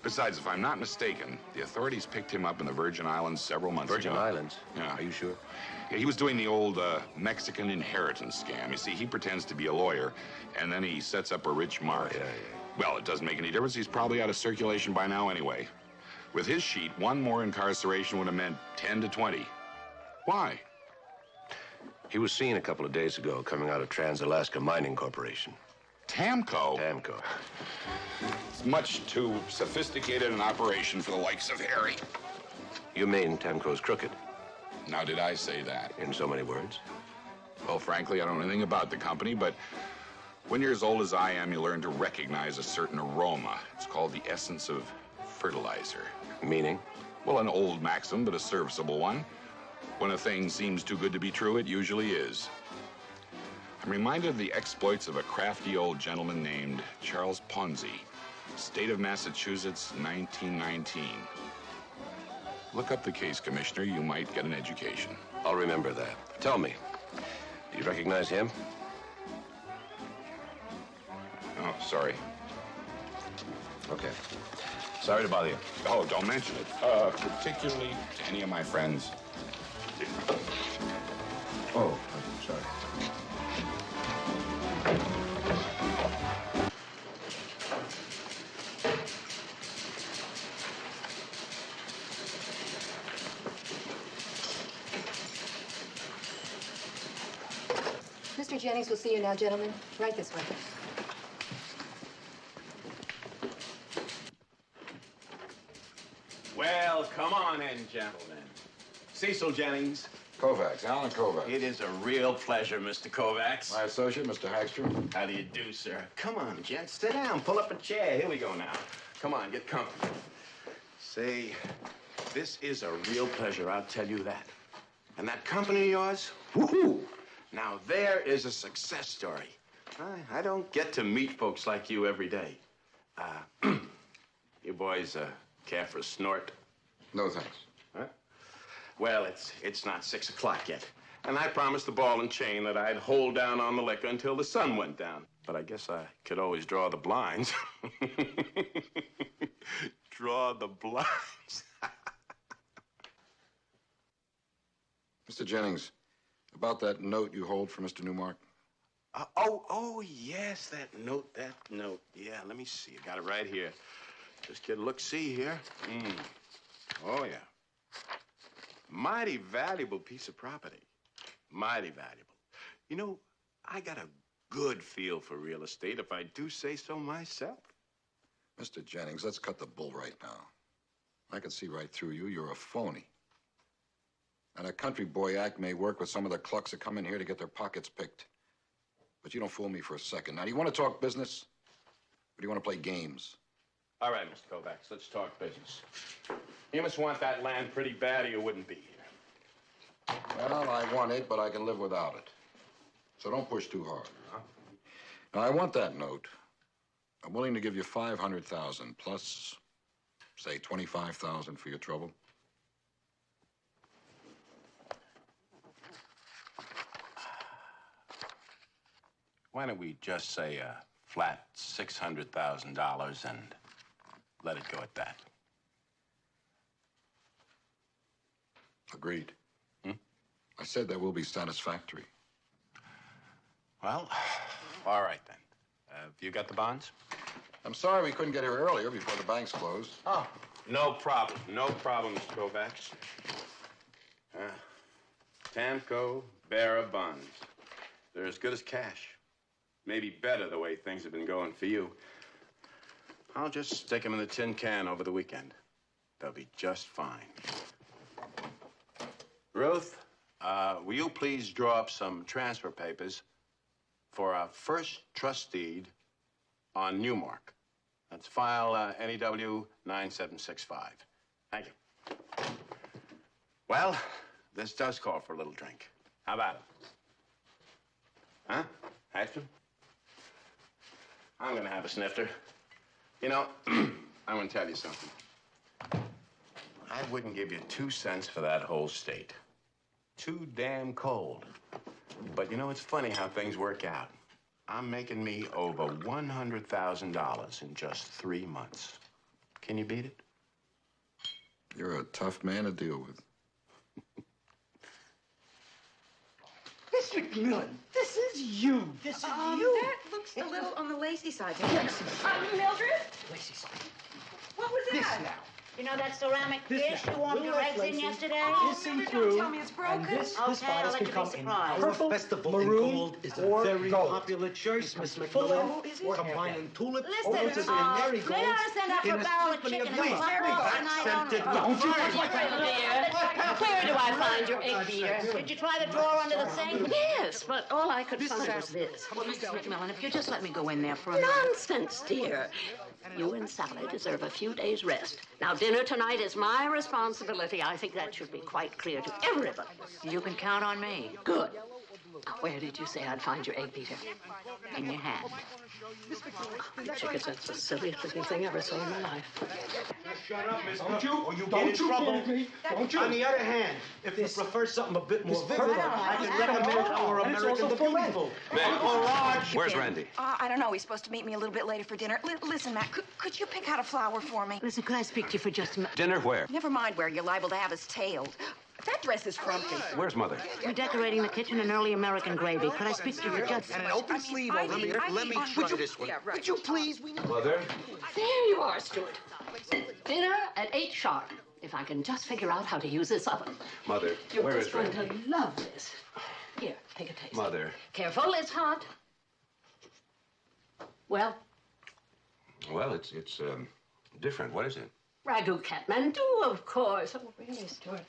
Besides, if I'm not mistaken, the authorities picked him up in the Virgin Islands several months ago. Virgin Islands? Yeah. Are you sure? Yeah, he was doing the old Mexican inheritance scam. You see, he pretends to be a lawyer, and then he sets up a rich mark. Yeah. Well, it doesn't make any difference. He's probably out of circulation by now anyway. With his sheet, one more incarceration would have meant 10 to 20. Why? He was seen a couple of days ago coming out of Trans-Alaska Mining Corporation. Tamco? Tamco. It's much too sophisticated an operation for the likes of Harry. You mean Tamco's crooked? Now, did I say that? In so many words? Well, frankly, I don't know anything about the company, but when you're as old as I am, you learn to recognize a certain aroma. It's called the essence of fertilizer. Meaning? Well, an old maxim, but a serviceable one. When a thing seems too good to be true, it usually is. I'm reminded of the exploits of a crafty old gentleman named Charles Ponzi, state of Massachusetts, 1919. Look up the case, Commissioner. You might get an education. I'll remember that. Tell me, do you recognize him? Oh, sorry. Okay. Sorry to bother you. Oh, don't mention it. Particularly to any of my friends. Oh, I'm sorry. Mr. Jennings will see you now, gentlemen. Right this way. Well, come on in, gentlemen. Cecil Jennings. Kovacs, Alan Kovacs. It is a real pleasure, Mr. Kovacs. My associate, Mr. Hagstrom. How do you do, sir? Come on, gents. Sit down. Pull up a chair. Here we go now. Come on, get comfortable. Say, this is a real pleasure, I'll tell you that. And that company of yours, woohoo! Now, there is a success story. I don't get to meet folks like you every day. You boys care for a snort? No, thanks. Huh? Well, it's not 6 o'clock yet. And I promised the ball and chain that I'd hold down on the liquor until the sun went down. But I guess I could always draw the blinds. Draw the blinds. Mr. Jennings, about that note you hold for Mr. Newmark. Oh, yes, that note. Yeah, let me see. I got it right here. Just get a look-see here. Oh, yeah. Mighty valuable piece of property. Mighty valuable. You know, I got a good feel for real estate, if I do say so myself. Mr. Jennings, let's cut the bull right now. I can see right through you. You're a phony. And a country boy act may work with some of the clucks that come in here to get their pockets picked. But you don't fool me for a second. Now, do you want to talk business? Or do you want to play games? All right, Mr. Kovacs, let's talk business. You must want that land pretty bad or you wouldn't be here. Well, I want it, but I can live without it. So don't push too hard. Now, I want that note. I'm willing to give you $500,000 plus, say, $25,000 for your trouble. Why don't we just say a flat $600,000 and let it go at that? Agreed. I said that will be satisfactory. Well, all right then. Have you got the bonds? I'm sorry we couldn't get here earlier before the banks closed. Oh, no problem. No problem, Mr. Kovacs. Tamco bearer bonds. They're as good as cash. Maybe better the way things have been going for you. I'll just stick them in the tin can over the weekend. They'll be just fine. Ruth, will you please draw up some transfer papers for our first trust deed on Newmark? That's file NEW 9765. Thank you. Well, this does call for a little drink. How about it? Huh? Hector? I'm gonna have a snifter. You know, I want to tell you something. I wouldn't give you 2 cents for that whole state. Too damn cold. But you know, it's funny how things work out. I'm making me over $100,000 in just 3 months. Can you beat it? You're a tough man to deal with. Miss McMillan, this is you. This is you. That looks a little on the lacy side. Yes. Mildred? Lacy side. What was This that? now. You know that ceramic This dish now. you warmed your Little eggs in lacy. yesterday? Missing through. tell me it's broken. And this Okay, bodice I'll let can you come be in surprised. our Purple, festival maroon, in gold is a or very gold. popular choice, Miss Full, McMillan. is it? Combining tulips, Listen, roses, and marigolds may I send up in a a barrel of symphony chicken of and leaves. butter, and I don't Accented know. with Where do I find your egg beater? Did you try the drawer under the sink? Yes, but all I could find was this. Mrs. McMillan, if you just let me go in there for a minute. Nonsense, dear. You and Sally deserve a few days' rest. Now, dinner tonight is my responsibility. I think that should be quite clear to everybody. You can count on me. Good. Now, where did you say I'd find your egg beater? In your hand. Chickens, that's the silliest looking thing I ever saw in my life. Shut up, Miss Don't you, or you get in trouble. Don't you? On the other hand, if you prefer something a bit more vivid, I can recommend our American the Beautiful. Where's Randy? I don't know. He's supposed to meet me a little bit later for dinner. Listen, Matt, could you pick out a flower for me? Listen, could I speak to you for just a minute? Dinner where? Never mind where you're liable to have us tailed. That dress is frumpy. Where's Mother? We're decorating the kitchen in early American gravy. Could I speak to you for just... And an open sleeve over here. Let me try this one. Yeah, right. Would you please? Mother? There you are, Stuart. Dinner at 8 sharp. If I can just figure out how to use this oven. Mother, You're where just is going Randy? to love this. Here, take a taste. Mother. Careful, it's hot. Well, Well, it's different. What is it? ragu catmandu, of course. Oh, really, Stuart?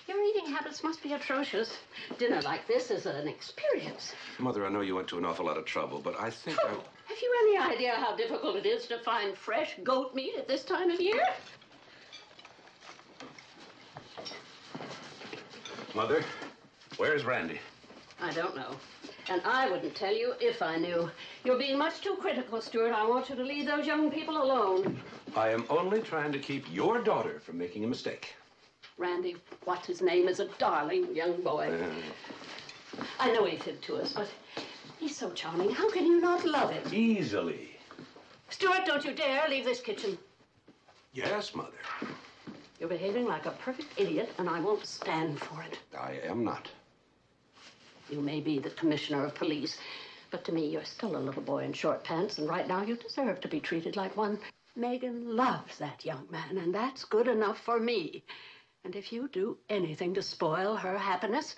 Your eating habits must be atrocious. Dinner like this is an experience. Mother, I know you went to an awful lot of trouble, but I think Have you any idea how difficult it is to find fresh goat meat at this time of year? Mother, where's Randy? I don't know. And I wouldn't tell you if I knew. You're being much too critical, Stuart. I want you to leave those young people alone. I am only trying to keep your daughter from making a mistake. Randy, what's his name, is a darling young boy. I know he fibbed to us, but he's so charming. How can you not love him? Easily. Stuart, don't you dare leave this kitchen. Yes, Mother. You're behaving like a perfect idiot, and I won't stand for it. I am not. You may be the commissioner of police, but to me, you're still a little boy in short pants, and right now you deserve to be treated like one. Megan loves that young man, and that's good enough for me. And if you do anything to spoil her happiness,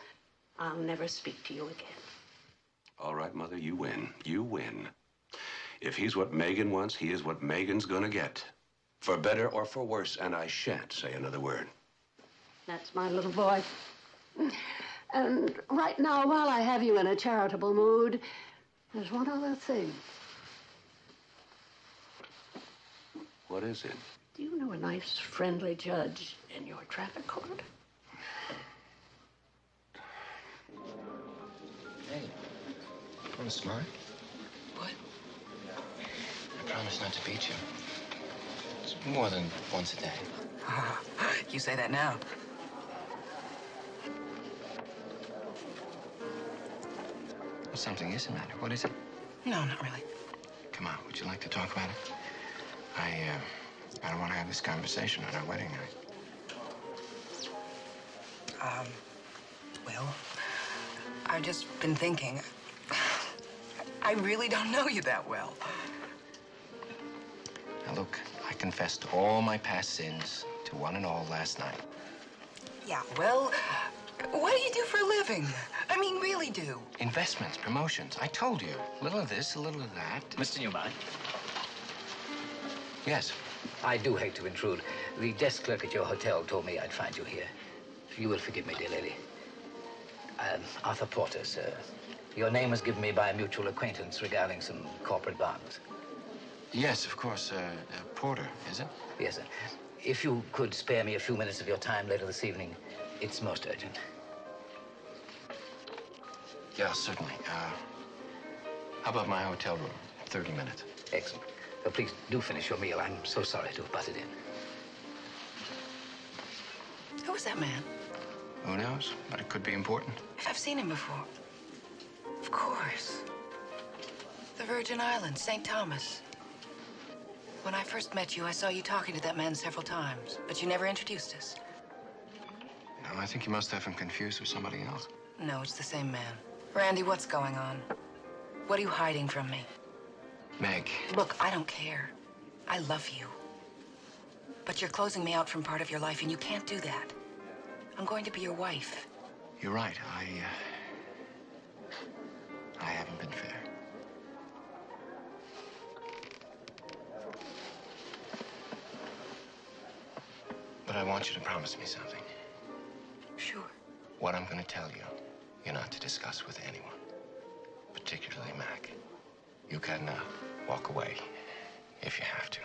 I'll never speak to you again. All right, Mother, you win. You win. If he's what Megan wants, he is what Megan's gonna get. For better or for worse, and I shan't say another word. That's my little boy. And right now, while I have you in a charitable mood, there's one other thing. What is it? Do you know a nice, friendly judge in your traffic court? Hey, I'm smart. What? I promise not to beat you. It's more than once a day. You say that now. Something is the matter. What is it? No, not really. Come on, would you like to talk about it? I don't want to have this conversation on our wedding night. Well, I've just been thinking. I really don't know you that well. Now, look, I confessed all my past sins to one and all last night. Yeah, well, what do you do for a living? I mean, really do. Investments, promotions. I told you. A little of this, a little of that. Mr. Newman. Yes. I do hate to intrude. The desk clerk at your hotel told me I'd find you here. You will forgive me, dear lady. Arthur Porter, sir. Your name was given me by a mutual acquaintance regarding some corporate bonds. Yes, of course. Porter, is it? Yes, sir. If you could spare me a few minutes of your time later this evening, it's most urgent. Yeah, certainly. How about my hotel room? 30 minutes. Excellent. Please do finish your meal. I'm so sorry to have butted in. Who was that man? Who knows? But it could be important. I've seen him before. Of course. The Virgin Islands, St. Thomas. When I first met you, I saw you talking to that man several times, but you never introduced us. No, I think you must have him confused with somebody else. No, it's the same man. Randy, what's going on? What are you hiding from me? Meg. Look, I don't care. I love you. But you're closing me out from part of your life, and you can't do that. I'm going to be your wife. You're right. I haven't been fair. But I want you to promise me something. Sure. What I'm going to tell you, you're not to discuss with anyone, particularly Mac. You can walk away if you have to.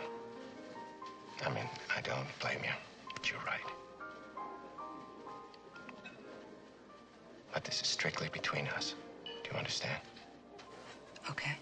I mean, I don't blame you, but you're right. But this is strictly between us. Do you understand? Okay.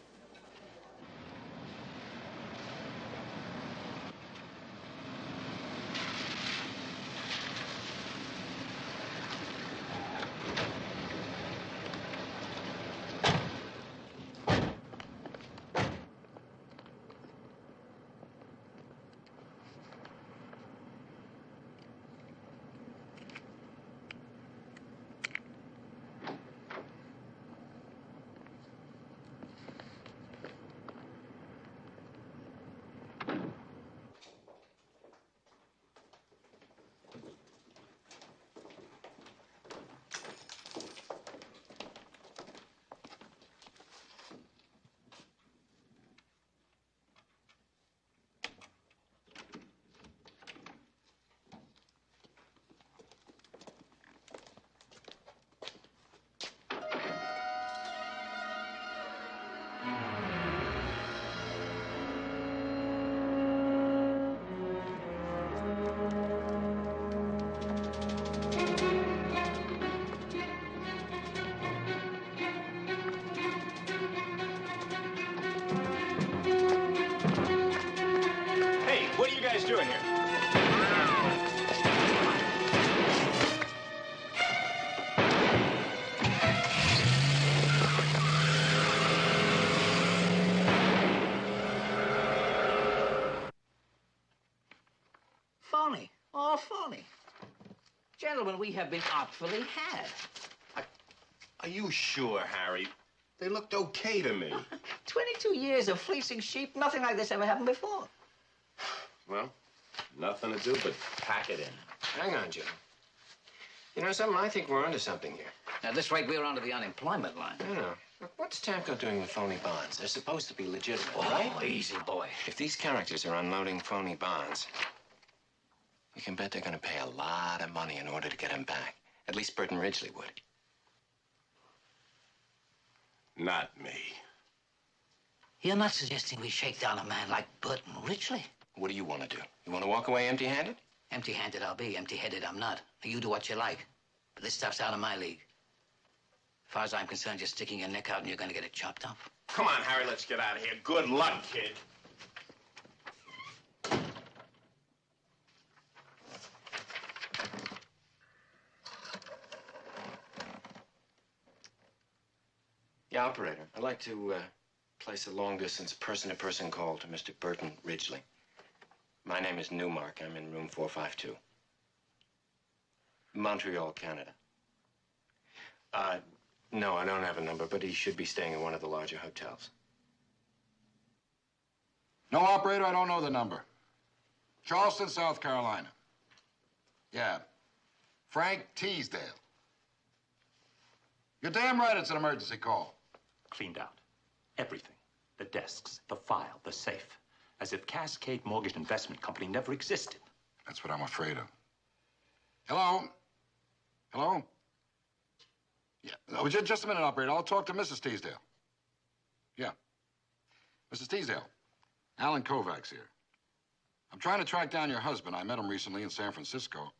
Hey, what are you guys doing here? Phony. All phony. Gentlemen, we have been artfully had. Are you sure, Harry? They looked okay to me. 22 years of fleecing sheep, nothing like this ever happened before. Well, nothing to do but pack it in. Hang on, Jim. You know something? I think we're onto something here. At this rate, we're onto the unemployment line. No. Look, what's Tamco doing with phony bonds? They're supposed to be legitimate, right? Oh, easy, boy. If these characters are unloading phony bonds, you can bet they're going to pay a lot of money in order to get them back. At least Burton Ridgely would. Not me. You're not suggesting we shake down a man like Burton Ridgely? What do you want to do? You want to walk away empty-handed? Empty-handed I'll be, empty-headed I'm not. You do what you like. But this stuff's out of my league. As far as I'm concerned, you're sticking your neck out and you're going to get it chopped up. Come on, Harry, let's get out of here. Good luck, kid. Yeah, operator. I'd like to Place a long-distance person-to-person call to Mr. Burton Ridgely. My name is Newmark. I'm in room 452. Montreal, Canada. No, I don't have a number, but he should be staying in one of the larger hotels. No, operator, I don't know the number. Charleston, South Carolina. Yeah. Frank Teasdale. You're damn right it's an emergency call. Cleaned out. Everything. The desks, the file, the safe. As if Cascade Mortgage Investment Company never existed. That's what I'm afraid of. Hello? Hello? Yeah. No, just a minute, operator. I'll talk to Mrs. Teasdale. Yeah. Mrs. Teasdale, Alan Kovacs here. I'm trying to track down your husband. I met him recently in San Francisco.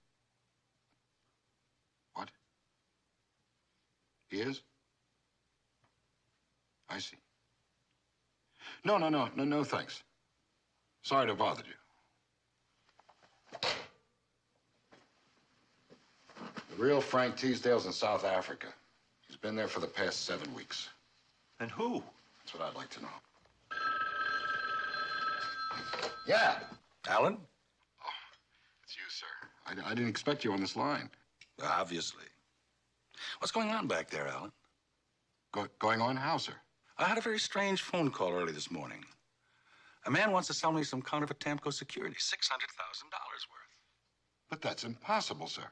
What? He is? I see. No, thanks. Sorry to have bothered you. The real Frank Teasdale's in South Africa. He's been there for the past 7 weeks. And who? That's what I'd like to know. Yeah. Alan? Oh, it's you, sir. I didn't expect you on this line. Obviously. What's going on back there, Alan? Going on how, sir? I had a very strange phone call early this morning. A man wants to sell me some counterfeit Tamco security, $600,000 worth. But that's impossible, sir.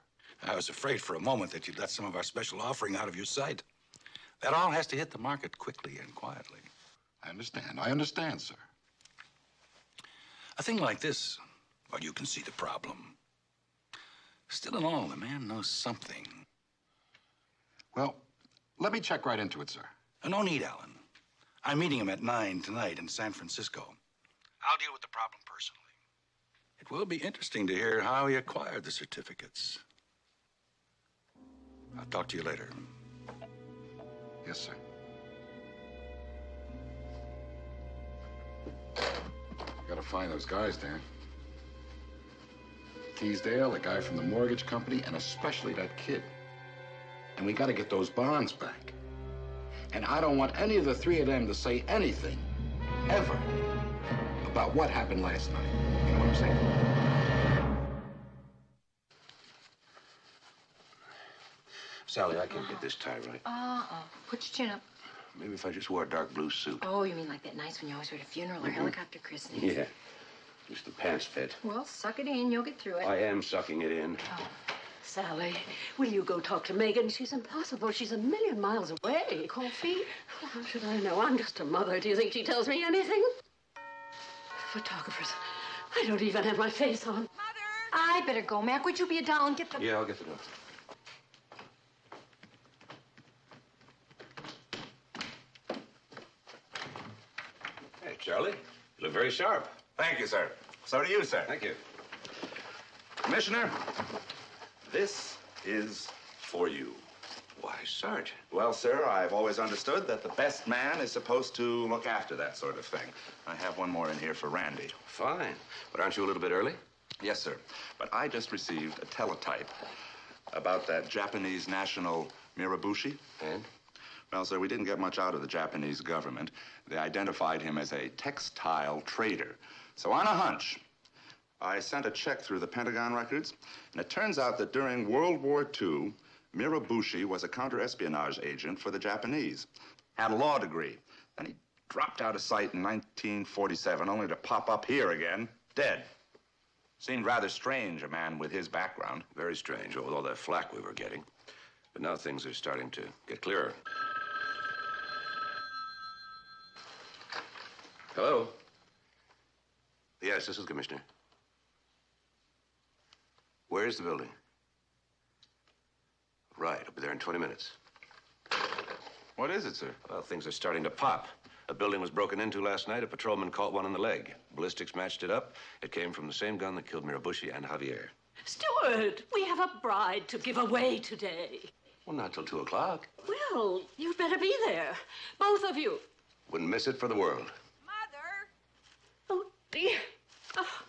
I was afraid for a moment that you'd let some of our special offering out of your sight. That all has to hit the market quickly and quietly. I understand, sir. A thing like this, well, you can see the problem. Still in all, the man knows something. Well, let me check right into it, sir. No need, Alan. I'm meeting him at 9 tonight in San Francisco. I'll deal with the problem personally. It will be interesting to hear how he acquired the certificates. I'll talk to you later. Yes, sir. Gotta find those guys, Dan. Teasdale, the guy from the mortgage company, and especially that kid. And we gotta get those bonds back. And I don't want any of the three of them to say anything, ever, about what happened last night. You know what I'm saying? Sally, I can't get this tie right. Put your chin up. Maybe if I just wore a dark blue suit. Oh, you mean like that nice one you always wear at a funeral or helicopter christening? Yeah. Just the pants fit. Well, suck it in. You'll get through it. I am sucking it in. Sally, will you go talk to Megan? She's impossible. She's a million miles away. Coffee? Well, how should I know? I'm just a mother. Do you think she tells me anything? Photographers. I don't even have my face on. Mother! I better go. Mac, would you be a doll and get the... Yeah, I'll get the note. Hey, Charlie. You look very sharp. Thank you, sir. So do you, sir. Thank you. Commissioner, this is for you. Why, Sarge. Well, sir, I've always understood that the best man is supposed to look after that sort of thing. I have one more in here for Randy. Fine. But aren't you a little bit early? Yes, sir. But I just received a teletype about that Japanese national Mirabushi. And? Well, sir, we didn't get much out of the Japanese government. They identified him as a textile trader. So on a hunch, I sent a check through the Pentagon records, and it turns out that during World War II, Mirabushi was a counter-espionage agent for the Japanese. Had a law degree. Then he dropped out of sight in 1947, only to pop up here again, dead. Seemed rather strange, a man with his background. Very strange, with all that flack we were getting. But now things are starting to get clearer. Hello? Yes, this is Commissioner. Where's the building? Right, I'll be there in 20 minutes. What is it, sir? Well, things are starting to pop. A building was broken into last night. A patrolman caught one in the leg. Ballistics matched it up. It came from the same gun that killed Mirabushi and Javier. Stuart, we have a bride to give away today. Well, not till 2 o'clock. Well, you'd better be there. Both of you. Wouldn't miss it for the world. Oh, dear. Oh.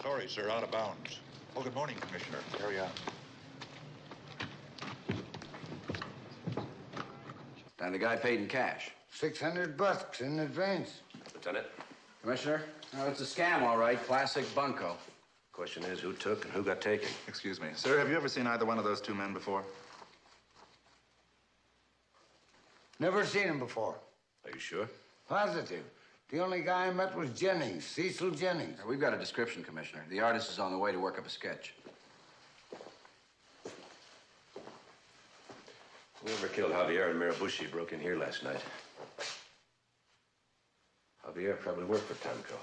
Sorry, sir, out of bounds. Oh, good morning, Commissioner. Carry on. And the guy paid in cash. $600 in advance. Lieutenant? Commissioner? No, it's a scam, all right. Classic bunco. Question is, who took and who got taken? Excuse me. Sir, have you ever seen either one of those two men before? Never seen him before. Are you sure? Positive. The only guy I met was Jennings, Cecil Jennings. We've got a description, Commissioner. The artist is on the way to work up a sketch. Whoever killed Javier and Mirabushi broke in here last night. Javier probably worked for Tamco.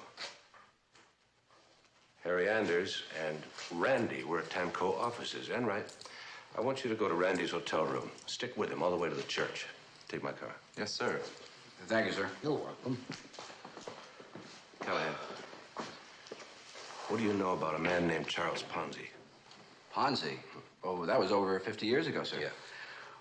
Harry Anders and Randy were at Tamco offices. Enright, I want you to go to Randy's hotel room. Stick with him all the way to the church. Take my car. Yes, sir. Thank you, sir. You're welcome. Callahan, what do you know about a man named Charles Ponzi? Ponzi? Oh, that was over 50 years ago, sir. Yeah.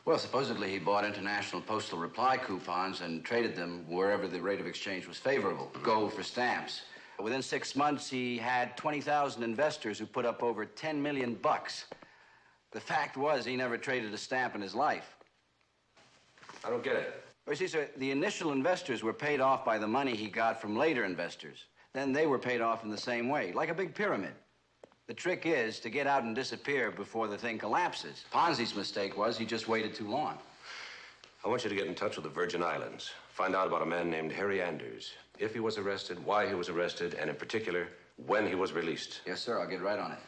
Well, supposedly he bought international postal reply coupons and traded them wherever the rate of exchange was favorable. Gold for stamps. Within 6 months, he had 20,000 investors who put up over $10 million. The fact was, he never traded a stamp in his life. I don't get it. Well, you see, sir, the initial investors were paid off by the money he got from later investors. Then they were paid off in the same way, like a big pyramid. The trick is to get out and disappear before the thing collapses. Ponzi's mistake was he just waited too long. I want you to get in touch with the Virgin Islands. Find out about a man named Harry Anders. If he was arrested, why he was arrested, and in particular, when he was released. Yes, sir. I'll get right on it.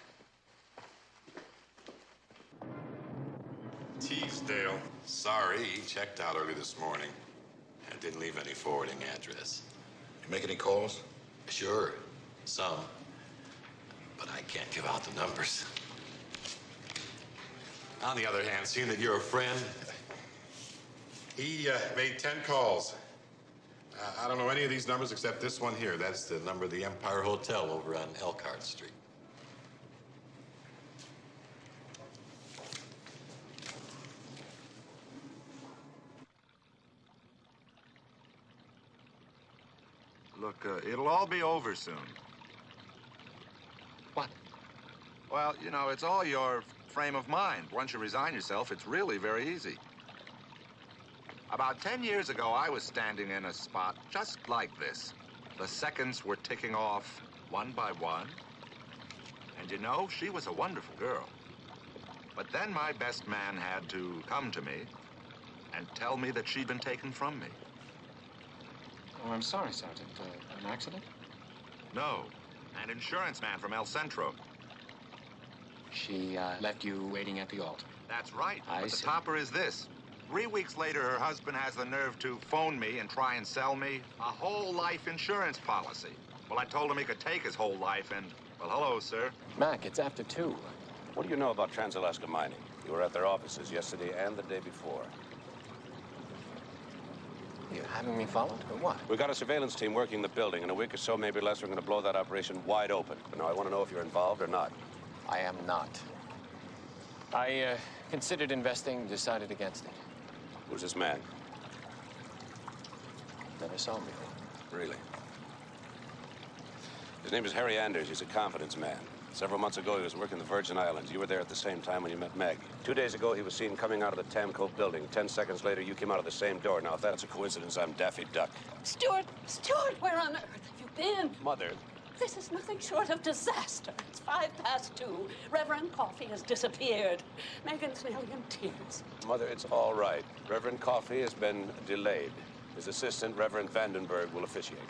Teasdale. Sorry, he checked out early this morning. And didn't leave any forwarding address. You make any calls? Sure, some. But I can't give out the numbers. On the other hand, seeing that you're a friend, he made 10 calls. I don't know any of these numbers except this one here. That's the number of the Empire Hotel over on Elkhart Street. Look, it'll all be over soon. What? Well, you know, it's all your frame of mind. Once you resign yourself, it's really very easy. About 10 years ago, I was standing in a spot just like this. The seconds were ticking off one by one. And you know, she was a wonderful girl. But then my best man had to come to me and tell me that she'd been taken from me. Oh, I'm sorry, Sergeant. An accident? No, an insurance man from El Centro. She left you waiting at the altar. That's right. I But the see. topper is this. 3 weeks later, her husband has the nerve to phone me and try and sell me a whole life insurance policy. Well, I told him he could take his whole life and, well, hello, sir. Mac, it's after 2. What do you know about Trans-Alaska Mining? You were at their offices yesterday and the day before. You having me followed, or what? We've got a surveillance team working the building. In a week or so, maybe less, we're going to blow that operation wide open. But now I want to know if you're involved or not. I am not. I considered investing, decided against it. Who's this man? Never saw him before. Really? His name is Harry Anders. He's a confidence man. Several months ago, he was working the Virgin Islands. You were there at the same time when you met Meg. 2 days ago, he was seen coming out of the Tamco building. 10 seconds later, you came out of the same door. Now, if that's a coincidence, I'm Daffy Duck. Stuart, where on earth have you been? Mother. This is nothing short of disaster. It's 2:05. Reverend Coffee has disappeared. Megan's nearly in tears. Mother, it's all right. Reverend Coffey has been delayed. His assistant, Reverend Vandenberg, will officiate.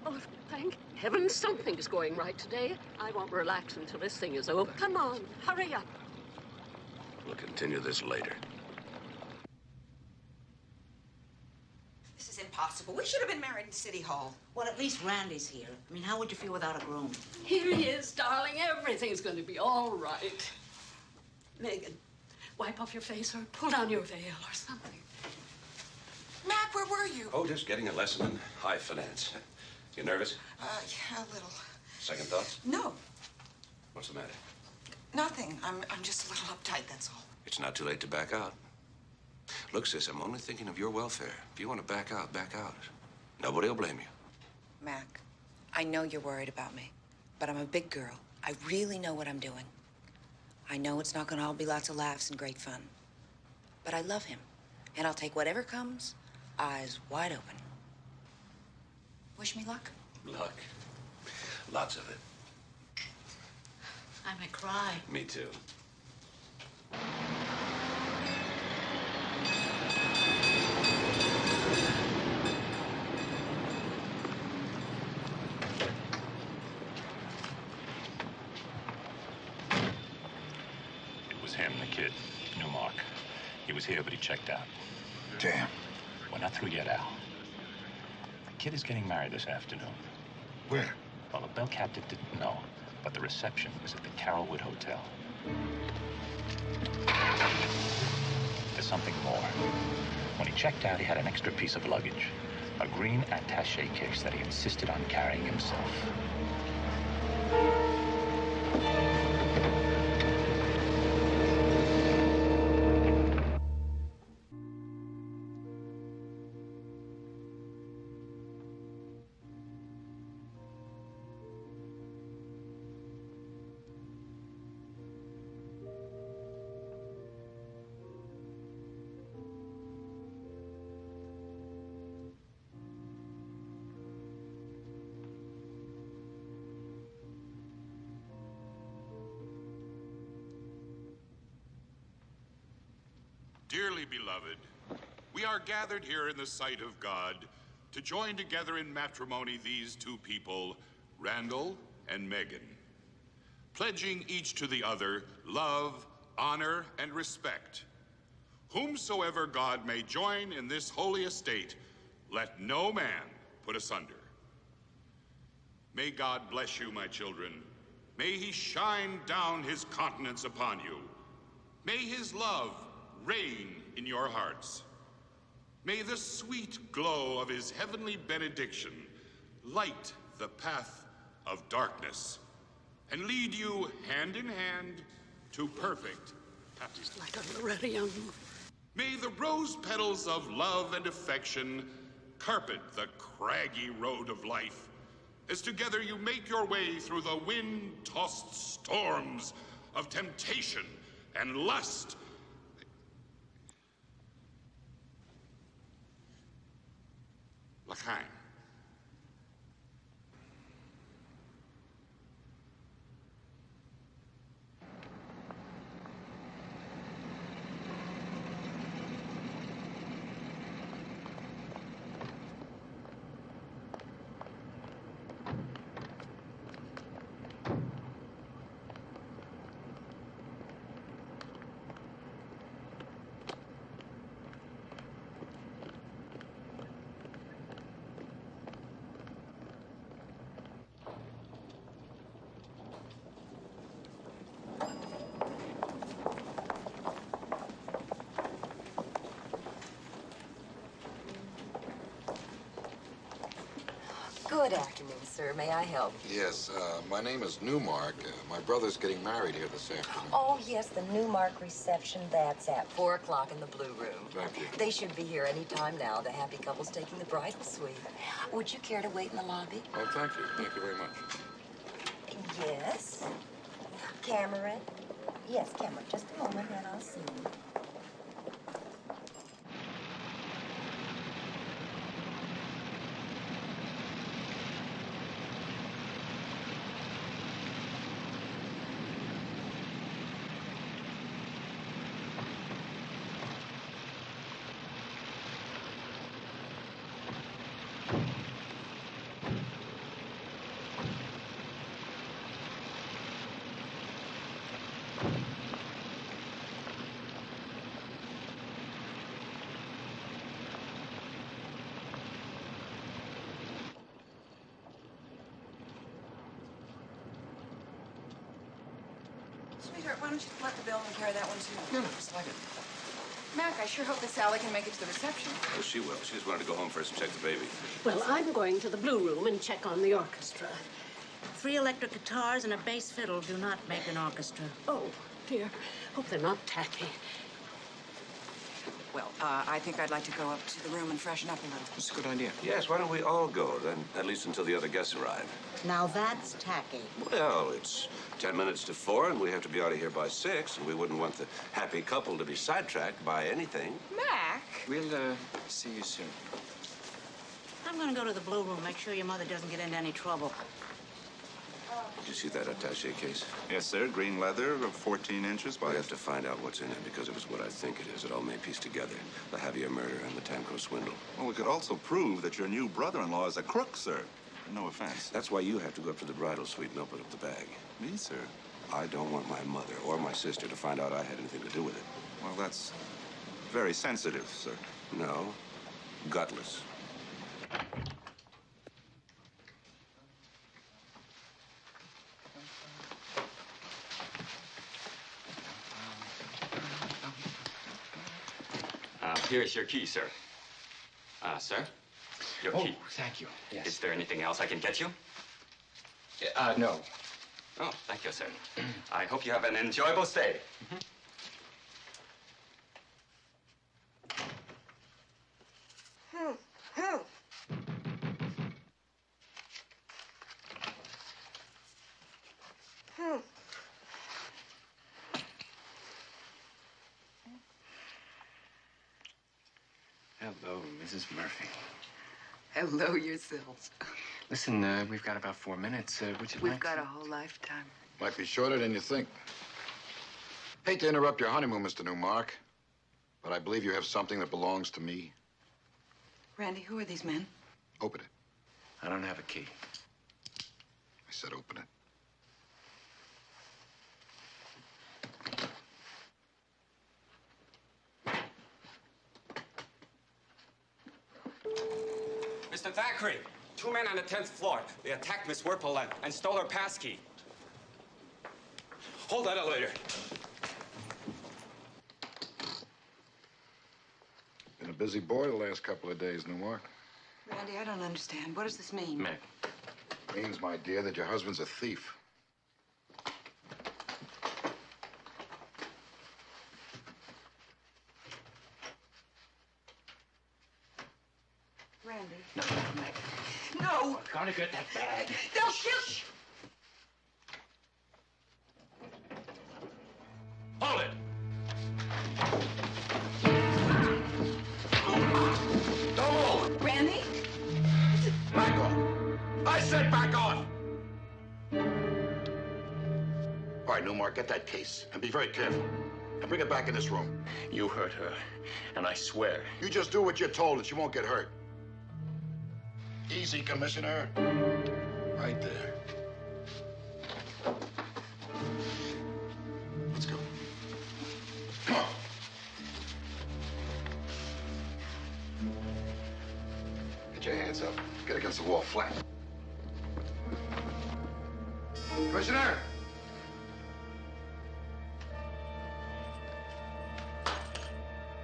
Oh, thank heaven something's going right today. I won't relax until this thing is over. Come on, hurry up. We'll continue this later. This is impossible. We should have been married in City Hall. Well, at least Randy's here. I mean, how would you feel without a groom? Here he is, darling. Everything's going to be all right. Megan, wipe off your face or pull down your veil or something. Mac, where were you? Oh, just getting a lesson in high finance. You nervous? Yeah, a little. Second thoughts? No, What's the matter? nothing. I'm just a little uptight, that's all. It's not too late to back out. Look, sis, I'm only thinking of your welfare. If you want to back out, back out. Nobody will blame you. Mac, I know you're worried about me, but I'm a big girl. I really know what I'm doing. I know it's not gonna all be lots of laughs and great fun. But I love him, and I'll take whatever comes, eyes wide open. Wish me luck. Luck. Lots of it. I may cry. Me too. It was him, the kid, Newmark. He was here, but he checked out. Damn. We're not through yet, Al. The kid is getting married this afternoon. Where? Well, the bell captain didn't know, but the reception is at the Carrollwood Hotel. There's something more. When he checked out, he had an extra piece of luggage, a green attaché case that he insisted on carrying himself. Dearly beloved, we are gathered here in the sight of God to join together in matrimony these two people, Randall and Megan, pledging each to the other love, honor, and respect. Whomsoever God may join in this holy estate, let no man put asunder. May God bless you, my children. May he shine down his countenance upon you. May his love reign in your hearts. May the sweet glow of his heavenly benediction light the path of darkness and lead you hand in hand to perfect happiness. Like a Lorettian. May the rose petals of love and affection carpet the craggy road of life as together you make your way through the wind-tossed storms of temptation and lust. L'chaim. Good afternoon, sir. May I help you? Yes, my name is Newmark. My brother's getting married here this afternoon. Oh, yes, the Newmark reception. That's at 4 o'clock in the Blue Room. Thank you. They should be here any time now. The happy couple's taking the bridal suite. Would you care to wait in the lobby? Oh, thank you. Thank you very much. Yes. Cameron? Yes, Cameron. Just a moment, and I'll see you. Sweetheart, why don't you let the bellman carry that one, too? No, just like it. Mac, I sure hope that Sally can make it to the reception. Oh, she will. She just wanted to go home first and check the baby. Well, I'm going to the Blue Room and check on the orchestra. 3 electric guitars and a bass fiddle do not make an orchestra. Oh, dear. Hope they're not tacky. Well, I think I'd like to go up to the room and freshen up a little. That's a good idea. Yes, why don't we all go, then, at least until the other guests arrive? Now that's tacky. Well, it's 10 minutes to 4, and we have to be out of here by 6, and we wouldn't want the happy couple to be sidetracked by anything. Mac? We'll see you soon. I'm gonna go to the blue room, make sure your mother doesn't get into any trouble. Did you see that attaché case? Yes, sir. Green leather, 14 inches by... We have to find out what's in it, because if it's what I think it is, it all may piece together. The Javier murder and the Tamco swindle. Well, we could also prove that your new brother-in-law is a crook, sir. No offense. That's why you have to go up to the bridal suite and open up the bag. Me, sir? I don't want my mother or my sister to find out I had anything to do with it. Well, that's very sensitive, sir. No, gutless. Here's your key, sir. Sir? Your key. Thank you. Yes. Is there anything else I can get you? No. Oh, thank you, sir. I hope you have an enjoyable stay. Hello, Mrs. Murphy. Hello yourselves. Listen, we've got about 4 minutes. Would you We've like... got a whole lifetime. Might be shorter than you think. Hate to interrupt your honeymoon, Mr. Newmark, but I believe you have something that belongs to me. Randy, who are these men? Open it. I don't have a key. I said open it. Mr. Thackeray, 2 men on the 10th floor. They attacked Miss Whirple and stole her passkey. Hold that elevator. Been a busy boy the last couple of days, Newmark. Randy, I don't understand. What does this mean? Mac. Means, my dear, that your husband's a thief. Randy. No, Mac. No! I'm gonna get that bag. They'll shoot! Hold it! Don't move! Randy? Back off! I said back off! All right, Newmark, get that case. And be very careful. And bring it back in this room. You hurt her, and I swear. You just do what you're told and she won't get hurt. Easy, Commissioner. Right there. Let's go. Come on. Get your hands up. Get against the wall flat. Commissioner!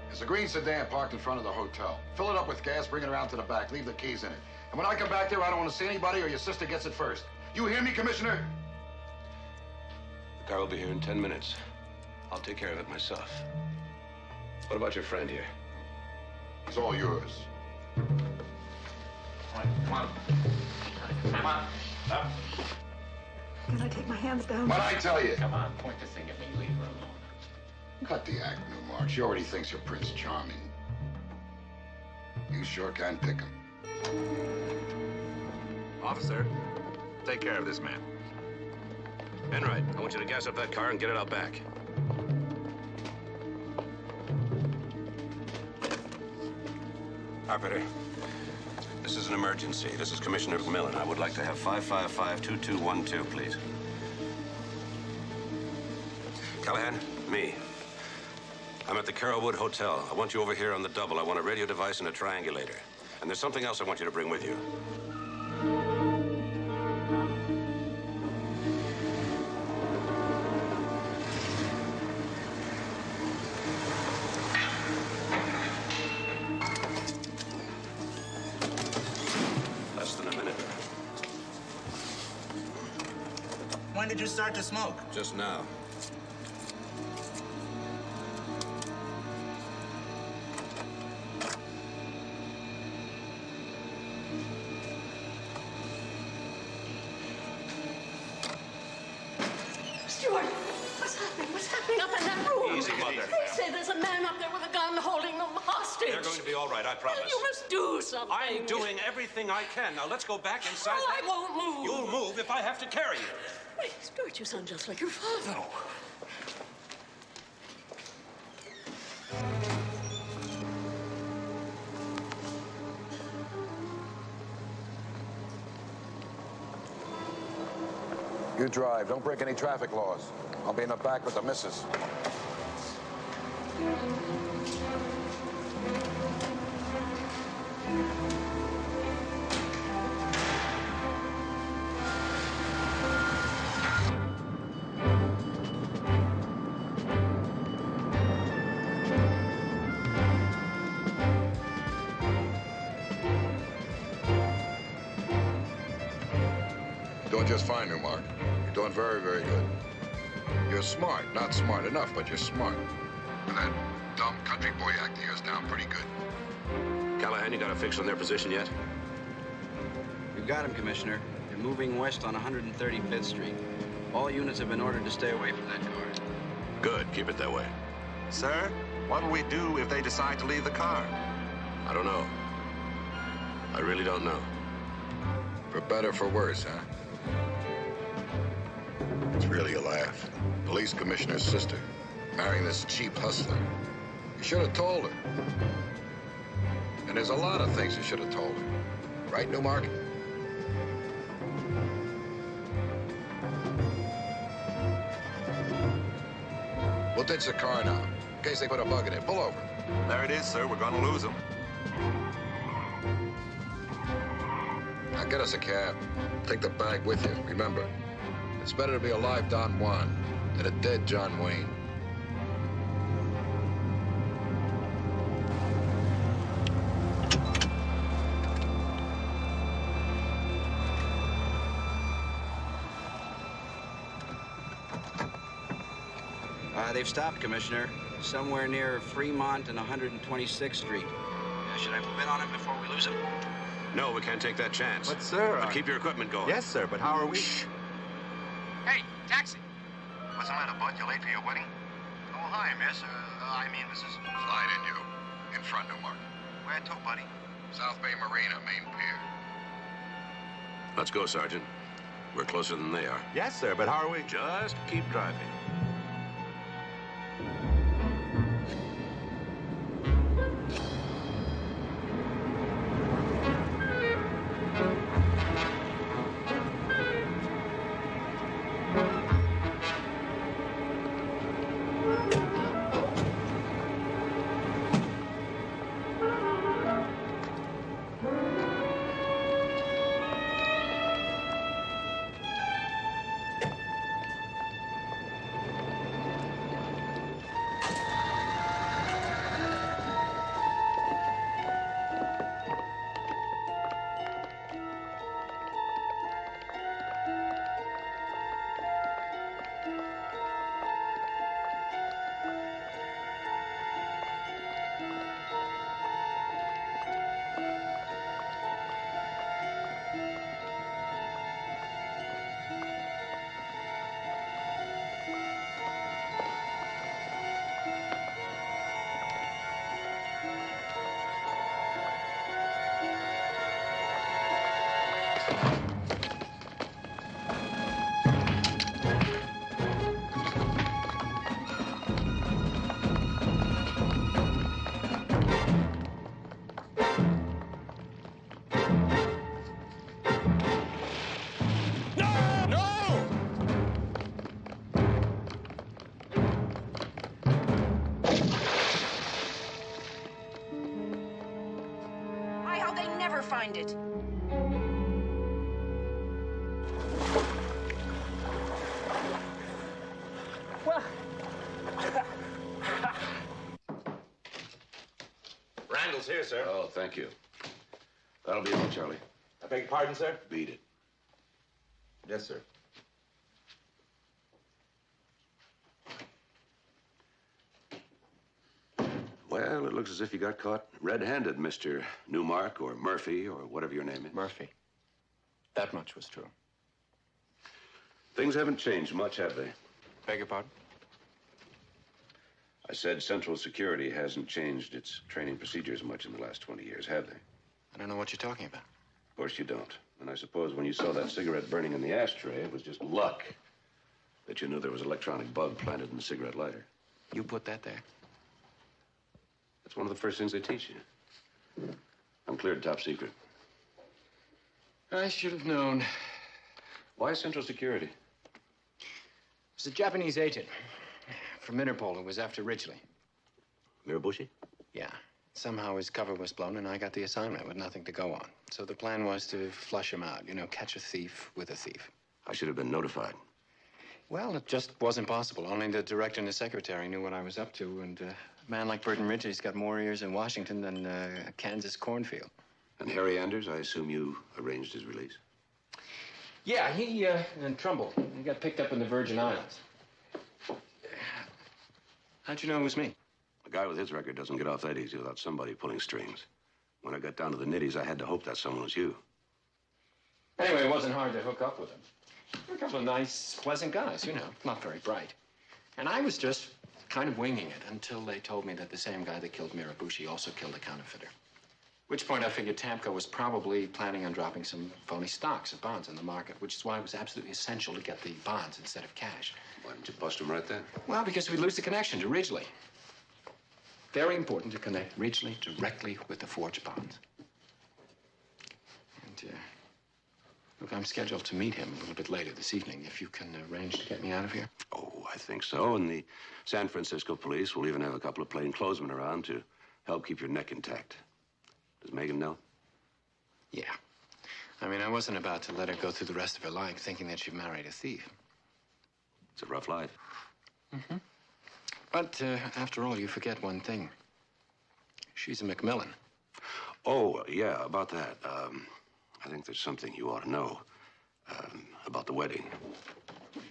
There's a green sedan parked in front of the hotel. Fill it up with gas, bring it around to the back, leave the keys in it. And when I come back there, I don't want to see anybody or your sister gets it first. You hear me, Commissioner? The car will be here in 10 minutes. I'll take care of it myself. What about your friend here? It's all yours. Come on. Come on. Up. Can I take my hands down? What'd I tell you? Come on, point the thing at me. Leave her alone. Cut the act, Newmark. She already thinks you're Prince Charming. You sure can pick him. Officer, take care of this man. Enright, I want you to gas up that car and get it out back. Operator, this is an emergency. This is Commissioner McMillan. I would like to have 555-2212, please. Callahan, me. I'm at the Carrollwood Hotel. I want you over here on the double. I want a radio device and a triangulator. And there's something else I want you to bring with you. Less than a minute. When did you start to smoke? Just now. Mother. They say there's a man up there with a gun holding them hostage. They're going to be all right, I promise. Well, you must do something. I'm doing everything I can. Now, let's go back inside. Oh, I won't move. You'll move if I have to carry you. Hey, Stuart, you sound just like your father. You drive. Don't break any traffic laws. I'll be in the back with the missus. Doing just fine, Newmark. You're doing very, very good. You're smart. Not smart enough, but you're smart. And that dumb country boy act of yours down pretty good. Callahan, you got a fix on their position yet? We've got him, Commissioner. They're moving west on 135th Street. All units have been ordered to stay away from that car. Good. Keep it that way. Sir, what'll we do if they decide to leave the car? I don't know. I really don't know. For better, for worse, huh? It's really a laugh. Police commissioner's sister, marrying this cheap hustler. You should have told her. And there's a lot of things you should have told her. Right, Newmark? We'll ditch the car now, in case they put a bug in it. Pull over. There it is, sir. We're gonna lose them. Now get us a cab. Take the bag with you. Remember, it's better to be a live Don Juan than a dead John Wayne. They've stopped, Commissioner. Somewhere near Fremont and 126th Street. Should I move in on him before we lose him? No, we can't take that chance. But, sir... But keep your equipment going. Yes, sir, but how are we... Shh. Hey, taxi! What's the matter, bud? You late for your wedding? Oh, hi, miss. I mean, Mrs. Slide in, you. In front, Newmark. Where to, buddy? South Bay Marina, main pier. Let's go, Sergeant. We're closer than they are. Yes, sir, but how are we... Just keep driving. Find it. Well, Randall's here, sir. Oh, thank you. That'll be all, Charlie. I beg your pardon, sir? Beat it. Yes, sir. Well, it looks as if you got caught red-handed, Mr. Newmark or Murphy or whatever your name is. Murphy. That much was true. Things haven't changed much, have they? Beg your pardon? I said Central Security hasn't changed its training procedures much in the last 20 years, have they? I don't know what you're talking about. Of course you don't. And I suppose when you saw that cigarette burning in the ashtray, it was just luck that you knew there was an electronic bug planted in the cigarette lighter. You put that there? That's one of the first things they teach you. I'm cleared top secret. I should have known. Why Central Security? It was a Japanese agent from Interpol who was after Ridgely. Mirabushi? Yeah. Somehow his cover was blown and I got the assignment with nothing to go on. So the plan was to flush him out, you know, catch a thief with a thief. I should have been notified. Well, it just wasn't possible. Only the director and the secretary knew what I was up to, and a man like Burton Ridgely's got more ears in Washington than a Kansas cornfield. And Harry Anders, I assume you arranged his release? Yeah, he, and Trumbull. He got picked up in the Virgin Islands. How'd you know it was me? A guy with his record doesn't get off that easy without somebody pulling strings. When I got down to the nitties, I had to hope that someone was you. Anyway, it wasn't hard to hook up with them. They're a couple of nice, pleasant guys, you know, not very bright. And I was just kind of winging it until they told me that the same guy that killed Mirabushi also killed a counterfeiter. At which point I figured Tamco was probably planning on dropping some phony stocks of bonds on the market, which is why it was absolutely essential to get the bonds instead of cash. Why didn't you bust him right then? Well, because we'd lose the connection to Ridgely. Very important to connect Ridgely directly with the forged bonds. And, look, I'm scheduled to meet him a little bit later this evening. If you can arrange to get me out of here. Oh, I think so. And the San Francisco police will even have a couple of plainclothesmen around to help keep your neck intact. Does Megan know? Yeah. I mean, I wasn't about to let her go through the rest of her life thinking that she married a thief. It's a rough life. Mm-hmm. But after all, you forget one thing. She's a McMillan. Oh, yeah, about that. I think there's something you ought to know about the wedding.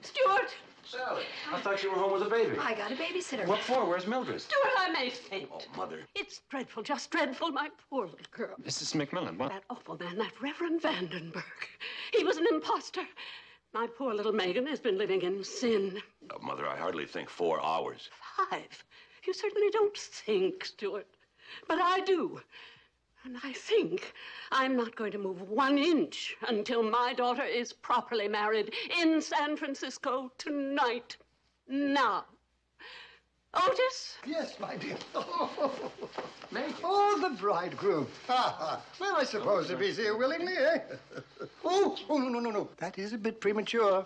Stuart! Sally, I thought you were home with a baby. I got a babysitter. What for? Where's Mildred? Stuart, I may faint. Oh, Mother. It's dreadful, just dreadful, my poor little girl. Mrs. McMillan, what? That awful man, that Reverend Vandenberg. He was an imposter. My poor little Megan has been living in sin. Mother, I hardly think 4 hours. 5. You certainly don't think, Stuart. But I do. And I think I'm not going to move 1 inch until my daughter is properly married in San Francisco tonight. Now. Otis? Yes, my dear. Oh, the bridegroom. Well, I suppose if he's here willingly, eh? Oh, no. That is a bit premature.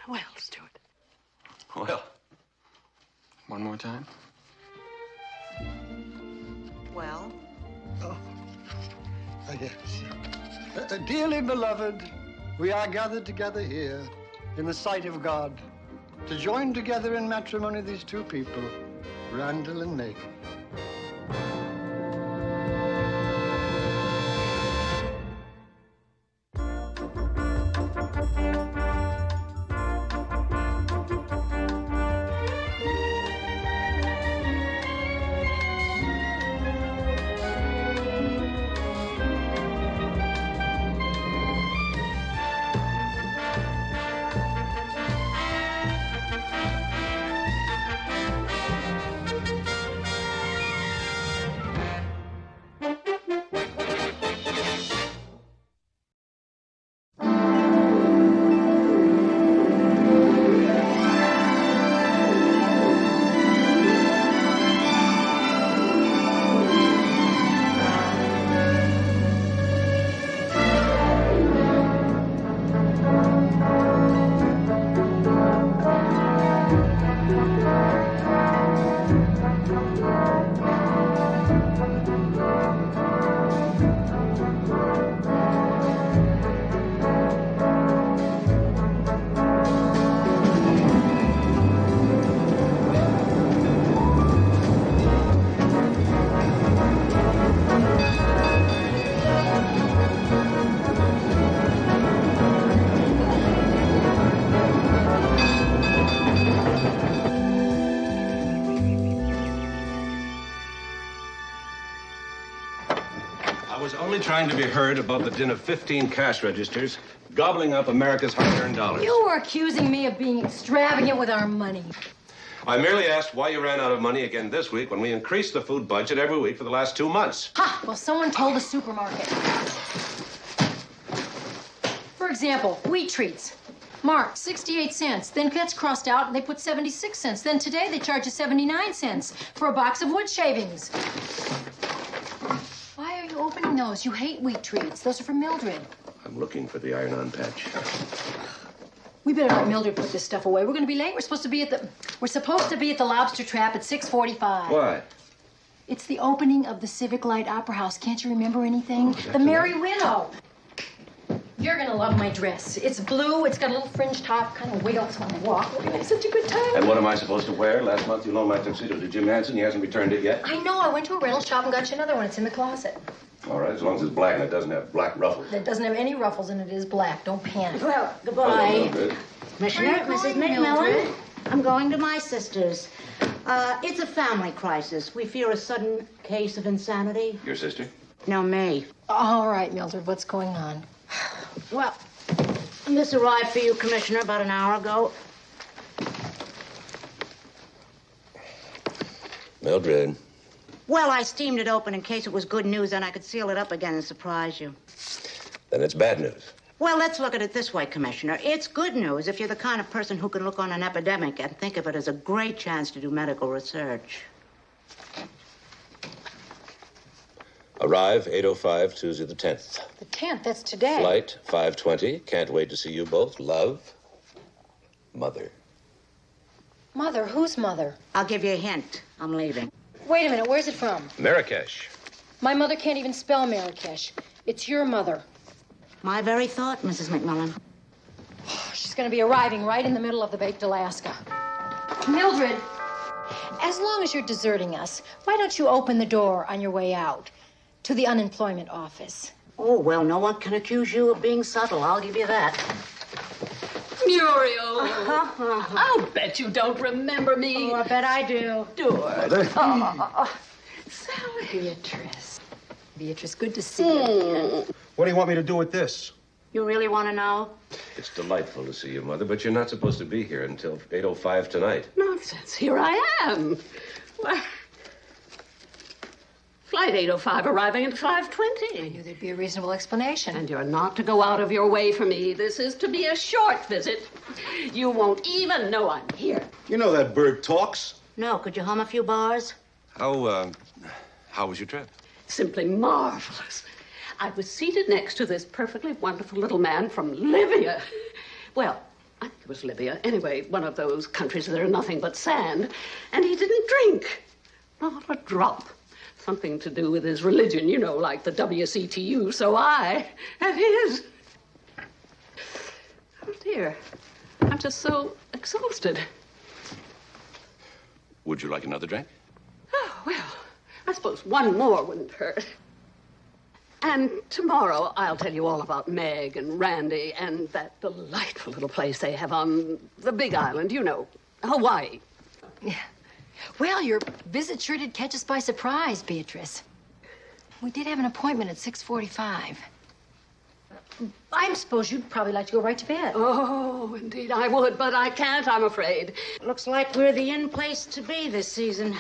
Well, Stuart. Well. One more time. Well? Oh, yes. Dearly beloved, we are gathered together here in the sight of God to join together in matrimony these two people, Randall and Megan. Trying to be heard above the din of 15 cash registers, gobbling up America's hard-earned dollars. You were accusing me of being extravagant with our money. I merely asked why you ran out of money again this week when we increased the food budget every week for the last 2 months. Ha! Well, someone told the supermarket. For example, wheat treats. Marked 68 cents. Then gets crossed out and they put 76 cents. Then today they charge you 79 cents for a box of wood shavings. Why are you opening those? You hate wheat treats. Those are for Mildred. I'm looking for the iron-on patch. We better let Mildred put this stuff away. We're going to be late. We're supposed to be at the Lobster Trap at 6:45. Why? It's the opening of the Civic Light Opera House. Can't you remember anything? The Merry Widow. You're gonna love my dress. It's blue, it's got a little fringe top, kind of wiggles when I walk. We're gonna have such a good time. And what am I supposed to wear? Last month you loaned my tuxedo to Jim Hansen. He hasn't returned it yet. I know, I went to a rental shop and got you another one. It's in the closet. All right, as long as it's black and it doesn't have black ruffles. It doesn't have any ruffles and it is black. Don't panic. Well, Hello, goodbye. Mildred. Commissioner, Where are you Mrs. going, McMillan. Mildred? I'm going to my sister's. It's a family crisis. We fear a sudden case of insanity. Your sister? No, me. All right, Mildred, what's going on? Well, this arrived for you, Commissioner, about an hour ago. Mildred. Well, I steamed it open in case it was good news, and I could seal it up again and surprise you. Then it's bad news. Well, let's look at it this way, Commissioner. It's good news if you're the kind of person who can look on an epidemic and think of it as a great chance to do medical research. Arrive 8:05 Tuesday the 10th. The 10th, that's today. Flight 5:20. Can't wait to see you both. Love, Mother. Mother? Whose mother? I'll give you a hint. I'm leaving. Wait a minute, where's it from? Marrakesh. My mother can't even spell Marrakesh. It's your mother. My very thought, Mrs. McMillan. She's going to be arriving right in the middle of the baked Alaska. Mildred, as long as you're deserting us, why don't you open the door on your way out to the unemployment office? Oh, well, no one can accuse you of being subtle. I'll give you that. Muriel. I'll bet you don't remember me. Oh, I bet I do. Sally. Beatrice. Beatrice, good to see you. What do you want me to do with this? You really want to know? It's delightful to see you, Mother, but you're not supposed to be here until 8:05 tonight. Nonsense. Here I am. Why, Flight 8:05 arriving at 5:20. I knew there'd be a reasonable explanation. And you're not to go out of your way for me. This is to be a short visit. You won't even know I'm here. You know that bird talks. No, could you hum a few bars? How was your trip? Simply marvelous. I was seated next to this perfectly wonderful little man from Libya. Well, I think it was Libya. Anyway, one of those countries that are nothing but sand. And he didn't drink. Not a drop. Something to do with his religion, you know, like the WCTU, so I had his. Oh, dear. I'm just so exhausted. Would you like another drink? Oh, well, I suppose one more wouldn't hurt. And tomorrow I'll tell you all about Meg and Randy and that delightful little place they have on the Big Island, you know, Hawaii. Yeah. Well, your visit sure did catch us by surprise, Beatrice. We did have an appointment at 6:45. I suppose you'd probably like to go right to bed. Oh, indeed I would, but I can't, I'm afraid. Looks like we're the in place to be this season.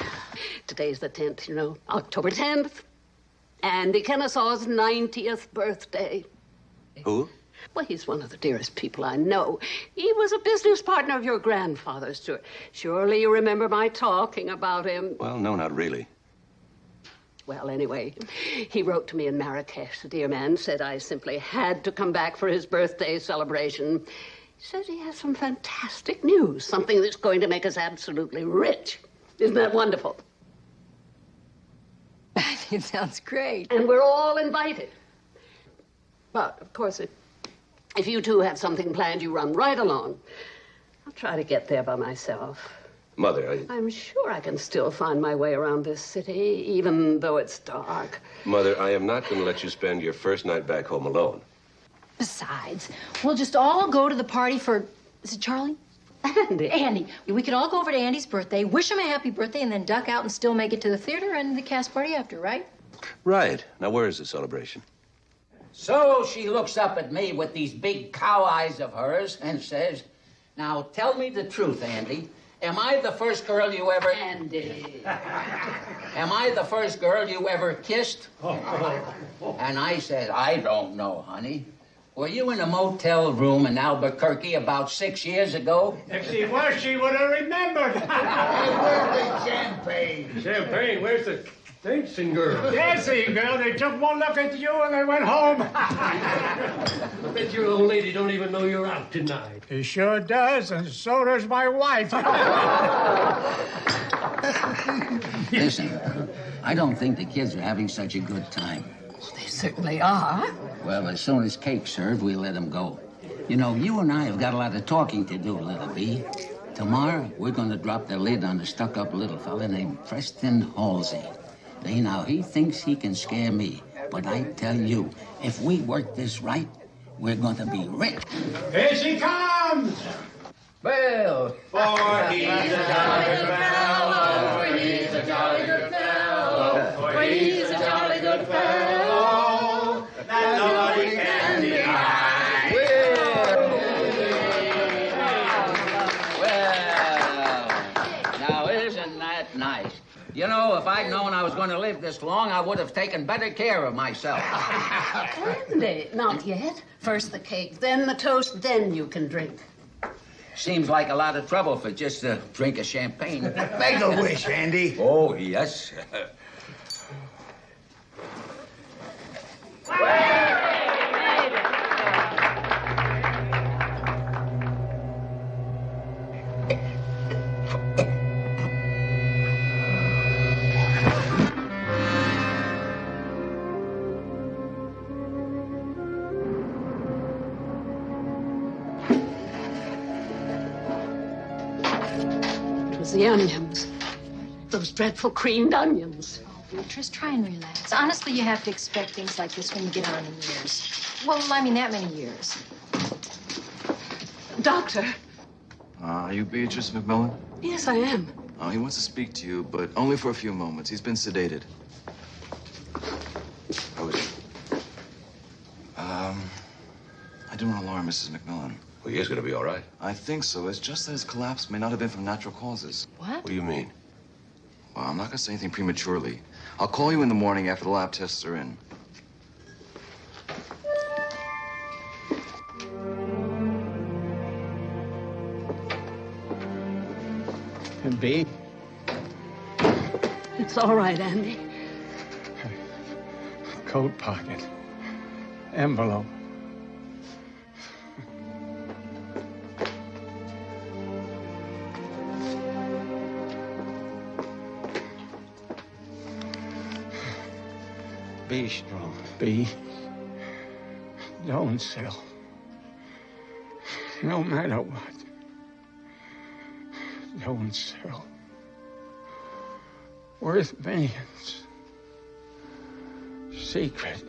Today's the 10th, you know, October 10th. Andy Kennesaw's 90th birthday. Who? Well, he's one of the dearest people I know. He was a business partner of your grandfather's. Surely you remember my talking about him. Well, no, not really. Well, anyway, he wrote to me in Marrakesh. The dear man said I simply had to come back for his birthday celebration. He says he has some fantastic news, something that's going to make us absolutely rich. Isn't that wonderful? It sounds great. And we're all invited. But, of course, if you two have something planned, you run right along. I'll try to get there by myself. Mother, I'm sure I can still find my way around this city, even though it's dark. Mother, I am not going to let you spend your first night back home alone. Besides, we'll just all go to the party for, is it Charlie? Andy. Andy. We could all go over to Andy's birthday, wish him a happy birthday, and then duck out and still make it to the theater and the cast party after, right? Right. Now, where is the celebration? So she looks up at me with these big cow eyes of hers and says, "Now, tell me the truth, Andy. Am I the first girl you ever... Andy. Am I the first girl you ever kissed? And I said, I don't know, honey. Were you in a motel room in Albuquerque about 6 years ago? If she was, she would have remembered. Where's the champagne? Champagne? Where's the dancing girl? Dancing girl? They took one look at you and they went home. I bet your old lady don't even know you're out tonight. He sure does, and so does my wife. Listen, I don't think the kids are having such a good time. They certainly are. Well, as soon as cake's served, we'll let them go. You know, you and I have got a lot of talking to do, little B. Tomorrow, we're going to drop the lid on the stuck-up little fella named Preston Halsey. Now, he thinks he can scare me, but I tell you, if we work this right, we're going to be rich. Here she comes! Well, for he's a jolly good fellow, for he's a jolly good fellow, for he's a jolly good fellow, that nobody can deny. Well, now isn't that nice? You know, if I'd known I was going to live this long, I would have taken better care of myself. Andy, not yet. First the cake, then the toast, then you can drink. Seems like a lot of trouble for just a drink of champagne. Make a wish, Andy. Oh, yes. The onions. Those dreadful creamed onions. Oh, Beatrice, try and relax. Honestly, you have to expect things like this when you get on in years. Well, I mean, that many years. Doctor. Are you Beatrice McMillan? Yes, I am. He wants to speak to you, but only for a few moments. He's been sedated. How is he? I don't want to alarm Mrs. McMillan. Well, he is going to be all right. I think so. It's just that his collapse may not have been from natural causes. What? What do you mean? Well, I'm not going to say anything prematurely. I'll call you in the morning after the lab tests are in. And B? It's all right, Andy. Coat pocket. Envelope. Be strong. Be. Don't sell. No matter what. Don't sell. Worth millions. Secret.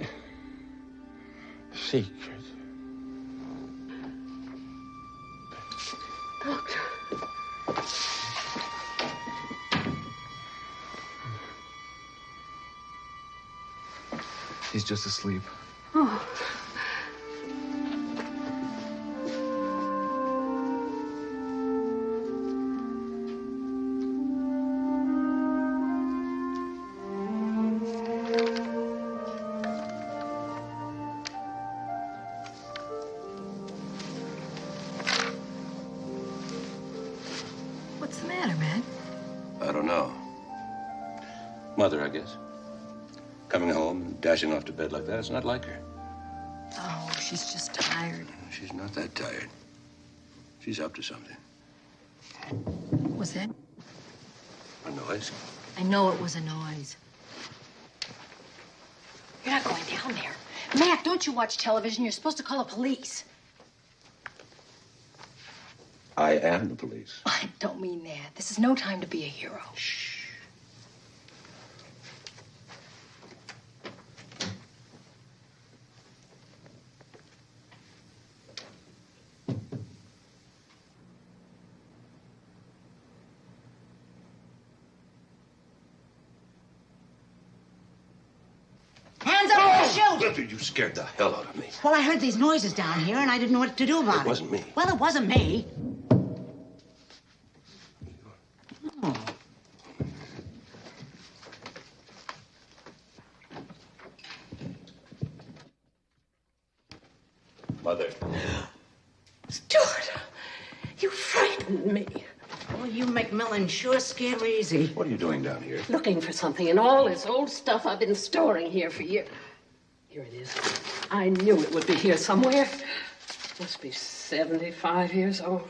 Secret. Doctor. He's just asleep. Oh. What's the matter, man? I don't know. Mother, I guess. Coming home and dashing off to bed like that, it's not like her. Oh, she's just tired. She's not that tired. She's up to something. What was that? A noise? I know it was a noise. You're not going down there. Mac, don't you watch television? You're supposed to call the police. I am the police. I don't mean that. This is no time to be a hero. Shh. Hands up or shoot! You scared the hell out of me. Well, I heard these noises down here, and I didn't know what to do about it. It wasn't me. Well, it wasn't me. Mother. Stuart, you frightened me. Oh, you McMillan sure scare easy. What are you doing down here? Looking for something in all this old stuff I've been storing here for years. Here it is. I knew it would be here somewhere. Must be 75 years old.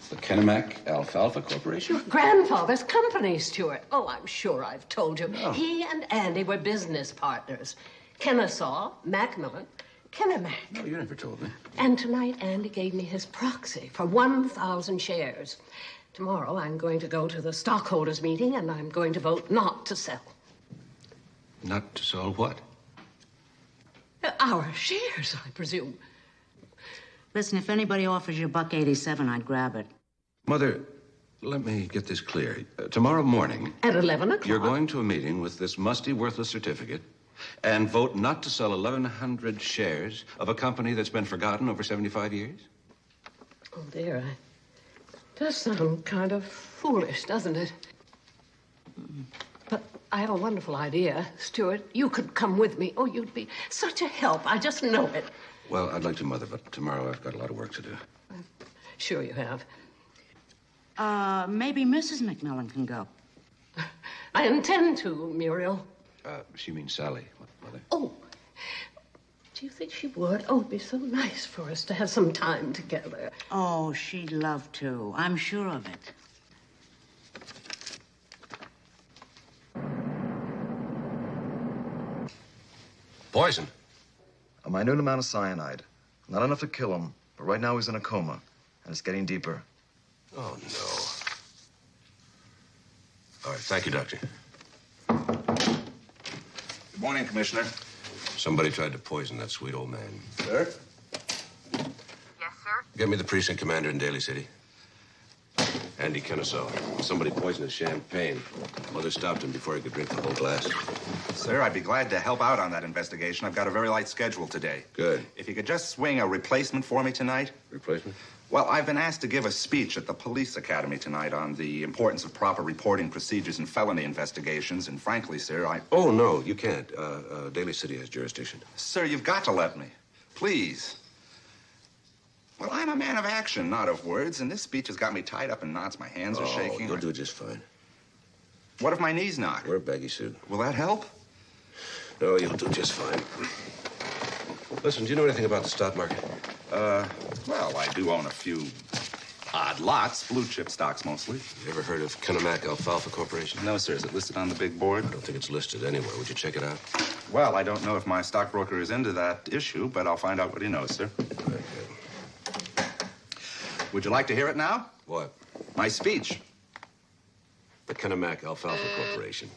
The Kennebec Alfalfa Corporation? Your grandfather's company, Stuart. Oh, I'm sure I've told you. No. He and Andy were business partners. Kennesaw, McMillan, Kennebec. No, you never told me. And tonight, Andy gave me his proxy for 1,000 shares. Tomorrow, I'm going to go to the stockholders' meeting, and I'm going to vote not to sell. Not to sell what? Our shares, I presume. Listen, if anybody offers you $1.87, I'd grab it. Mother, let me get this clear. Tomorrow morning... At 11 o'clock. You're going to a meeting with this musty, worthless certificate and vote not to sell 1,100 shares of a company that's been forgotten over 75 years? Oh, dear. It does sound kind of foolish, doesn't it? But I have a wonderful idea, Stuart. You could come with me. Oh, you'd be such a help. I just know it. Well, I'd like to, Mother, but tomorrow I've got a lot of work to do. Sure you have. Maybe Mrs. McMillan can go. I intend to, Muriel. She means Sally, Mother. Oh, do you think she would? Oh, it'd be so nice for us to have some time together. Oh, she'd love to. I'm sure of it. Poison. A minute amount of cyanide. Not enough to kill him, but right now he's in a coma, and it's getting deeper. Oh, no. All right, thank you, Doctor. Good morning, Commissioner. Somebody tried to poison that sweet old man. Sir? Yes, sir? Get me the precinct commander in Daly City. Andy Kennesaw. Somebody poisoned his champagne. Mother stopped him before he could drink the whole glass. Sir, I'd be glad to help out on that investigation. I've got a very light schedule today. Good. If you could just swing a replacement for me tonight. Replacement? Well, I've been asked to give a speech at the police academy tonight on the importance of proper reporting procedures in felony investigations, and frankly, sir, Oh, no, you can't. Daly City has jurisdiction. Sir, you've got to let me. Please. Well, I'm a man of action, not of words, and this speech has got me tied up in knots. My hands are shaking. You'll do just fine. What if my knees knock? Wear a baggy suit. Will that help? No, you'll do just fine. Listen, do you know anything about the stock market? Well, I do own a few odd lots, blue chip stocks mostly. You ever heard of Kennebec Alfalfa Corporation? No, sir. Is it listed on the big board? I don't think it's listed anywhere. Would you check it out? Well, I don't know if my stockbroker is into that issue, but I'll find out what he knows, sir. Very good. Would you like to hear it now? What? My speech. The Kennebec Alfalfa Corporation.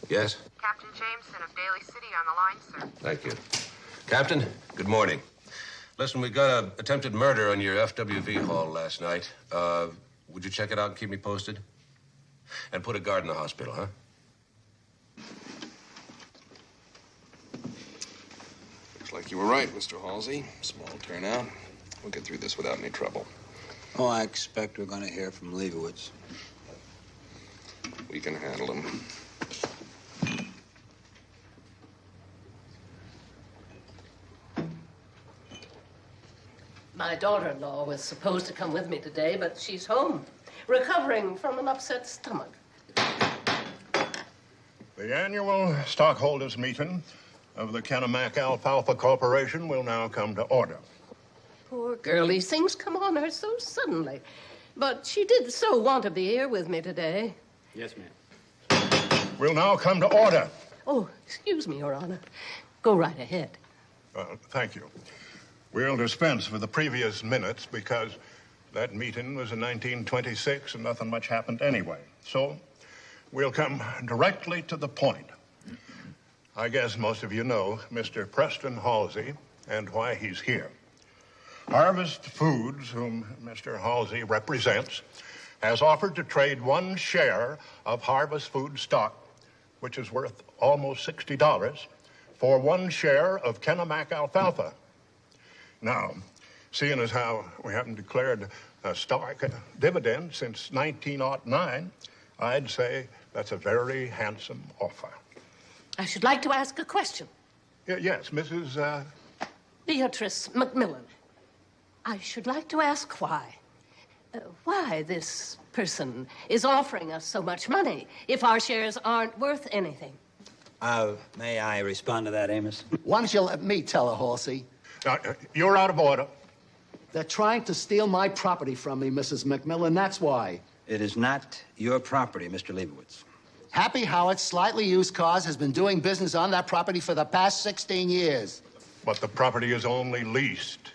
Yes? Captain Jameson of Daly City on the line, sir. Thank you. Captain, good morning. Listen, we got an attempted murder on your FWV hall last night. Would you check it out and keep me posted? And put a guard in the hospital, huh? Looks like you were right, Mr. Halsey. Small turnout. We'll get through this without any trouble. Oh, I expect we're going to hear from Leibowitz. We can handle him. My daughter-in-law was supposed to come with me today, but she's home, recovering from an upset stomach. The annual stockholders meeting of the Kennebec Alfalfa Corporation will now come to order. Poor girl, these things come on her so suddenly. But she did so want to be here with me today. Yes, ma'am. Will now come to order. Oh, excuse me, Your Honor. Go right ahead. Thank you. We'll dispense with the previous minutes because that meeting was in 1926 and nothing much happened anyway. So we'll come directly to the point. I guess most of you know Mr. Preston Halsey and why he's here. Harvest Foods, whom Mr. Halsey represents, has offered to trade 1 share of Harvest Food stock, which is worth almost $60, for 1 share of Kennebec Alfalfa. Now, seeing as how we haven't declared a stock dividend since 1909, I'd say that's a very handsome offer. I should like to ask a question. Yes, Mrs. Beatrice McMillan. I should like to ask why this person is offering us so much money if our shares aren't worth anything. May I respond to that, Amos? Why don't you let me tell her, Halsey? You're out of order. They're trying to steal my property from me, Mrs. McMillan. That's why. It is not your property, Mr. Leibowitz. Happy Howard, Slightly Used Cars, has been doing business on that property for the past 16 years. But the property is only leased.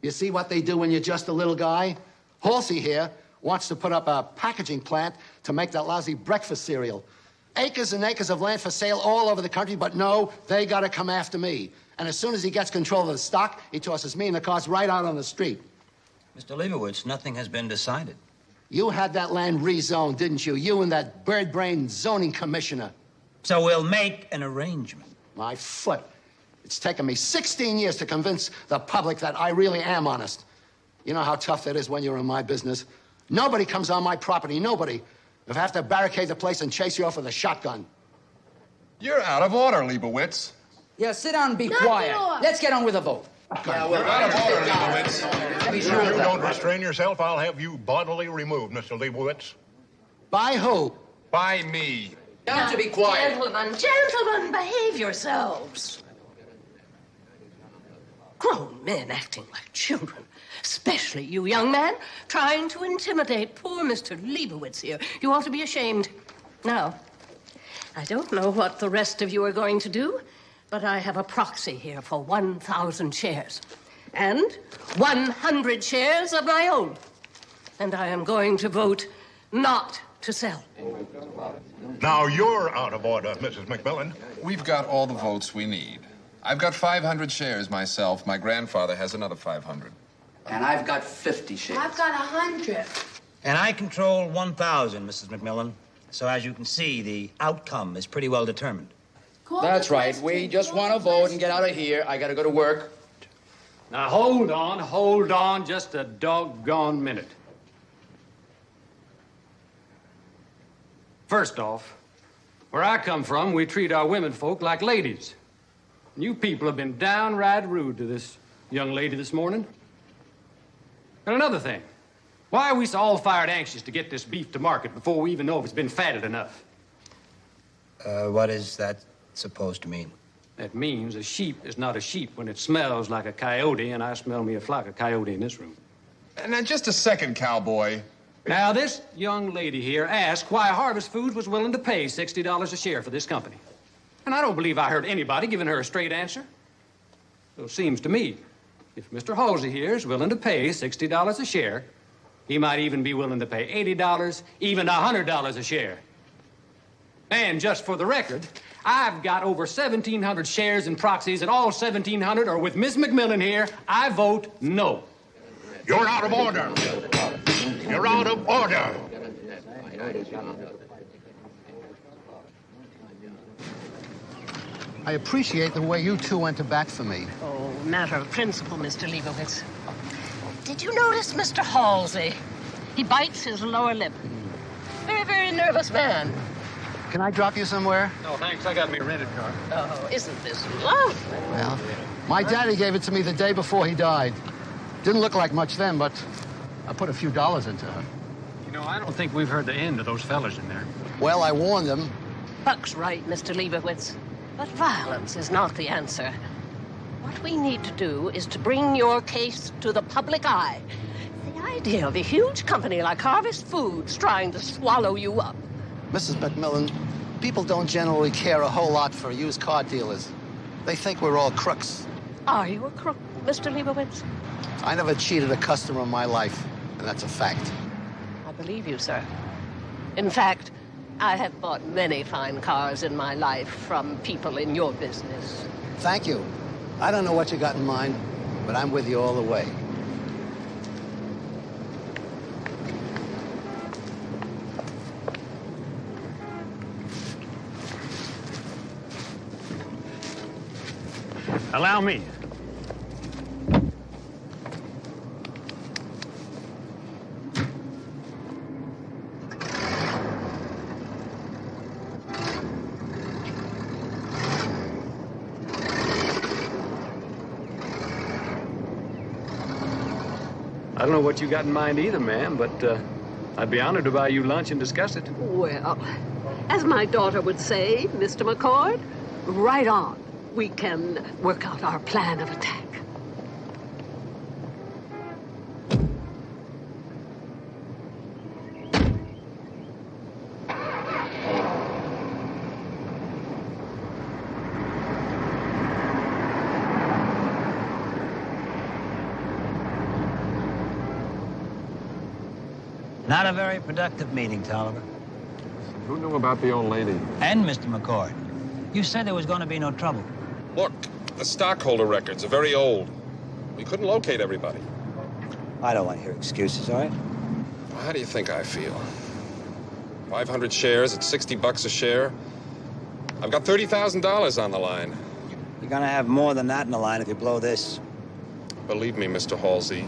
You see what they do when you're just a little guy? Halsey here wants to put up a packaging plant to make that lousy breakfast cereal. Acres and acres of land for sale all over the country, but no, they gotta come after me. And as soon as he gets control of the stock, he tosses me and the cars right out on the street. Mr. Leibowitz, nothing has been decided. You had that land rezoned, didn't you? You and that bird-brained zoning commissioner. So we'll make an arrangement. My foot. It's taken me 16 years to convince the public that I really am honest. You know how tough that is when you're in my business. Nobody comes on my property, nobody. If I have to barricade the place and chase you off with a shotgun. You're out of order, Leibowitz. Yeah, sit down and be quiet. Let's get on with the vote. Yeah, well, out of order, Leibowitz. If you don't restrain yourself, I'll have you bodily removed, Mr. Leibowitz. By who? By me. You have to be quiet. Gentlemen, behave yourselves. Grown men acting like children, especially you, young man, trying to intimidate poor Mr. Leibowitz here. You ought to be ashamed. Now, I don't know what the rest of you are going to do, but I have a proxy here for 1,000 shares and 100 shares of my own. And I am going to vote not to sell. Now you're out of order, Mrs. McMillan. We've got all the votes we need. I've got 500 shares myself. My grandfather has another 500. And I've got 50 shares. I've got 100. And I control 1,000, Mrs. McMillan. So as you can see, the outcome is pretty well determined. That's right. We just want to vote and get out of here. I got to go to work. Now, hold on just a doggone minute. First off, where I come from, we treat our women folk like ladies. You people have been downright rude to this young lady this morning. And another thing, why are we so all-fired anxious to get this beef to market before we even know if it's been fatted enough? What is that supposed to mean? That means a sheep is not a sheep when it smells like a coyote, and I smell me a flock of coyote in this room. Now, just a second, cowboy. Now, this young lady here asked why Harvest Foods was willing to pay $60 a share for this company. And I don't believe I heard anybody giving her a straight answer. So it seems to me, if Mr. Halsey here is willing to pay $60 a share, he might even be willing to pay $80, even $100 a share. And just for the record, I've got over 1,700 shares and proxies, and all 1,700 are with Miss McMillan here. I vote no. You're out of order. You're out of order. I appreciate the way you two went to bat for me. Oh, matter of principle, Mr. Leibowitz. Did you notice Mr. Halsey? He bites his lower lip. Very, very nervous man. Can I drop you somewhere? No, thanks. I got me a rented car. Oh, isn't this lovely? Well, my daddy gave it to me the day before he died. Didn't look like much then, but I put a few dollars into it. You know, I don't think we've heard the end of those fellas in there. Well, I warned them. Buck's right, Mr. Leibowitz. But violence is not the answer. What we need to do is to bring your case to the public eye. The idea of a huge company like Harvest Foods trying to swallow you up. Mrs. McMillan, people don't generally care a whole lot for used car dealers. They think we're all crooks. Are you a crook, Mr. Leibowitz? I never cheated a customer in my life, and that's a fact. I believe you, sir. In fact, I have bought many fine cars in my life from people in your business. Thank you. I don't know what you got in mind, but I'm with you all the way. Allow me. I don't know what you got in mind either, ma'am, but I'd be honored to buy you lunch and discuss it. Well, as my daughter would say, Mr. McCord, right on. We can work out our plan of attack. Not a very productive meeting, Tolliver. Who knew about the old lady? And Mr. McCord. You said there was going to be no trouble. Look, the stockholder records are very old. We couldn't locate everybody. I don't want to hear excuses, all right? Well, how do you think I feel? 500 shares at $60 a share. I've got $30,000 on the line. You're going to have more than that in the line if you blow this. Believe me, Mr. Halsey,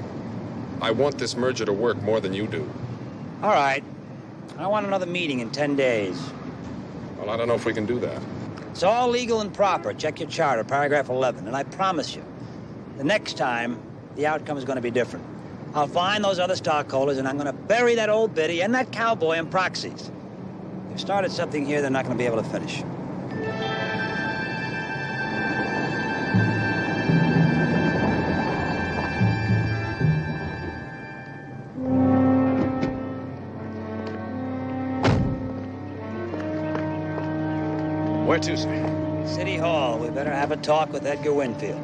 I want this merger to work more than you do. All right. I want another meeting in 10 days. Well, I don't know if we can do that. It's all legal and proper. Check your charter, paragraph 11. And I promise you, the next time, the outcome is going to be different. I'll find those other stockholders, and I'm going to bury that old biddy and that cowboy in proxies. They've started something here they're not going to be able to finish. Where to, sir? City Hall. We better have a talk with Edgar Winfield.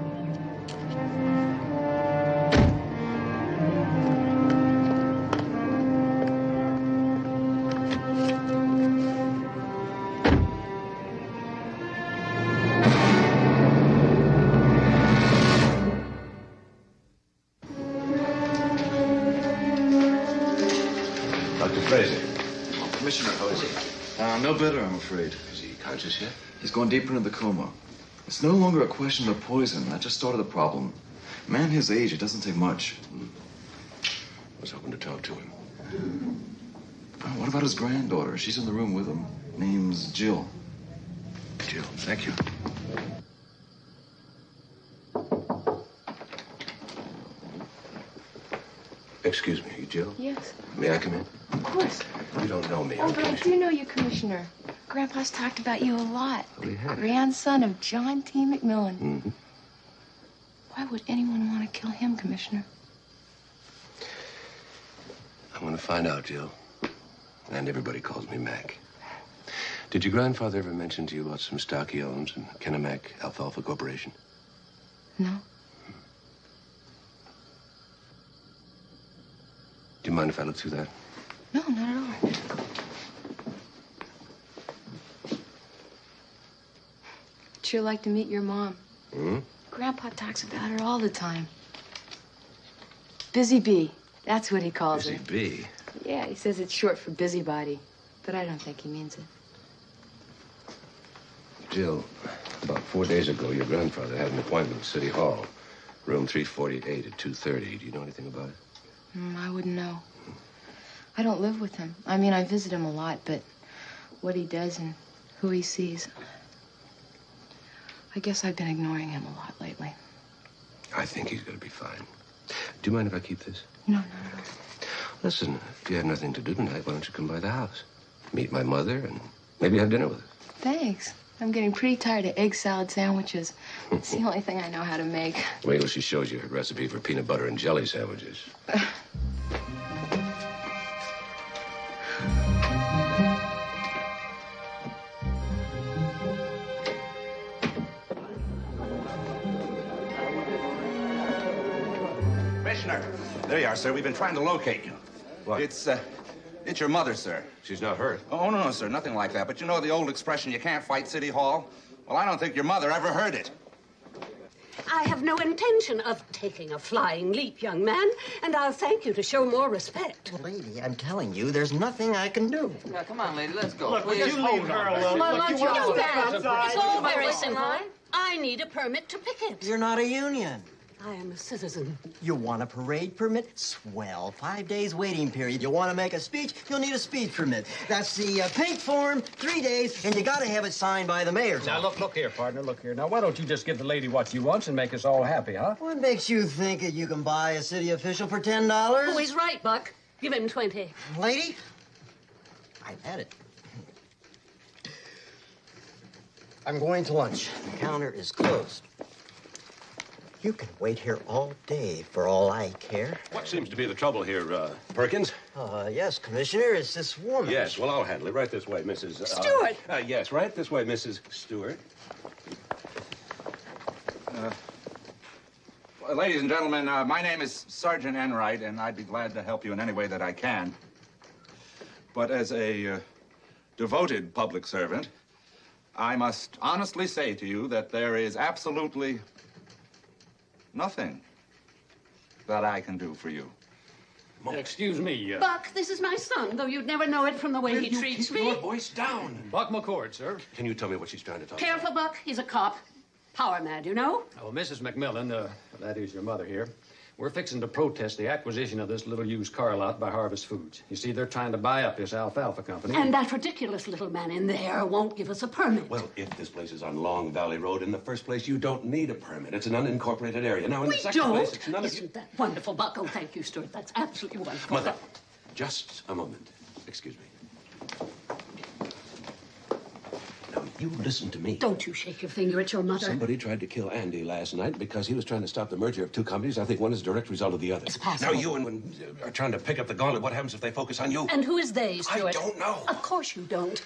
Dr. Fraser. Commissioner Hosey. No better, I'm afraid. Is he conscious yet? He's gone deeper into the coma. It's no longer a question of poison. That just started the problem. A man his age, it doesn't take much. I was hoping to talk to him. Oh, what about his granddaughter? She's in the room with him. Name's Jill. Jill, thank you. Excuse me, you Jill? Yes, May I come in? of course. You don't know me. Oh, but I do know you, Commissioner. Grandpa's talked about you a lot. Well, he has. Grandson of John T. McMillan. Mm-hmm. Why would anyone want to kill him, Commissioner? I'm going to find out, Jill. And everybody calls me Mac. Did your grandfather ever mention to you about some stock he owns in Kennebec Alfalfa Corporation? No. Do you mind if I look through that? No, not at all. I'd sure like to meet your mom. Hmm? Grandpa talks about her all the time. Busy Bee. That's what he calls Busy her. Bee? Yeah, he says it's short for busybody. But I don't think he means it. Jill, about 4 days ago, your grandfather had an appointment at City Hall. Room 348 at 2:30. Do you know anything about it? I wouldn't know. I don't live with him. I mean, I visit him a lot, but what he does and who he sees, I guess I've been ignoring him a lot lately. I think he's going to be fine. Do you mind if I keep this? No, not at all. Listen, if you have nothing to do tonight, why don't you come by the house? Meet my mother and maybe have dinner with her. Thanks. I'm getting pretty tired of egg salad sandwiches. It's the only thing I know how to make. Wait till she shows you her recipe for peanut butter and jelly sandwiches. Commissioner, there you are, sir. We've been trying to locate you. What? It's your mother, sir. She's not hurt. Oh, no, sir, nothing like that. But you know the old expression, you can't fight City Hall? Well, I don't think your mother ever heard it. I have no intention of taking a flying leap, young man, and I'll thank you to show more respect. Well, lady, I'm telling you, there's nothing I can do. Now, come on, lady, let's go. Look, would you leave her alone? It's all very simple. I need a permit to picket. You're not a union. I am a citizen. You want a parade permit? Swell. 5 days waiting period. You want to make a speech? You'll need a speech permit. That's the pink form, 3 days, and you got to have it signed by the mayor. Now, look here, partner, look here. Now, why don't you just give the lady what she wants and make us all happy, huh? What makes you think that you can buy a city official for $10? Oh, he's right, Buck. Give him 20. Lady, I've had it. I'm going to lunch. The counter is closed. You can wait here all day for all I care. What seems to be the trouble here, Perkins? Yes, Commissioner, it's this woman. Yes, well, I'll handle it. Right this way, Mrs. Stewart! Yes, right this way, Mrs. Stewart. Ladies and gentlemen, my name is Sergeant Enright, and I'd be glad to help you in any way that I can. But as a devoted public servant, I must honestly say to you that there is absolutely nothing that I can do for you. Excuse me. Buck, this is my son, though you'd never know it from the way he treats me. Your voice down. Buck McCord, sir. Can you tell me what she's trying to talk Careful, Buck. He's a cop. Power mad, you know? Oh, Mrs. McMillan, that is your mother here. We're fixing to protest the acquisition of this little used car lot by Harvest Foods. You see, they're trying to buy up this alfalfa company. And that ridiculous little man in there won't give us a permit. Well, if this place is on Long Valley Road, in the first place, you don't need a permit. It's an unincorporated area. Now, in the second place, it's none of you... Isn't that wonderful, Buck? Oh, thank you, Stuart. That's absolutely wonderful. Mother, just a moment. Excuse me. Now, you listen to me. Don't you shake your finger at your mother. Somebody tried to kill Andy last night because he was trying to stop the merger of two companies. I think one is a direct result of the other. It's possible. Now, you and one are trying to pick up the gauntlet. What happens if they focus on you? And who is they, Stuart? I don't know. Of course you don't.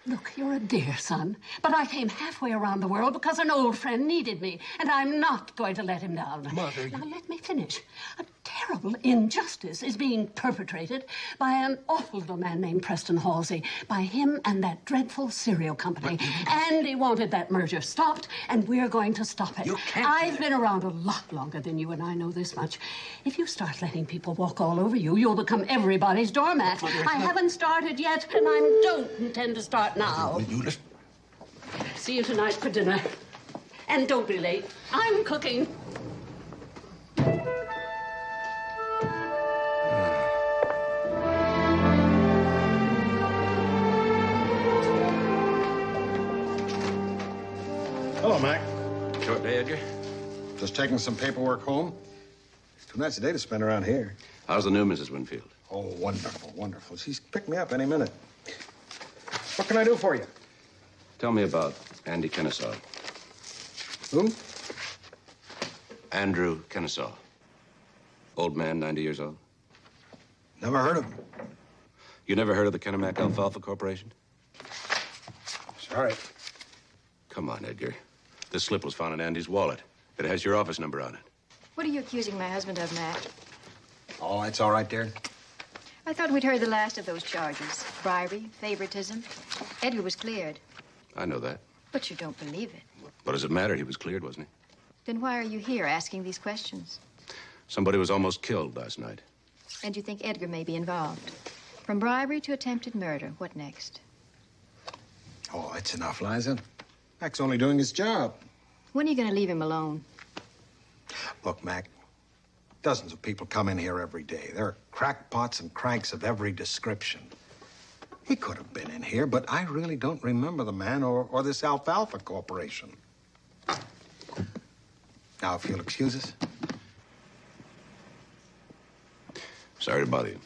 Look, you're a dear son, but I came halfway around the world because an old friend needed me, and I'm not going to let him down. Mother, Now, let me finish. A terrible injustice is being perpetrated by an awful little man named Preston Halsey, by him and that dreadful cereal company. Andy wanted that merger stopped, and we're going to stop it. You can't. I've been around a lot longer than you, and I know this much. If you start letting people walk all over you, you'll become everybody's doormat. I haven't started yet, and I don't intend to start now. See you tonight for dinner. And don't be late. I'm cooking. Hello, Mac. Short day, Edgar? Just taking some paperwork home. Too nice a day to spend around here. How's the new Mrs. Winfield? Oh, wonderful, wonderful. She's picked me up any minute. What can I do for you? Tell me about Andy Kennesaw. Who? Andrew Kennesaw. Old man, 90 years old. Never heard of him. You never heard of the Kennemac Alfalfa Corporation? Sorry. Come on, Edgar. This slip was found in Andy's wallet. It has your office number on it. What are you accusing my husband of, Matt? Oh, it's all right, dear. I thought we'd heard the last of those charges. Bribery, favoritism. Edgar was cleared. I know that. But you don't believe it. What does it matter? He was cleared, wasn't he? Then why are you here asking these questions? Somebody was almost killed last night. And you think Edgar may be involved? From bribery to attempted murder, what next? Oh, it's enough, Liza. Mac's only doing his job. When are you going to leave him alone? Look, Mac, dozens of people come in here every day. There are crackpots and cranks of every description. He could have been in here, but I really don't remember the man or this Alfalfa Corporation. Now, if you'll excuse us. Sorry to bother you.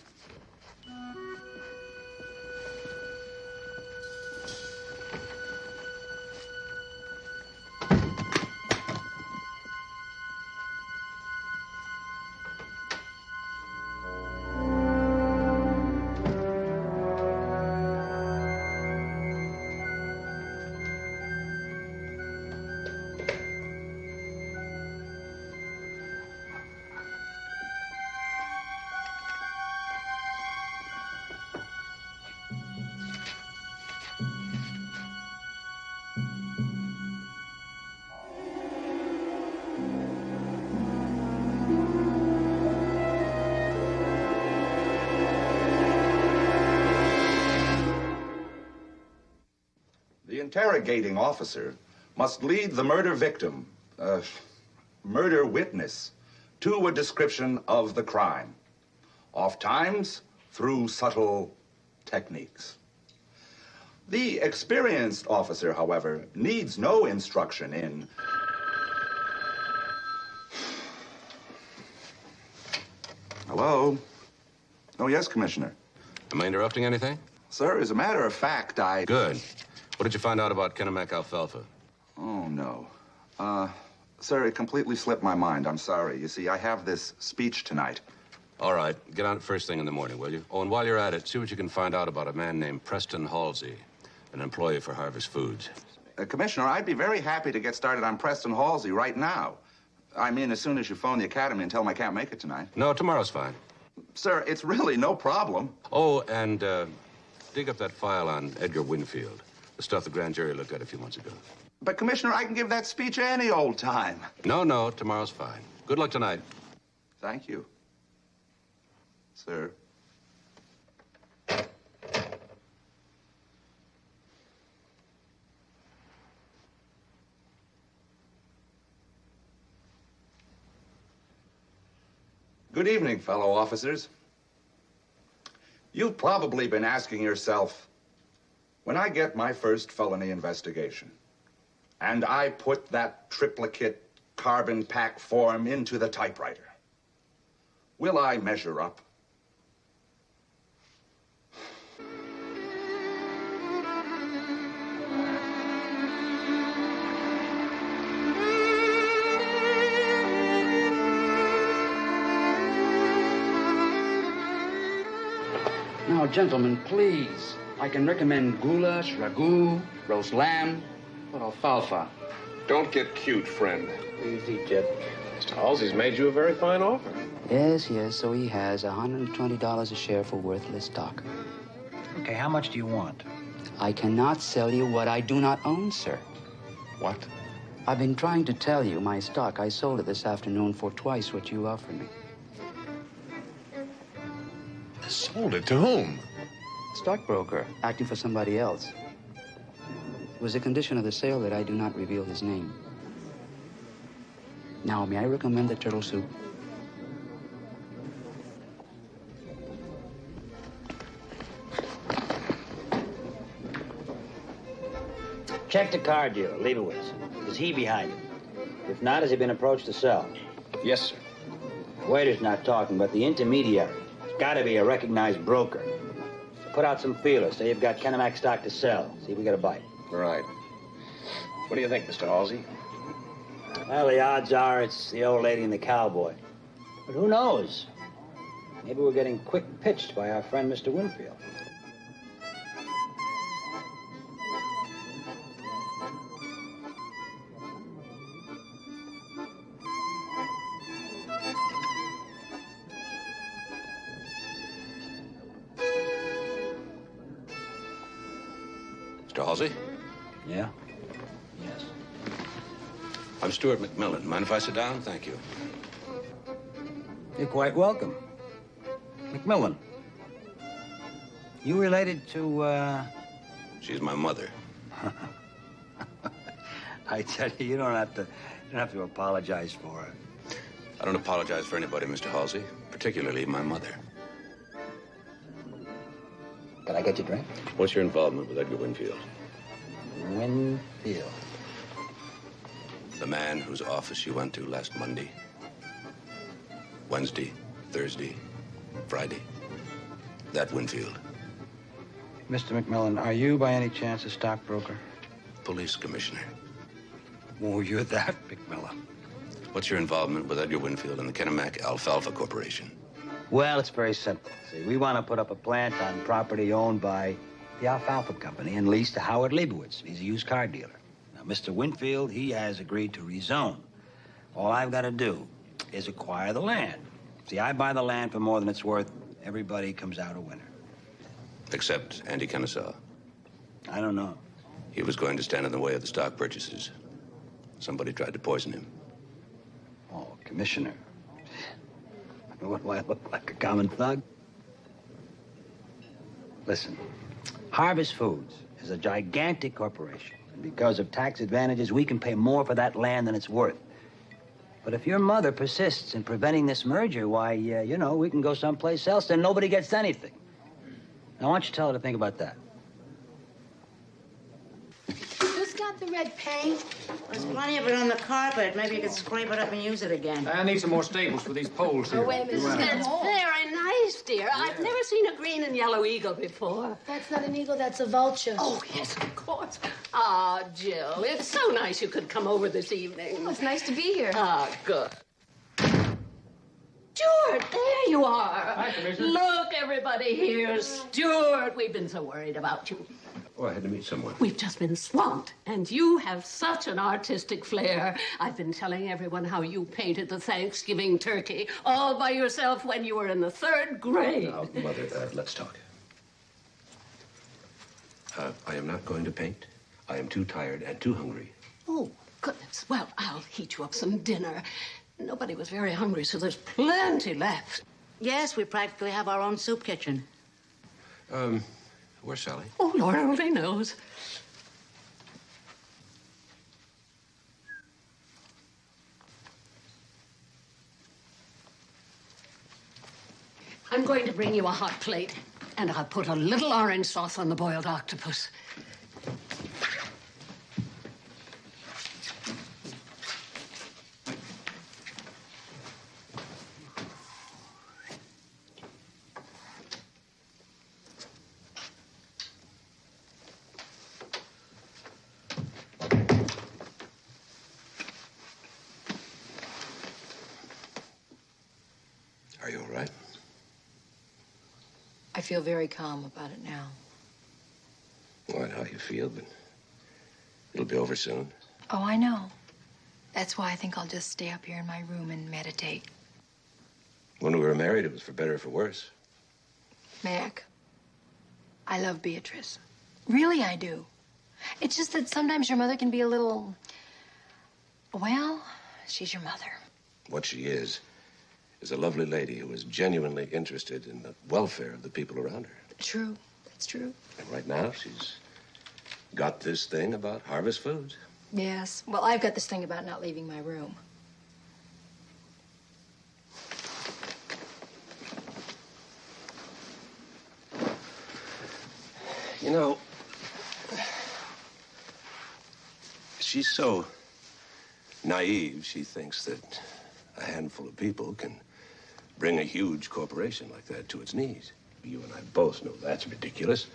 The interrogating officer must lead the murder victim, murder witness to a description of the crime, oftentimes through subtle techniques. The experienced officer, however, needs no instruction in Hello? Oh, yes, Commissioner. Am I interrupting anything? Sir, as a matter of fact, Good. What did you find out about Kennebec alfalfa? Oh, no. Sir, it completely slipped my mind. I'm sorry. You see, I have this speech tonight. All right. Get on it first thing in the morning, will you? Oh, and while you're at it, see what you can find out about a man named Preston Halsey, an employee for Harvest Foods. Commissioner, I'd be very happy to get started on Preston Halsey right now. I mean, as soon as you phone the academy and tell them I can't make it tonight. No, tomorrow's fine. Sir, it's really no problem. Oh, and dig up that file on Edgar Winfield, the stuff the grand jury looked at a few months ago. But, Commissioner, I can give that speech any old time. No, tomorrow's fine. Good luck tonight. Thank you, sir. Good evening, fellow officers. You've probably been asking yourself, when I get my first felony investigation, and I put that triplicate carbon pack form into the typewriter, will I measure up? Now, gentlemen, please. I can recommend goulash, ragu, roast lamb, or alfalfa. Don't get cute, friend. Easy, Jip. Mr. Halsey's made you a very fine offer. Yes, so he has. $120 a share for worthless stock. Okay, how much do you want? I cannot sell you what I do not own, sir. What? I've been trying to tell you my stock. I sold it this afternoon for twice what you offered me. Sold it to whom? Stockbroker, acting for somebody else. It was a condition of the sale that I do not reveal his name. Now, may I recommend the turtle soup? Check the car dealer, Leibowitz. Is he behind it? If not, has he been approached to sell? Yes, sir. The waiter's not talking, but the intermediary. It's got to be a recognized broker. Put out some feelers. Say you've got Kennebec stock to sell. See if we get a bite. Right. What do you think, Mr. Halsey? Well, the odds are it's the old lady and the cowboy. But who knows? Maybe we're getting quick pitched by our friend Mr. Winfield. Mr. Halsey? Yeah? Yes. I'm Stuart McMillan. Mind if I sit down? Thank you. You're quite welcome. McMillan. You related to, She's my mother. I tell you, you don't have to apologize for her. I don't apologize for anybody, Mr. Halsey, particularly my mother. Can I get you a drink? What's your involvement with Edgar Winfield? Winfield. The man whose office you went to last Monday, Wednesday, Thursday, Friday. That Winfield. Mr. McMillan, are you by any chance a stockbroker? Police commissioner. Oh, you're that, McMillan. What's your involvement with Edgar Winfield and the Kennebec Alfalfa Corporation? Well, it's very simple. See, we want to put up a plant on property owned by the Alfalfa Company and leased to Howard Leibowitz. He's a used car dealer. Now, Mr. Winfield, he has agreed to rezone. All I've got to do is acquire the land. See, I buy the land for more than it's worth. Everybody comes out a winner. Except Andy Kennesaw. I don't know. He was going to stand in the way of the stock purchases. Somebody tried to poison him. Oh, Commissioner. What do I look like, a common thug? Listen, Harvest Foods is a gigantic corporation. And because of tax advantages, we can pay more for that land than it's worth. But if your mother persists in preventing this merger, why, you know, we can go someplace else, then nobody gets anything. Now, why don't you tell her to think about that? Who's got the red paint? There's plenty of it on the carpet. Maybe you could scrape it up and use it again. I need some more staples for these poles here. Oh, wait a minute. That's very nice, dear. I've never seen a green and yellow eagle before. That's not an eagle, that's a vulture. Oh, yes, of course. Ah, Jill, it's so nice you could come over this evening. Oh, it's nice to be here. Ah, good. Stuart, there you are. Hi, Commissioner. Look, everybody here. Stuart, we've been so worried about you. Oh, I had to meet someone. We've just been swamped, and you have such an artistic flair. I've been telling everyone how you painted the Thanksgiving turkey all by yourself when you were in the 3rd grade. Now, Mother, let's talk. I am not going to paint. I am too tired and too hungry. Oh, goodness. Well, I'll heat you up some dinner. Nobody was very hungry, so there's plenty left. Yes, we practically have our own soup kitchen. Where's Sally? Oh, Lord only knows. I'm going to bring you a hot plate, and I'll put a little orange sauce on the boiled octopus. Are you all right? I feel very calm about it now. Well, I know how you feel, but it'll be over soon. Oh, I know. That's why I think I'll just stay up here in my room and meditate. When we were married, it was for better or for worse. Mac, I love Beatrice. Really, I do. It's just that sometimes your mother can be a little... Well, she's your mother. What she is a lovely lady who is genuinely interested in the welfare of the people around her. True. That's true. And right now, she's got this thing about Harvest Foods. Yes. Well, I've got this thing about not leaving my room. You know, she's so naive, she thinks that a handful of people can bring a huge corporation like that to its knees. You and I both know that's ridiculous.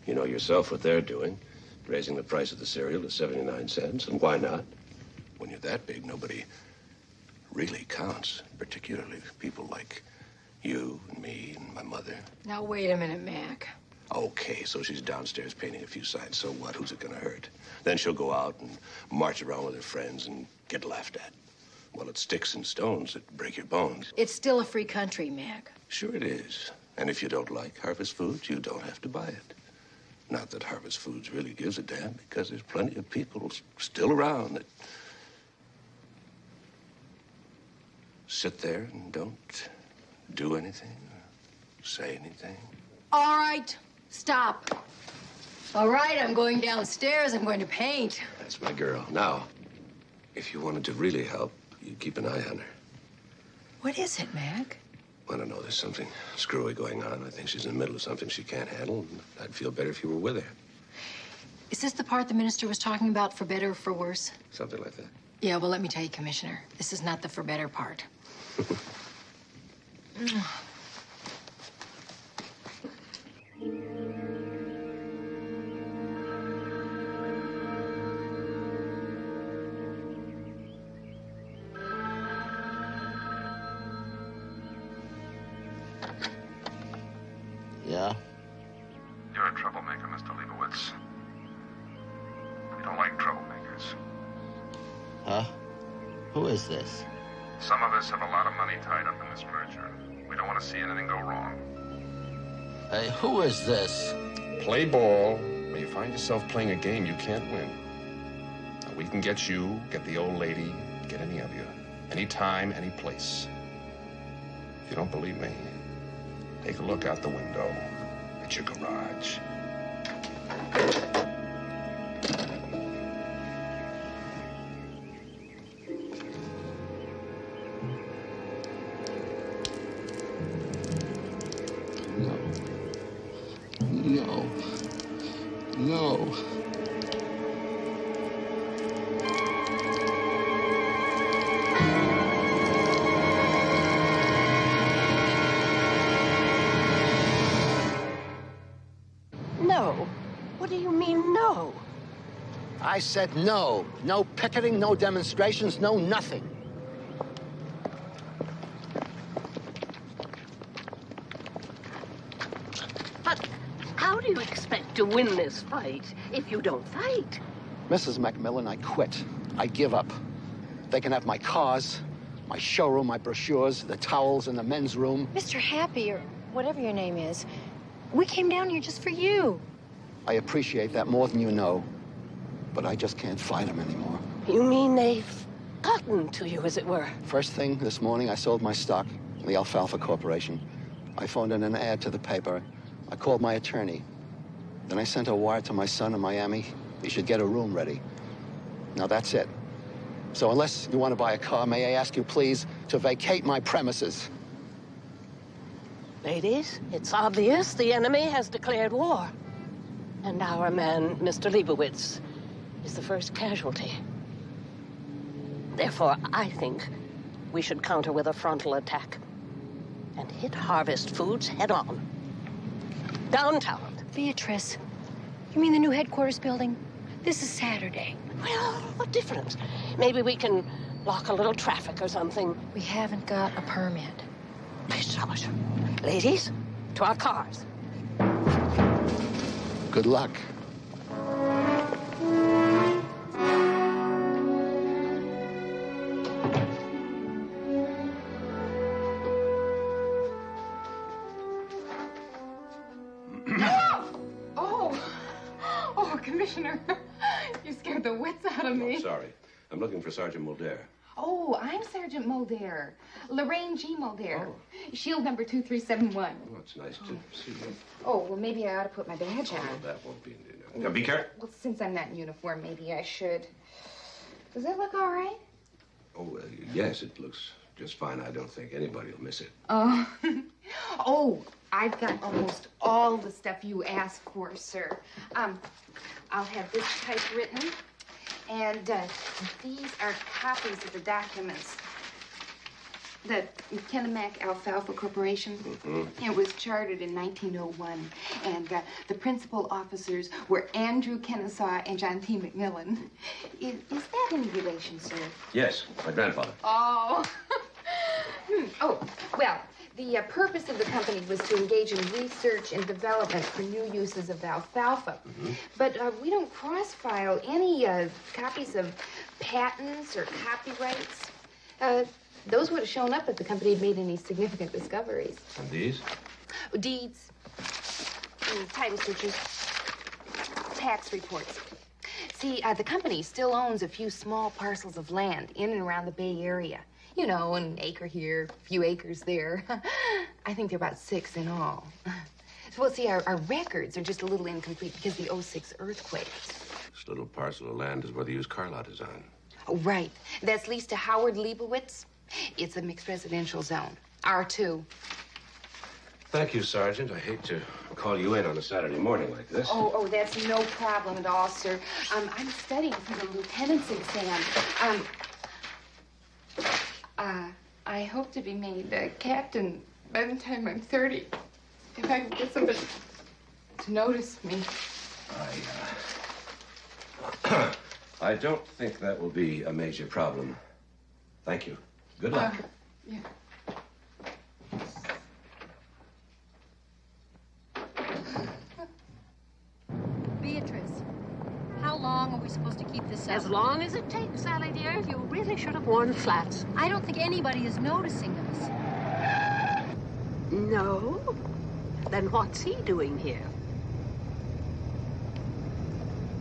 You know yourself what they're doing, raising the price of the cereal to 79 cents, and why not? When you're that big, nobody really counts, particularly people like you and me and my mother. Now, wait a minute, Mac. Okay, so she's downstairs painting a few signs. So what? Who's it gonna hurt? Then she'll go out and march around with her friends and get laughed at. Well, it's sticks and stones that break your bones. It's still a free country, Mac. Sure it is. And if you don't like Harvest Foods, you don't have to buy it. Not that Harvest Foods really gives a damn, because there's plenty of people still around that sit there and don't do anything or say anything. All right, stop. All right, I'm going downstairs. I'm going to paint. That's my girl. Now, if you wanted to really help, you keep an eye on her. What is it, Mac? I don't know. There's something screwy going on. I think she's in the middle of something she can't handle. And I'd feel better if you were with her. Is this the part the minister was talking about, for better or for worse? Something like that. Yeah, well, let me tell you, Commissioner, this is not the for better part. Yeah? You're a troublemaker, Mr. Leibowitz. We don't like troublemakers. Huh? Who is this? Some of us have a lot of money tied up in this merger. We don't want to see anything go wrong. Hey, who is this? Play ball. When you find yourself playing a game you can't win. Now, we can get you, get the old lady, get any of you. Anytime, any place. If you don't believe me, take a look out the window at your garage. I said no. No picketing, no demonstrations, no nothing. But how do you expect to win this fight if you don't fight? Mrs. McMillan, I quit. I give up. They can have my cars, my showroom, my brochures, the towels in the men's room. Mr. Happy, or whatever your name is, we came down here just for you. I appreciate that more than you know, but I just can't fight them anymore. You mean they've gotten to you, as it were? First thing this morning, I sold my stock in the Alfalfa Corporation. I phoned in an ad to the paper. I called my attorney. Then I sent a wire to my son in Miami. He should get a room ready. Now that's it. So unless you want to buy a car, may I ask you, please, to vacate my premises? Ladies, it's obvious the enemy has declared war. And our man, Mr. Leibowitz, is the first casualty. Therefore, I think we should counter with a frontal attack and hit Harvest Foods head on. Downtown. Beatrice, you mean the new headquarters building? This is Saturday. Well, what difference? Maybe we can block a little traffic or something. We haven't got a permit. Please, Thomas. Ladies, to our cars. Good luck. Oh, Commissioner, you scared the wits out of me. Oh, sorry. I'm looking for Sergeant Mulder. Oh, I'm Sergeant Mulder. Lorraine G. Mulder. Shield number 2371. Oh, it's nice to see you. Oh, well, maybe I ought to put my badge on. Oh, that won't be... Now, be careful. Well, since I'm not in uniform, maybe I should. Does that look all right? Oh, yes, it looks just fine. I don't think anybody will miss it. Oh. Oh, I've got almost all the stuff you asked for, sir. I'll have this typewritten, and these are copies of the documents. The Kennebec Alfalfa Corporation. It was chartered in 1901, and the principal officers were Andrew Kennesaw and John T. McMillan. Is that any relation, sir? Yes, my grandfather. Oh. Oh, well, the purpose of the company was to engage in research and development for new uses of the alfalfa. But we don't cross-file any copies of patents or copyrights. Those would have shown up if the company had made any significant discoveries. And these? Deeds, title searches, tax reports. See, the company still owns a few small parcels of land in and around the Bay Area. You know, an acre here, a few acres there. I think there are about 6 in all. So, well, see, our records are just a little incomplete because of the '06 earthquake. This little parcel of land is where the used car lot is on. Oh, right. That's leased to Howard Leibowitz. It's a mixed residential zone, R2. Thank you, Sergeant. I hate to call you in on a Saturday morning like this. Oh, that's no problem at all, sir. I'm studying for the lieutenant's exam. I hope to be made a captain by the time I'm 30. If I can get somebody to notice me. I don't think that will be a major problem. Thank you. Good luck. Yeah. Beatrice, how long are we supposed to keep this up? As long as it takes, Sally dear. You really should have worn flats. I don't think anybody is noticing us. No? Then what's he doing here?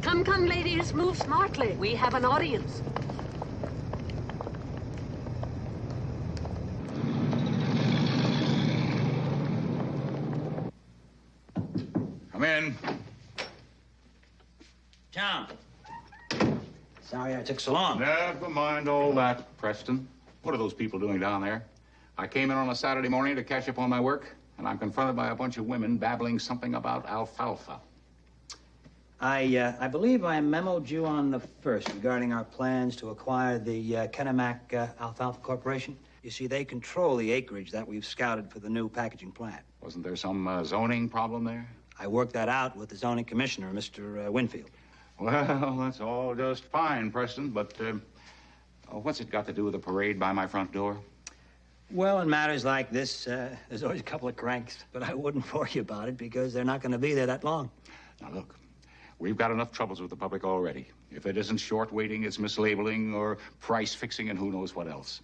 Come, come, ladies, move smartly. We have an audience. Come in. Tom. Sorry I took so long. Never mind all that, Preston. What are those people doing down there? I came in on a Saturday morning to catch up on my work, and I'm confronted by a bunch of women babbling something about alfalfa. I believe I memoed you on the 1st regarding our plans to acquire the Kennebec Alfalfa Corporation. You see, they control the acreage that we've scouted for the new packaging plant. Wasn't there some zoning problem there? I worked that out with the zoning commissioner, Mr. Winfield. Well, that's all just fine, Preston, but what's it got to do with the parade by my front door? Well, in matters like this, there's always a couple of cranks, but I wouldn't worry about it because they're not going to be there that long. Now, look, we've got enough troubles with the public already. If it isn't short waiting, it's mislabeling or price fixing and who knows what else.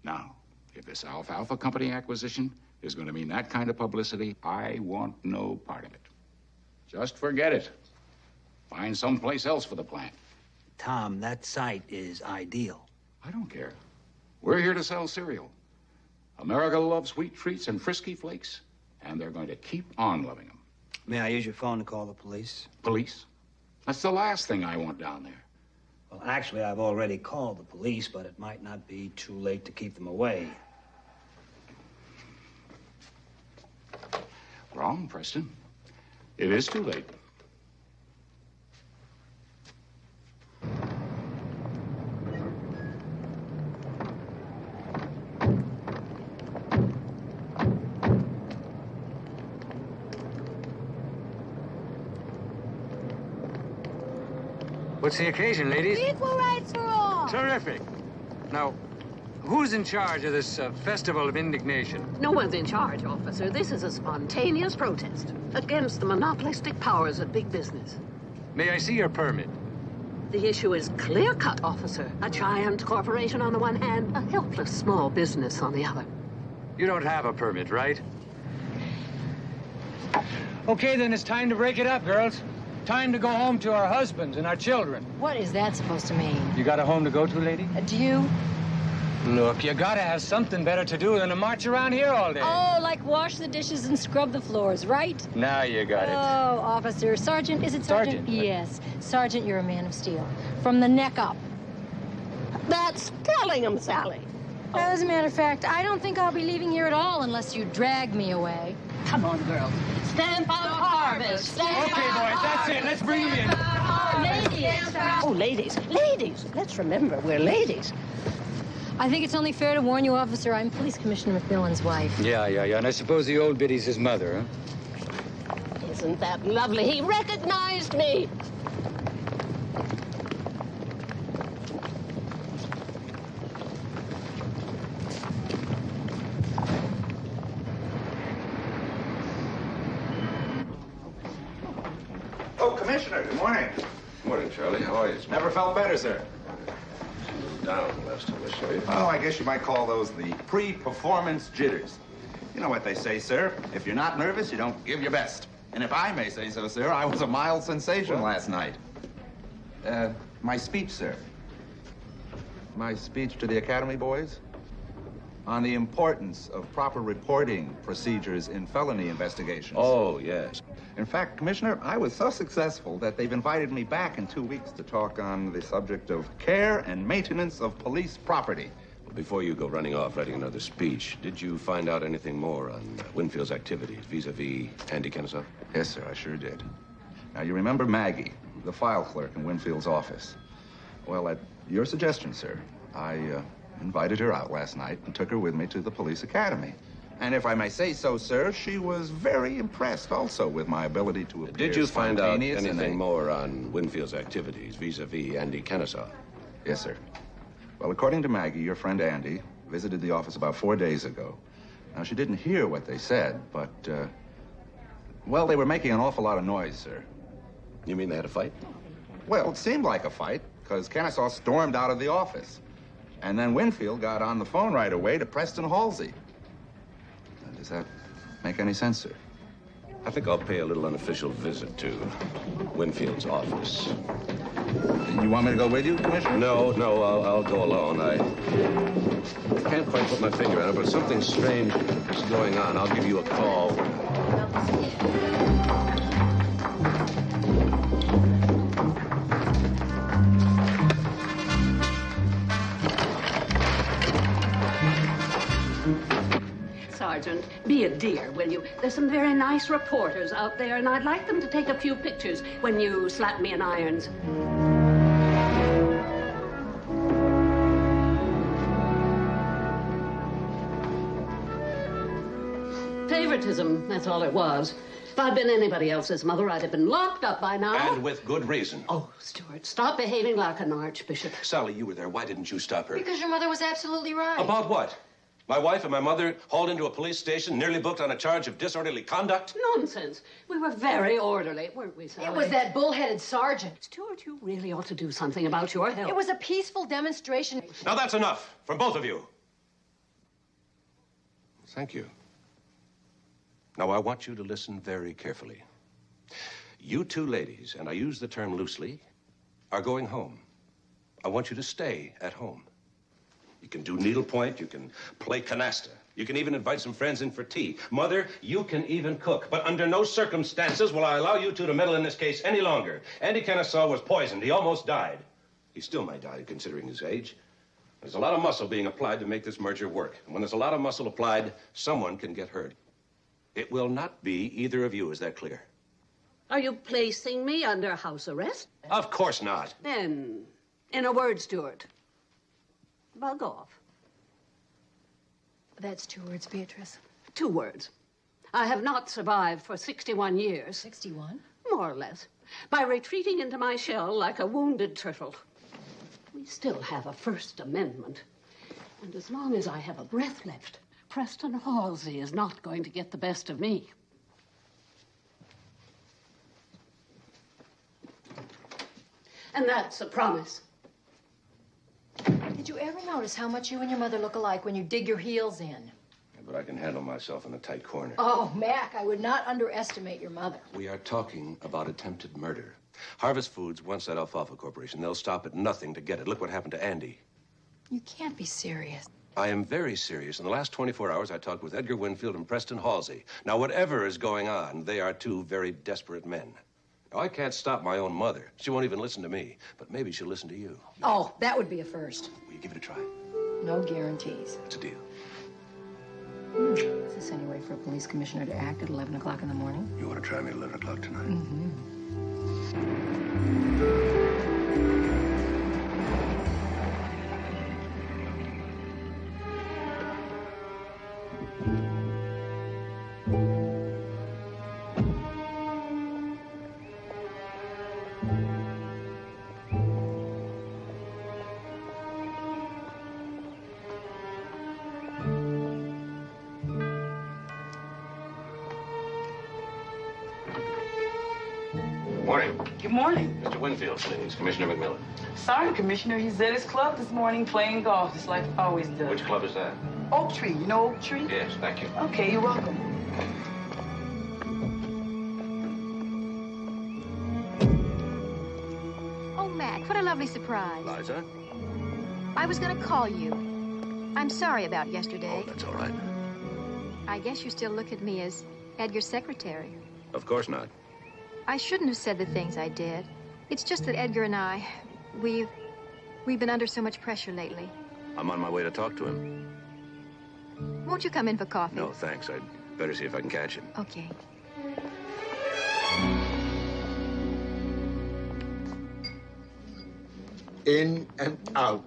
Now, if this Alfalfa Company acquisition is going to mean that kind of publicity, I want no part of it. Just forget it. Find someplace else for the plant. Tom, that site is ideal. I don't care. We're here to sell cereal. America loves sweet treats and frisky flakes, and they're going to keep on loving them. May I use your phone to call the police? Police? That's the last thing I want down there. Well, actually, I've already called the police, but it might not be too late to keep them away. Wrong, Preston. It is too late. What's the occasion, ladies? Equal rights for all. Terrific. Now, who's in charge of this festival of indignation? No one's in charge, officer. This is a spontaneous protest against the monopolistic powers of big business. May I see your permit? The issue is clear-cut, officer. A giant corporation on the one hand, a helpless small business on the other. You don't have a permit, right? Okay, then it's time to break it up, girls. Time to go home to our husbands and our children. What is that supposed to mean? You got a home to go to, lady? Do you? Look, you gotta have something better to do than to march around here all day. Oh, like wash the dishes and scrub the floors, right? Now you got it. Oh, officer. Sergeant, is it Sergeant? Yes. Sergeant, you're a man of steel. From the neck up. That's telling him, Sally. As a matter of fact, I don't think I'll be leaving here at all unless you drag me away. Come on, girls. Stand by the harvest. Okay, boys, that's it. Let's bring them in. Ladies. Oh, ladies. Ladies. Let's remember, we're ladies. I think it's only fair to warn you, officer, I'm Police Commissioner McMillan's wife. Yeah. And I suppose the old biddy's his mother, huh? Isn't that lovely? He recognized me. Oh, Commissioner, good morning. Good morning, Charlie. How are you? Never felt better, sir. Down last time I saw you. Oh, I guess you might call those the pre-performance jitters. You know what they say, sir. If you're not nervous, you don't give your best. And if I may say so, sir, I was a mild sensation last night. My speech, sir. My speech to the Academy boys on the importance of proper reporting procedures in felony investigations. Oh, yes. In fact, Commissioner, I was so successful that they've invited me back in 2 weeks to talk on the subject of care and maintenance of police property. Well, before you go running off writing another speech, did you find out anything more on Winfield's activities vis-a-vis Andy Kennesaw? Yes, sir, I sure did. Now, you remember Maggie, the file clerk in Winfield's office? Well, at your suggestion, sir, I invited her out last night and took her with me to the police academy. And if I may say so, sir, she was very impressed also with my ability to appear Did you find out spontaneous anything more on Winfield's activities vis-a-vis Andy Kennesaw? Yes, sir. Well, according to Maggie, your friend Andy visited the office about 4 days ago. Now, she didn't hear what they said, but, well, they were making an awful lot of noise, sir. You mean they had a fight? Well, it seemed like a fight, because Kennesaw stormed out of the office. And then Winfield got on the phone right away to Preston Halsey. Does that make any sense, sir? I think I'll pay a little unofficial visit to Winfield's office. You want me to go with you, Commissioner? No, I'll go alone. I can't quite put my finger on it, but something strange is going on. I'll give you a call. Sergeant, be a dear, will you? There's some very nice reporters out there, and I'd like them to take a few pictures when you slap me in irons. Favoritism, that's all it was. If I'd been anybody else's mother, I'd have been locked up by now. And with good reason. Oh, Stuart, stop behaving like an archbishop. Sally, you were there. Why didn't you stop her? Because your mother was absolutely right. About what? My wife and my mother hauled into a police station, nearly booked on a charge of disorderly conduct? Nonsense. We were very orderly, weren't we, Sally? It was that bullheaded sergeant. Stuart, you really ought to do something about your health. It was a peaceful demonstration. Now that's enough from both of you. Thank you. Now I want you to listen very carefully. You two ladies, and I use the term loosely, are going home. I want you to stay at home. You can do needlepoint, you can play canasta. You can even invite some friends in for tea. Mother, you can even cook. But under no circumstances will I allow you two to meddle in this case any longer. Andy Kennesaw was poisoned. He almost died. He still might die, considering his age. There's a lot of muscle being applied to make this merger work. And when there's a lot of muscle applied, someone can get hurt. It will not be either of you. Is that clear? Are you placing me under house arrest? Of course not. Then, in a word, Stuart, bug off. That's 2 words, Beatrice. 2 words. I have not survived for 61 years. 61? More or less. By retreating into my shell like a wounded turtle. We still have a First Amendment. And as long as I have a breath left, Preston Halsey is not going to get the best of me. And that's a promise. Did you ever notice how much you and your mother look alike when you dig your heels in? Yeah, but I can handle myself in a tight corner. Oh, Mac, I would not underestimate your mother. We are talking about attempted murder. Harvest Foods wants that alfalfa corporation. They'll stop at nothing to get it. Look what happened to Andy. You can't be serious. I am very serious. In the last 24 hours, I talked with Edgar Winfield and Preston Halsey. Now, whatever is going on, they are 2 very desperate men. Now, I can't stop my own mother. She won't even listen to me. But maybe she'll listen to you. Oh, that would be a first. Will you give it a try? No guarantees. It's a deal. Is this any way for a police commissioner to act at 11 o'clock in the morning? You want to try me at 11 o'clock tonight? Mm-hmm. Morning. Good morning. Mr. Winfield, please. Commissioner McMillan. Sorry, Commissioner. He's at his club this morning playing golf, just like he always does. Which club is that? Oak Tree. You know Oak Tree? Yes, thank you. Okay, you're welcome. Oh, Mac, what a lovely surprise. Liza? I was going to call you. I'm sorry about yesterday. Oh, that's all right. I guess you still look at me as Edgar's secretary. Of course not. I shouldn't have said the things I did. It's just that Edgar and I, we've been under so much pressure lately. I'm on my way to talk to him. Won't you come in for coffee? No, thanks. I'd better see if I can catch him. Okay. In and out.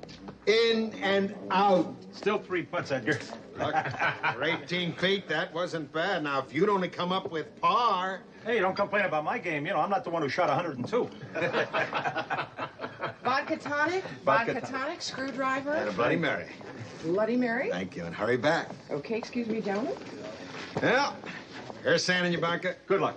In and out. Still 3 putts, Edgar. Look, for 18 feet, that wasn't bad. Now, if you'd only come up with par... Hey, don't complain about my game. You know, I'm not the one who shot 102. Vodka tonic? Vodka tonic? Screwdriver? And a Bloody Mary. Bloody Mary? Thank you, and hurry back. Okay, excuse me, gentlemen. Well, here's sand in your bunker. Good luck.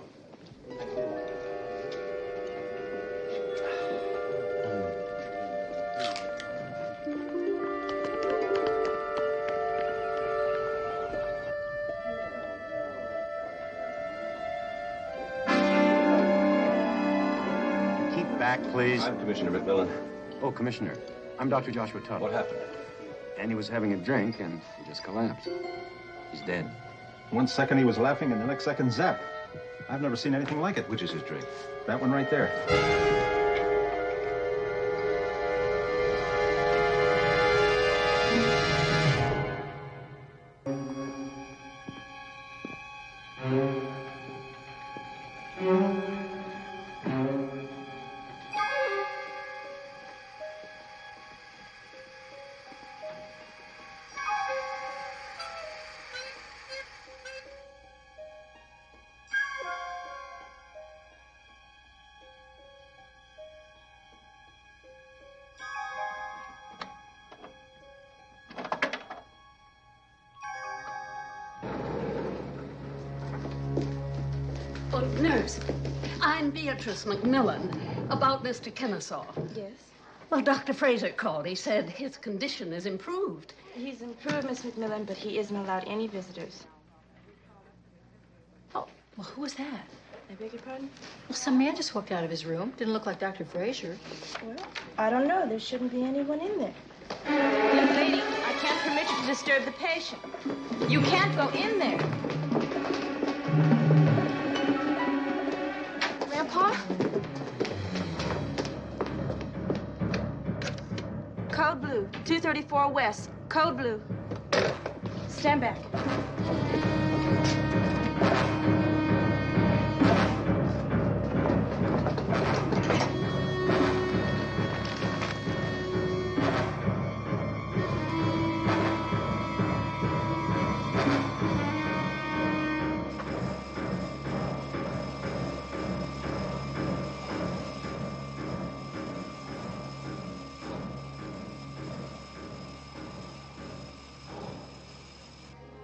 Back, please. I'm Commissioner McMillan. Oh, Commissioner. I'm Dr. Joshua Tubb. What happened? Andy was having a drink, and he just collapsed. He's dead. 1 second he was laughing, and the next second, zap. I've never seen anything like it. Which is his drink? That one right there. Nurse, I'm Beatrice McMillan, about Mr. Kennesaw. Yes? Well, Dr. Fraser called. He said his condition is improved. He's improved, Miss McMillan, but he isn't allowed any visitors. Oh, well, who was that? I beg your pardon? Well, some man just walked out of his room. Didn't look like Dr. Fraser. Well, I don't know. There shouldn't be anyone in there. Young lady, I can't permit you to disturb the patient. You can't go in there. Grandpa? Code blue, 234 West. Code blue. Stand back.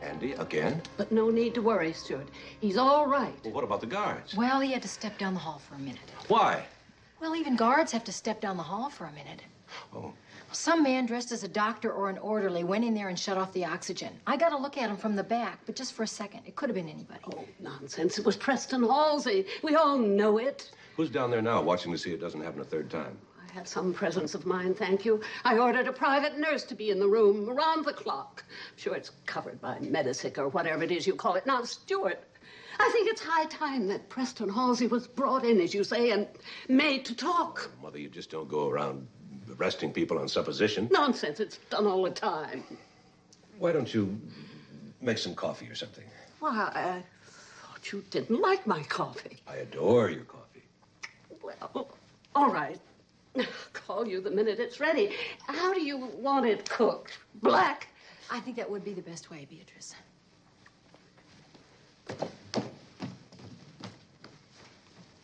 Andy, again? But no need to worry, Stuart. He's all right. Well, what about the guards? Well, he had to step down the hall for a minute. Why? Well, even guards have to step down the hall for a minute. Oh. Some man dressed as a doctor or an orderly went in there and shut off the oxygen. I got to look at him from the back, but just for a second. It could have been anybody. Oh, nonsense. It was Preston Halsey. We all know it. Who's down there now watching to see it doesn't happen a third time? I have some presence of mind, thank you. I ordered a private nurse to be in the room around the clock. I'm sure it's covered by Medisic or whatever it is you call it. Now, Stuart, I think it's high time that Preston Halsey was brought in, as you say, and made to talk. Mother, you just don't go around arresting people on supposition. Nonsense. It's done all the time. Why don't you make some coffee or something? Why, I thought you didn't like my coffee. I adore your coffee. Well, all right. I'll call you the minute it's ready. How do you want it cooked? Black? I think that would be the best way, Beatrice. You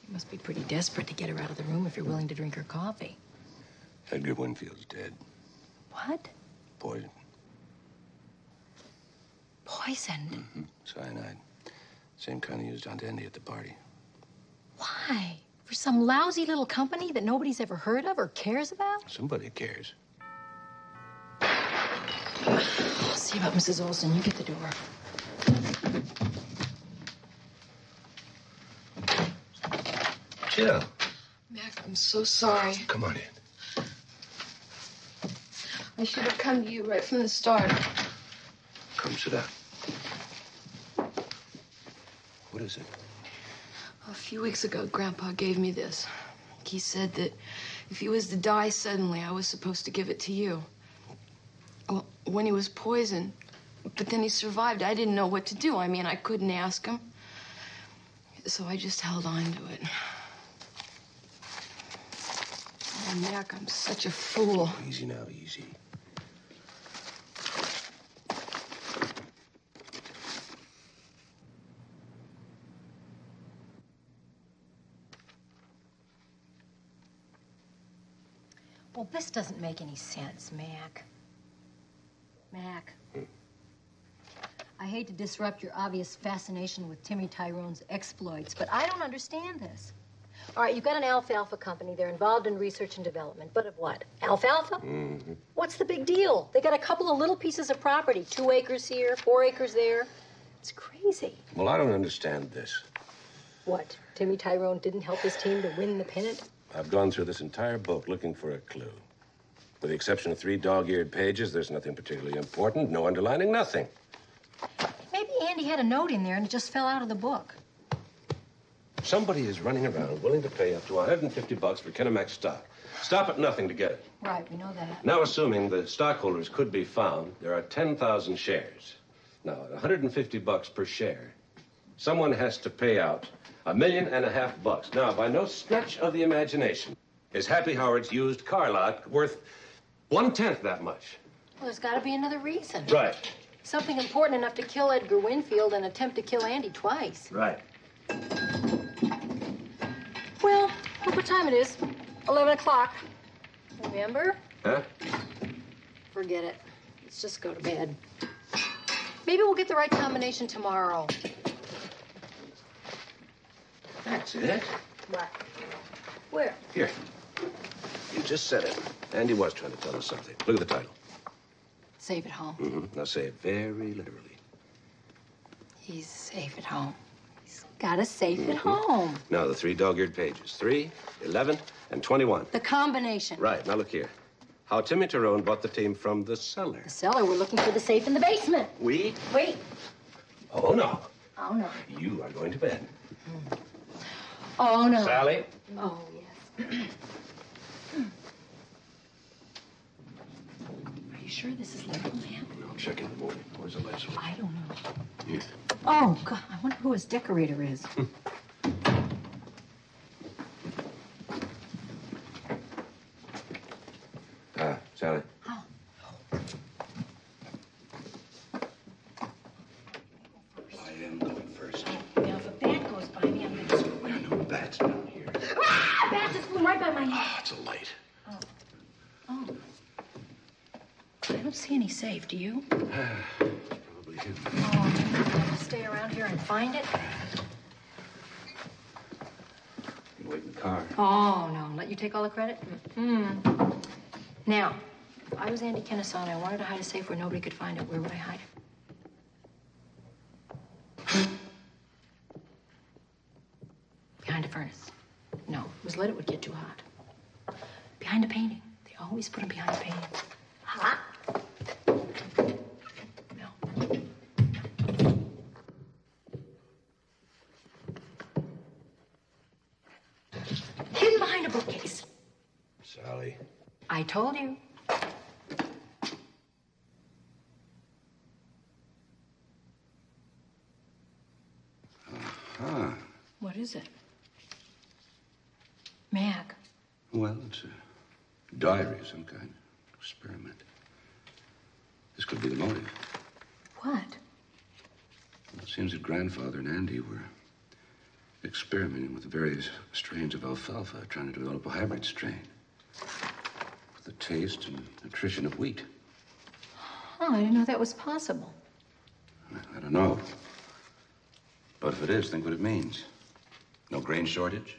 must be pretty desperate to get her out of the room if you're willing to drink her coffee. Edgar Winfield's dead. What? Poison. Poisoned? Mm-hmm. Cyanide. Same kind used on Andy at the party. Why? For some lousy little company that nobody's ever heard of or cares about? Somebody cares. I'll see about Mrs. Olson. You get the door. Jill. Mac, I'm so sorry. Come on in. I should have come to you right from the start. Come sit down. What is it? A few weeks ago, Grandpa gave me this. He said that if he was to die suddenly, I was supposed to give it to you. Well, when he was poisoned, but then he survived, I didn't know what to do. I mean, I couldn't ask him. So I just held on to it. Oh, Mac, I'm such a fool. Easy now, easy. Well, this doesn't make any sense, Mac. Mac. I hate to disrupt your obvious fascination with Timmy Tyrone's exploits, but I don't understand this. All right, you've got an alfalfa company. They're involved in research and development. But of what? Alfalfa? Mm-hmm. What's the big deal? They got a couple of little pieces of property. 2 acres here, 4 acres there. It's crazy. Well, I don't understand this. What? Timmy Tyrone didn't help his team to win the pennant? I've gone through this entire book looking for a clue. With the exception of 3 dog-eared pages, there's nothing particularly important, no underlining, nothing. Maybe Andy had a note in there and it just fell out of the book. Somebody is running around willing to pay up to $150 for Kenemax stock. Stop at nothing to get it. Right, we know that. Now, assuming the stockholders could be found, there are 10,000 shares. Now, at $150 per share, someone has to pay out $1.5 million. Now, by no stretch of the imagination is Happy Howard's used car lot worth 1/10 that much. Well, there's got to be another reason. Right. Something important enough to kill Edgar Winfield and attempt to kill Andy twice. Right. Well, look what time it is. 11 o'clock. Remember? Huh? Forget it. Let's just go to bed. Maybe we'll get the right combination tomorrow. That's it. What? Where? Here. You just said it. Andy was trying to tell us something. Look at the title. Safe at home. Mm-hmm. Now say it very literally. He's safe at home. He's got a safe at home. Now the 3 dog-eared pages. 3, 11, and 21. The combination. Right. Now look here. How Timmy Tyrone bought the team from the cellar. The cellar. We're looking for the safe in the basement. We? Wait. Oh, no. Oh, no. You are going to bed. Oh, no. Sally? Oh, yes. Are you sure this is legal, ma'am? I'll check in the morning. Where's the light switch? I don't know. Here. Oh, God. I wonder who his decorator is. Sally. Oh. I am going first. Now, if a bat goes by me, I'm going to scream. There are no bats down here. Ah! A bat just flew right by my head. Ah, it's a light. Oh. Oh. I don't see any safe, do you? Probably hidden. Oh, I'll stay around here and find it. You can wait in the car. Oh, no. Let you take all the credit? Mm-hmm. Now, if I was Andy Kennesaw and I wanted to hide a safe where nobody could find it, where would I hide it? Behind a furnace. No, if it was lit, it would get too hot. Behind a painting. They always put them behind a painting. Hot. No. Hidden behind a bookcase. Sally. I told you. Huh. What is it? Mag. Well, it's a diary of some kind. Experiment. This could be the motive. What? Well, it seems that Grandfather and Andy were experimenting with various strains of alfalfa, trying to develop a hybrid strain with the taste and nutrition of wheat. Oh, I didn't know that was possible. I don't know. But if it is, think what it means. No grain shortage,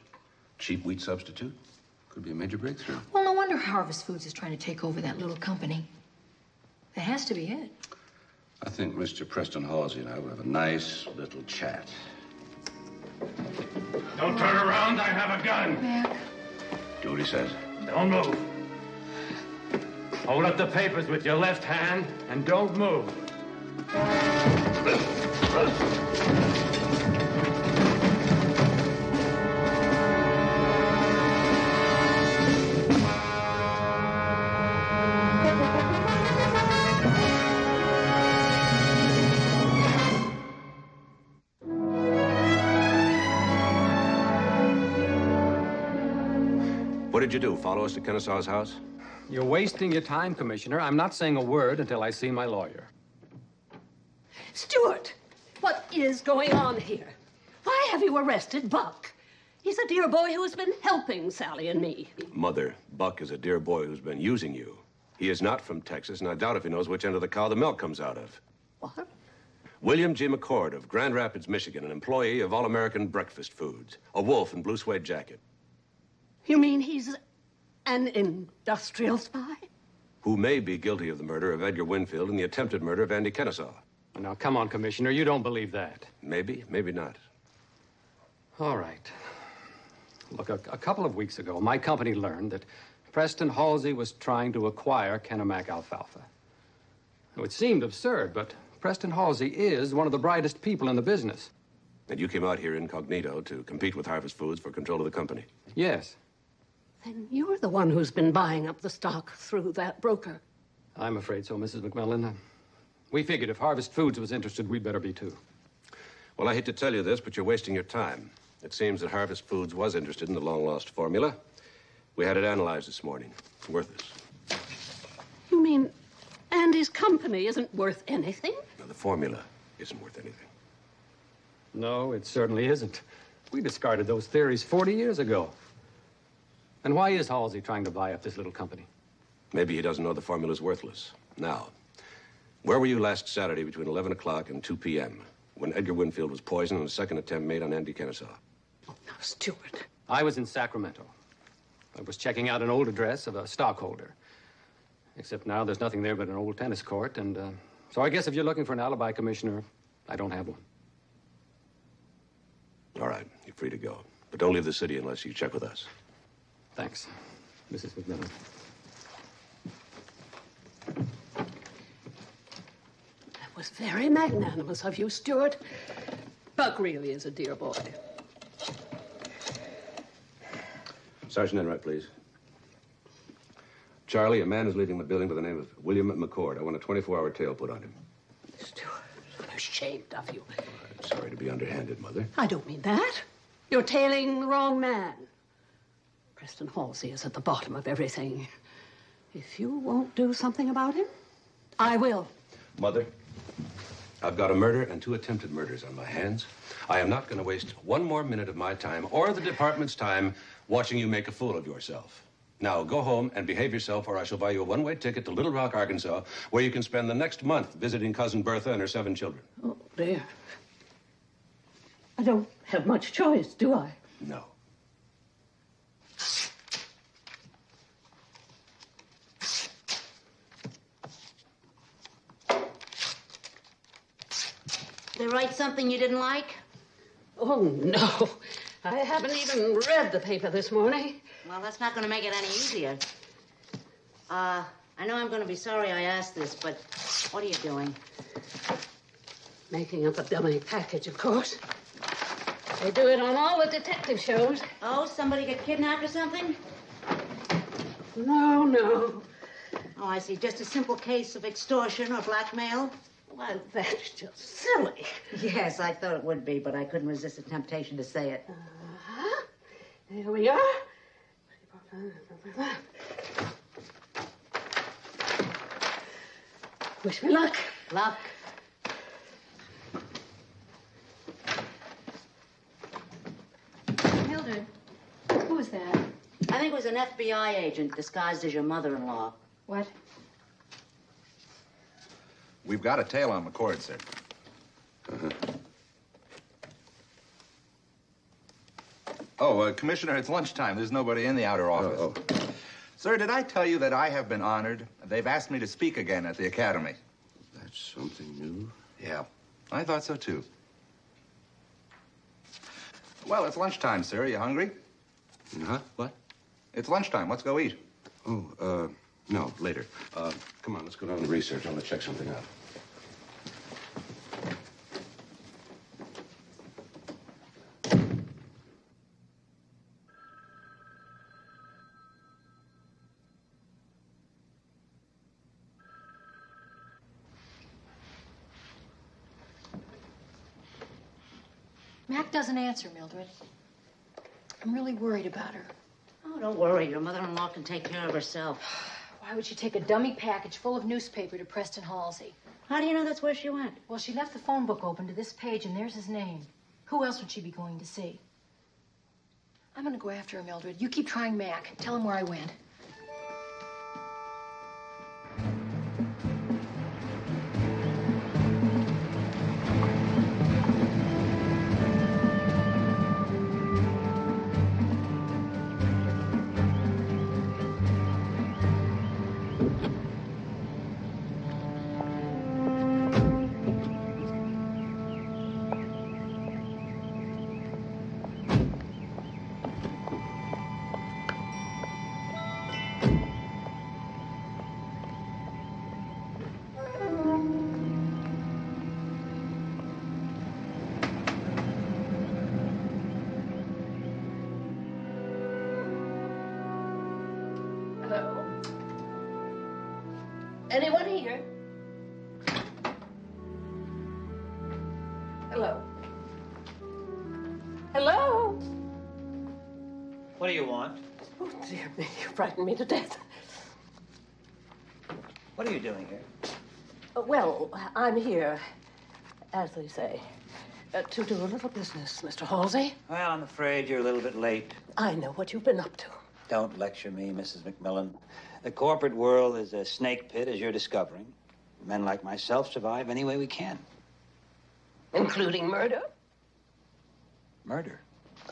cheap wheat substitute. Could be a major breakthrough. Well, no wonder Harvest Foods is trying to take over that little company. That has to be it. I think Mr. Preston Halsey and I will have a nice little chat. Don't turn around. I have a gun. Mac. Do what he says. Don't move. Hold up the papers with your left hand and don't move. What did you do? Follow us to Kennesaw's house? You're wasting your time, Commissioner. I'm not saying a word until I see my lawyer. Stuart, what is going on here? Why have you arrested Buck? He's a dear boy who has been helping Sally and me. Mother, Buck is a dear boy who's been using you. He is not from Texas, and I doubt if he knows which end of the cow the milk comes out of. What? William G. McCord of Grand Rapids, Michigan, an employee of All-American Breakfast Foods. A wolf in blue suede jacket. You mean he's an industrial spy? Who may be guilty of the murder of Edgar Winfield and the attempted murder of Andy Kennesaw. Now, come on, Commissioner. You don't believe that. Maybe, maybe not. All right. Look, a couple of weeks ago, my company learned that Preston Halsey was trying to acquire Kennebec alfalfa. Now, it seemed absurd, but Preston Halsey is one of the brightest people in the business. And you came out here incognito to compete with Harvest Foods for control of the company? Yes. Then you're the one who's been buying up the stock through that broker. I'm afraid so, Mrs. McMillan. We figured if Harvest Foods was interested, we'd better be too. Well, I hate to tell you this, but you're wasting your time. It seems that Harvest Foods was interested in the long-lost formula. We had it analyzed this morning. It's worthless. You mean Andy's company isn't worth anything? Now, the formula isn't worth anything. No, it certainly isn't. We discarded those theories 40 years ago. And why is Halsey trying to buy up this little company? Maybe he doesn't know the formula's worthless. Now, where were you last Saturday between 11 o'clock and 2 p.m. when Edgar Winfield was poisoned and a second attempt made on Andy Kennesaw? Now, Stuart. I was in Sacramento. I was checking out an old address of a stockholder. Except now there's nothing there but an old tennis court, and so I guess if you're looking for an alibi, Commissioner, I don't have one. All right, you're free to go. But don't leave the city unless you check with us. Thanks, Mrs. McMillan. That was very magnanimous of you, Stuart. Buck really is a dear boy. Sergeant Enright, please. Charlie, a man is leaving the building by the name of William McCord. I want a 24-hour tail put on him. Stuart, I'm ashamed of you. I'm sorry to be underhanded, Mother. I don't mean that. You're tailing the wrong man. Preston Halsey is at the bottom of everything. If you won't do something about him, I will. Mother, I've got a murder and 2 attempted murders on my hands. I am not going to waste 1 more minute of my time or the department's time watching you make a fool of yourself. Now, go home and behave yourself, or I shall buy you a 1-way ticket to Little Rock, Arkansas, where you can spend the next month visiting Cousin Bertha and her 7 children. Oh, dear. I don't have much choice, do I? No. They write something you didn't like? Oh, no. I haven't even read the paper this morning. Well, that's not going to make it any easier. I know I'm going to be sorry I asked this, but what are you doing? Making up a dummy package, of course. They do it on all the detective shows. Oh, somebody get kidnapped or something? No, no. Oh, I see. Just a simple case of extortion or blackmail? Why, that's just silly. Yes, I thought it would be, but I couldn't resist the temptation to say it. Uh-huh. Here we are. Wish me luck. Luck. Mildred, who was that? I think it was an FBI agent disguised as your mother-in-law. What? We've got a tail on McCord, sir. Oh, Commissioner, it's lunchtime. There's nobody in the outer office. Sir, did I tell you that I have been honored? They've asked me to speak again at the Academy. That's something new. Yeah, I thought so, too. Well, it's lunchtime, sir. Are you hungry? Huh? What? It's lunchtime. Let's go eat. Oh, no, later. Come on, let's go down to research. I want to check something out. Mac doesn't answer, Mildred. I'm really worried about her. Oh, don't worry. Your mother-in-law can take care of herself. Why would she take a dummy package full of newspaper to Preston Halsey? How do you know that's where she went? Well, she left the phone book open to this page, and there's his name. Who else would she be going to see? I'm gonna go after her, Mildred. You keep trying Mac. Tell him where I went. Hello. Anyone here? Hello. Hello. What do you want? Oh, dear me, you frightened me to death. What are you doing here? Well, I'm here, as they say, to do a little business, Mr. Halsey. Well, I'm afraid you're a little bit late. I know what you've been up to. Don't lecture me, Mrs. McMillan. The corporate world is a snake pit, as you're discovering. Men like myself survive any way we can. Including murder? Murder?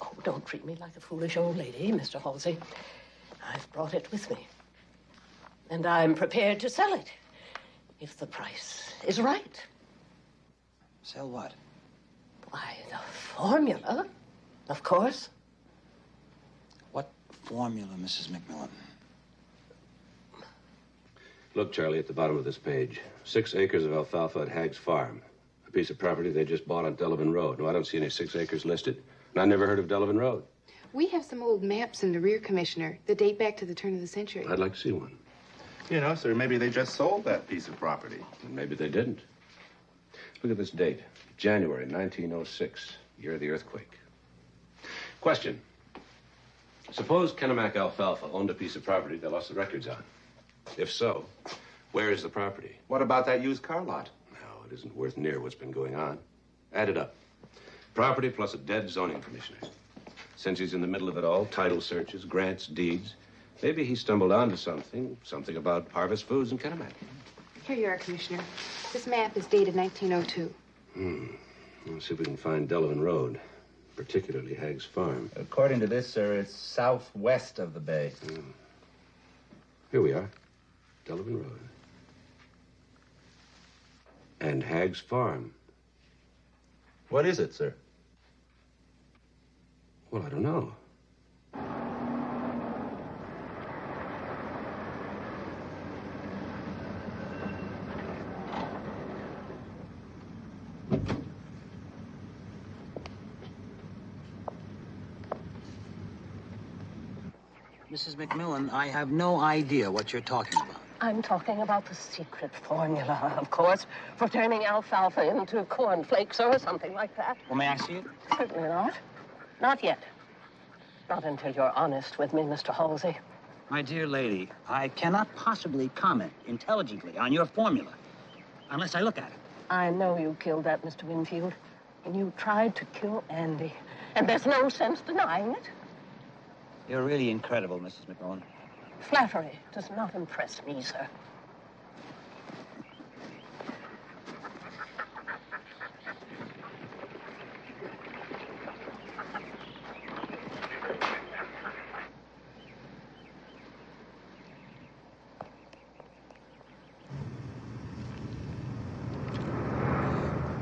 Oh, don't treat me like a foolish old lady, Mr. Halsey. I've brought it with me. And I'm prepared to sell it, if the price is right. Sell what? Why, the formula, of course. What formula, Mrs. McMillan? Look, Charlie, at the bottom of this page. 6 acres of alfalfa at Hagg's Farm. A piece of property they just bought on Delavan Road. No, I don't see any 6 acres listed. And I never heard of Delavan Road. We have some old maps in the rear, Commissioner, that date back to the turn of the century. I'd like to see one. You know, sir, maybe they just sold that piece of property. And maybe they didn't. Look at this date. January 1906, year of the earthquake. Question. Suppose Kennebec Alfalfa owned a piece of property they lost the records on. If so, where is the property? What about that used car lot? No, it isn't worth near what's been going on. Add it up. Property plus a dead zoning commissioner. Since he's in the middle of it all, title searches, grants, deeds, maybe he stumbled onto something about Harvest Foods in Kennebec. Here you are, Commissioner. This map is dated 1902. Let's see if we can find Delavan Road, particularly Hagg's Farm. According to this, sir, it's southwest of the bay. Here we are. Delavan Road. And Hagg's Farm. What is it, sir? Well, I don't know. Mrs. McMillan, I have no idea what you're talking about. I'm talking about the secret formula, of course, for turning alfalfa into cornflakes or something like that. Well, may I see it? Certainly not. Not yet. Not until you're honest with me, Mr. Halsey. My dear lady, I cannot possibly comment intelligently on your formula unless I look at it. I know you killed that, Mr. Winfield. And you tried to kill Andy. And there's no sense denying it. You're really incredible, Mrs. McMillan. Flattery does not impress me, sir.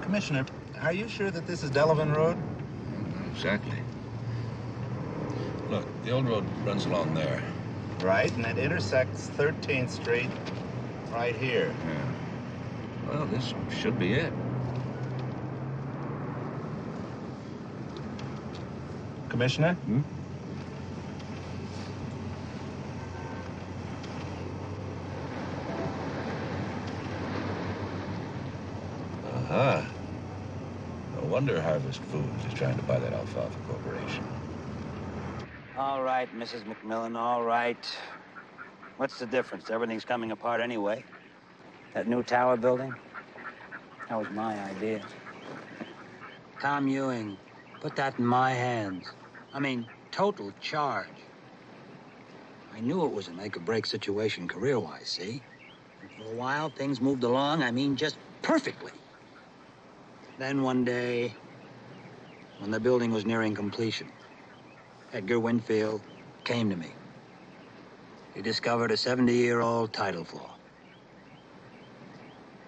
Commissioner, are you sure that this is Delavan Road? Exactly. Look, the old road runs along there. Right, and it intersects 13th Street right here. Yeah. Well, this should be it. Commissioner? Uh-huh. No wonder Harvest Foods is trying to buy that alfalfa corporation. All right, Mrs. McMillan, all right. What's the difference? Everything's coming apart anyway. That new tower building, that was my idea. Tom Ewing, put that in my hands. I mean, total charge. I knew it was a make-or-break situation career-wise, see? And for a while, things moved along, I mean, just perfectly. Then one day, when the building was nearing completion, Edgar Winfield came to me. He discovered a 70-year-old title flaw.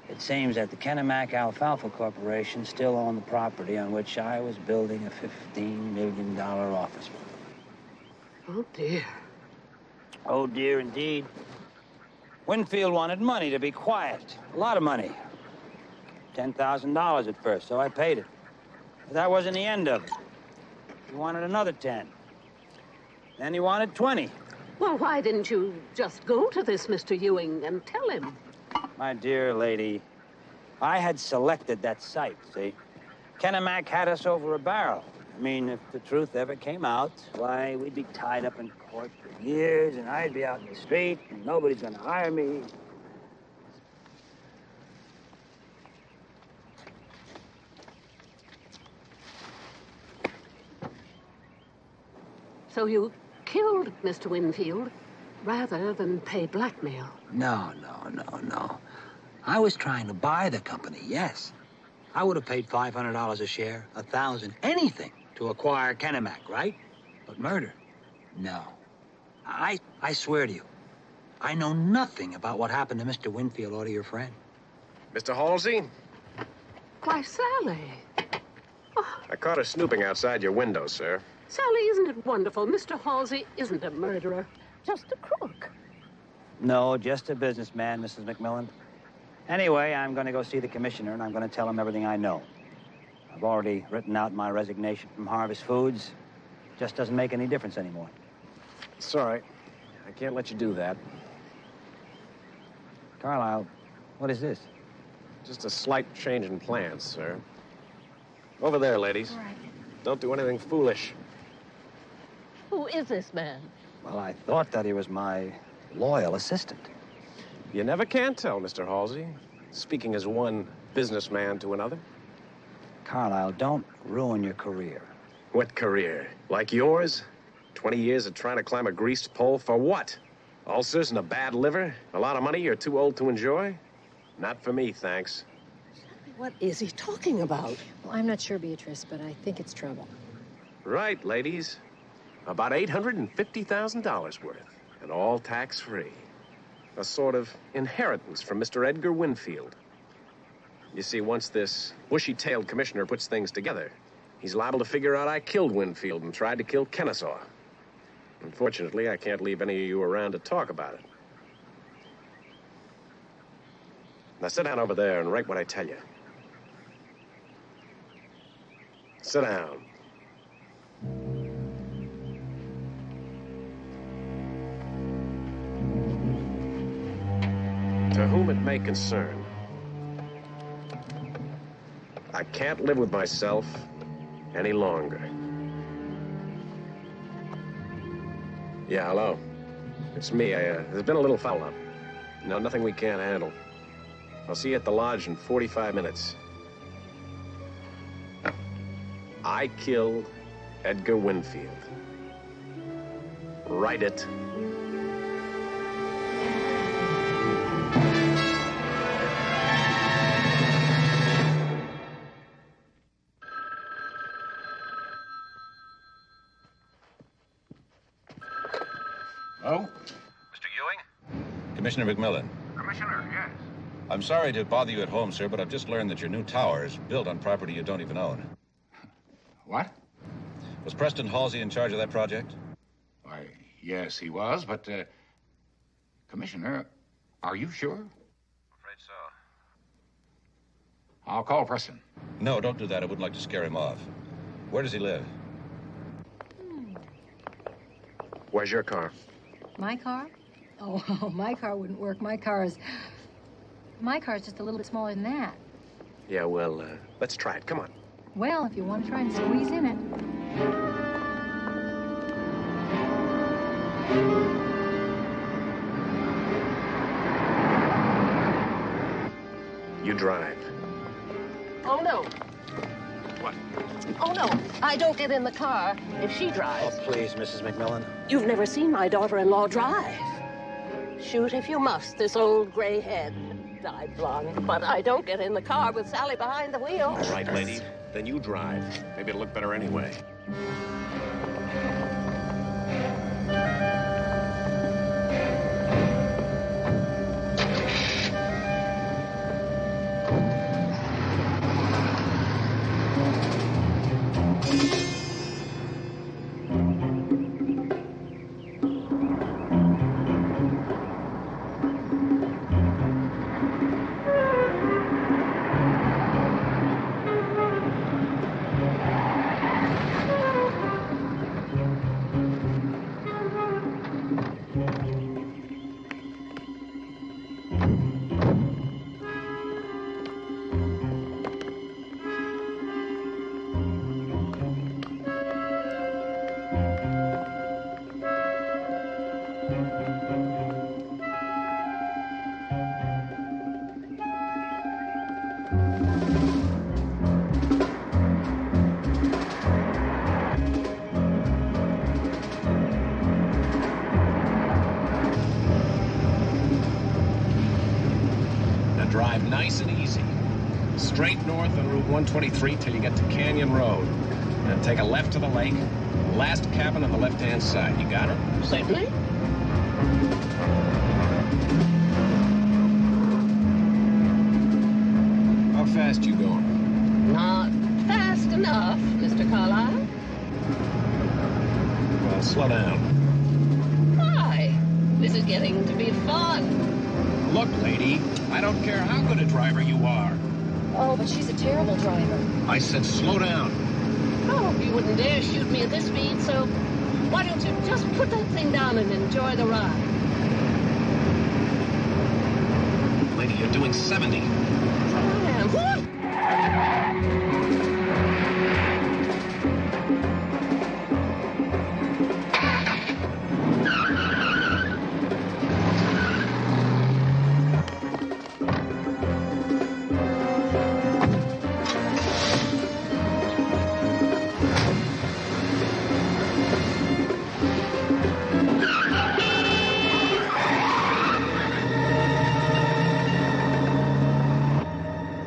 It seems that the Kennebec Alfalfa Corporation still owned the property on which I was building a $15 million office building. Oh, dear. Oh, dear, indeed. Winfield wanted money to be quiet. A lot of money. $10,000 at first, so I paid it. But that wasn't the end of it. He wanted another 10. Then he wanted 20. Well, why didn't you just go to this Mr. Ewing and tell him? My dear lady, I had selected that site, see? Kennebec had us over a barrel. I mean, if the truth ever came out, why, we'd be tied up in court for years, and I'd be out in the street, and nobody's gonna hire me. So you killed Mr. Winfield rather than pay blackmail. No. I was trying to buy the company, yes. I would have paid $500 a share, $1,000, anything to acquire Kenemac, right? But murder? No. I swear to you, I know nothing about what happened to Mr. Winfield or to your friend. Mr. Halsey, Why, Sally. I caught her snooping outside your window, sir. Sally, isn't it wonderful? Mr. Halsey isn't a murderer, just a crook. No, just a businessman, Mrs. McMillan. Anyway, I'm going to go see the commissioner, and I'm going to tell him everything I know. I've already written out my resignation from Harvest Foods. Just doesn't make any difference anymore. It's all right. I can't let you do that. Carlisle, what is this? Just a slight change in plans, sir. Over there, ladies. All right. Don't do anything foolish. Who is this man? Well, I thought that he was my loyal assistant. You never can tell, Mr. Halsey. Speaking as one businessman to another. Carlisle, don't ruin your career. What career? Like yours? 20 years of trying to climb a greased pole for what? Ulcers and a bad liver? A lot of money you're too old to enjoy? Not for me, thanks. What is he talking about? Well, I'm not sure, Beatrice, but I think it's trouble. Right, ladies. About $850,000 worth, and all tax-free. A sort of inheritance from Mr. Edgar Winfield. You see, once this bushy-tailed commissioner puts things together, he's liable to figure out I killed Winfield and tried to kill Kennesaw. Unfortunately, I can't leave any of you around to talk about it. Now sit down over there and write what I tell you. Sit down. To whom it may concern, I can't live with myself any longer. Yeah, hello. It's me. There's been a little foul-up. No, nothing we can't handle. I'll see you at the lodge in 45 minutes. I killed Edgar Winfield. Write it. Oh? Mr. Ewing? Commissioner McMillan. Commissioner, yes. I'm sorry to bother you at home, sir, but I've just learned that your new tower is built on property you don't even own. What? Was Preston Halsey in charge of that project? Why, yes, he was, but, Commissioner, are you sure? Afraid so. I'll call Preston. No, don't do that. I wouldn't like to scare him off. Where does he live? Where's your car? My car? Oh, my car wouldn't work. My car is just a little bit smaller than that. Yeah, well, let's try it. Come on. Well, if you want to try and squeeze in it. You drive. Oh, no. What? Oh, no. I don't get in the car if she drives. Oh, please, Mrs. McMillan. You've never seen my daughter-in-law drive. Shoot if you must, this old gray head died blonde. But I don't get in the car with Sally behind the wheel. All right, lady. Then you drive. Maybe it'll look better anyway. Drive nice and easy. Straight north on Route 123 till you get to Canyon Road. Then take a left to the lake. Last cabin on the left-hand side. You got it? Certainly. How fast you going? Not fast enough, Mr. Carlyle. Well, slow down. Why? This is getting to be fun. Look, lady, I don't care how good a driver you are. Oh, but she's a terrible driver. I said slow down. Oh, you wouldn't dare shoot me at this speed, so why don't you just put that thing down and enjoy the ride? Lady, you're doing 70. I am. What?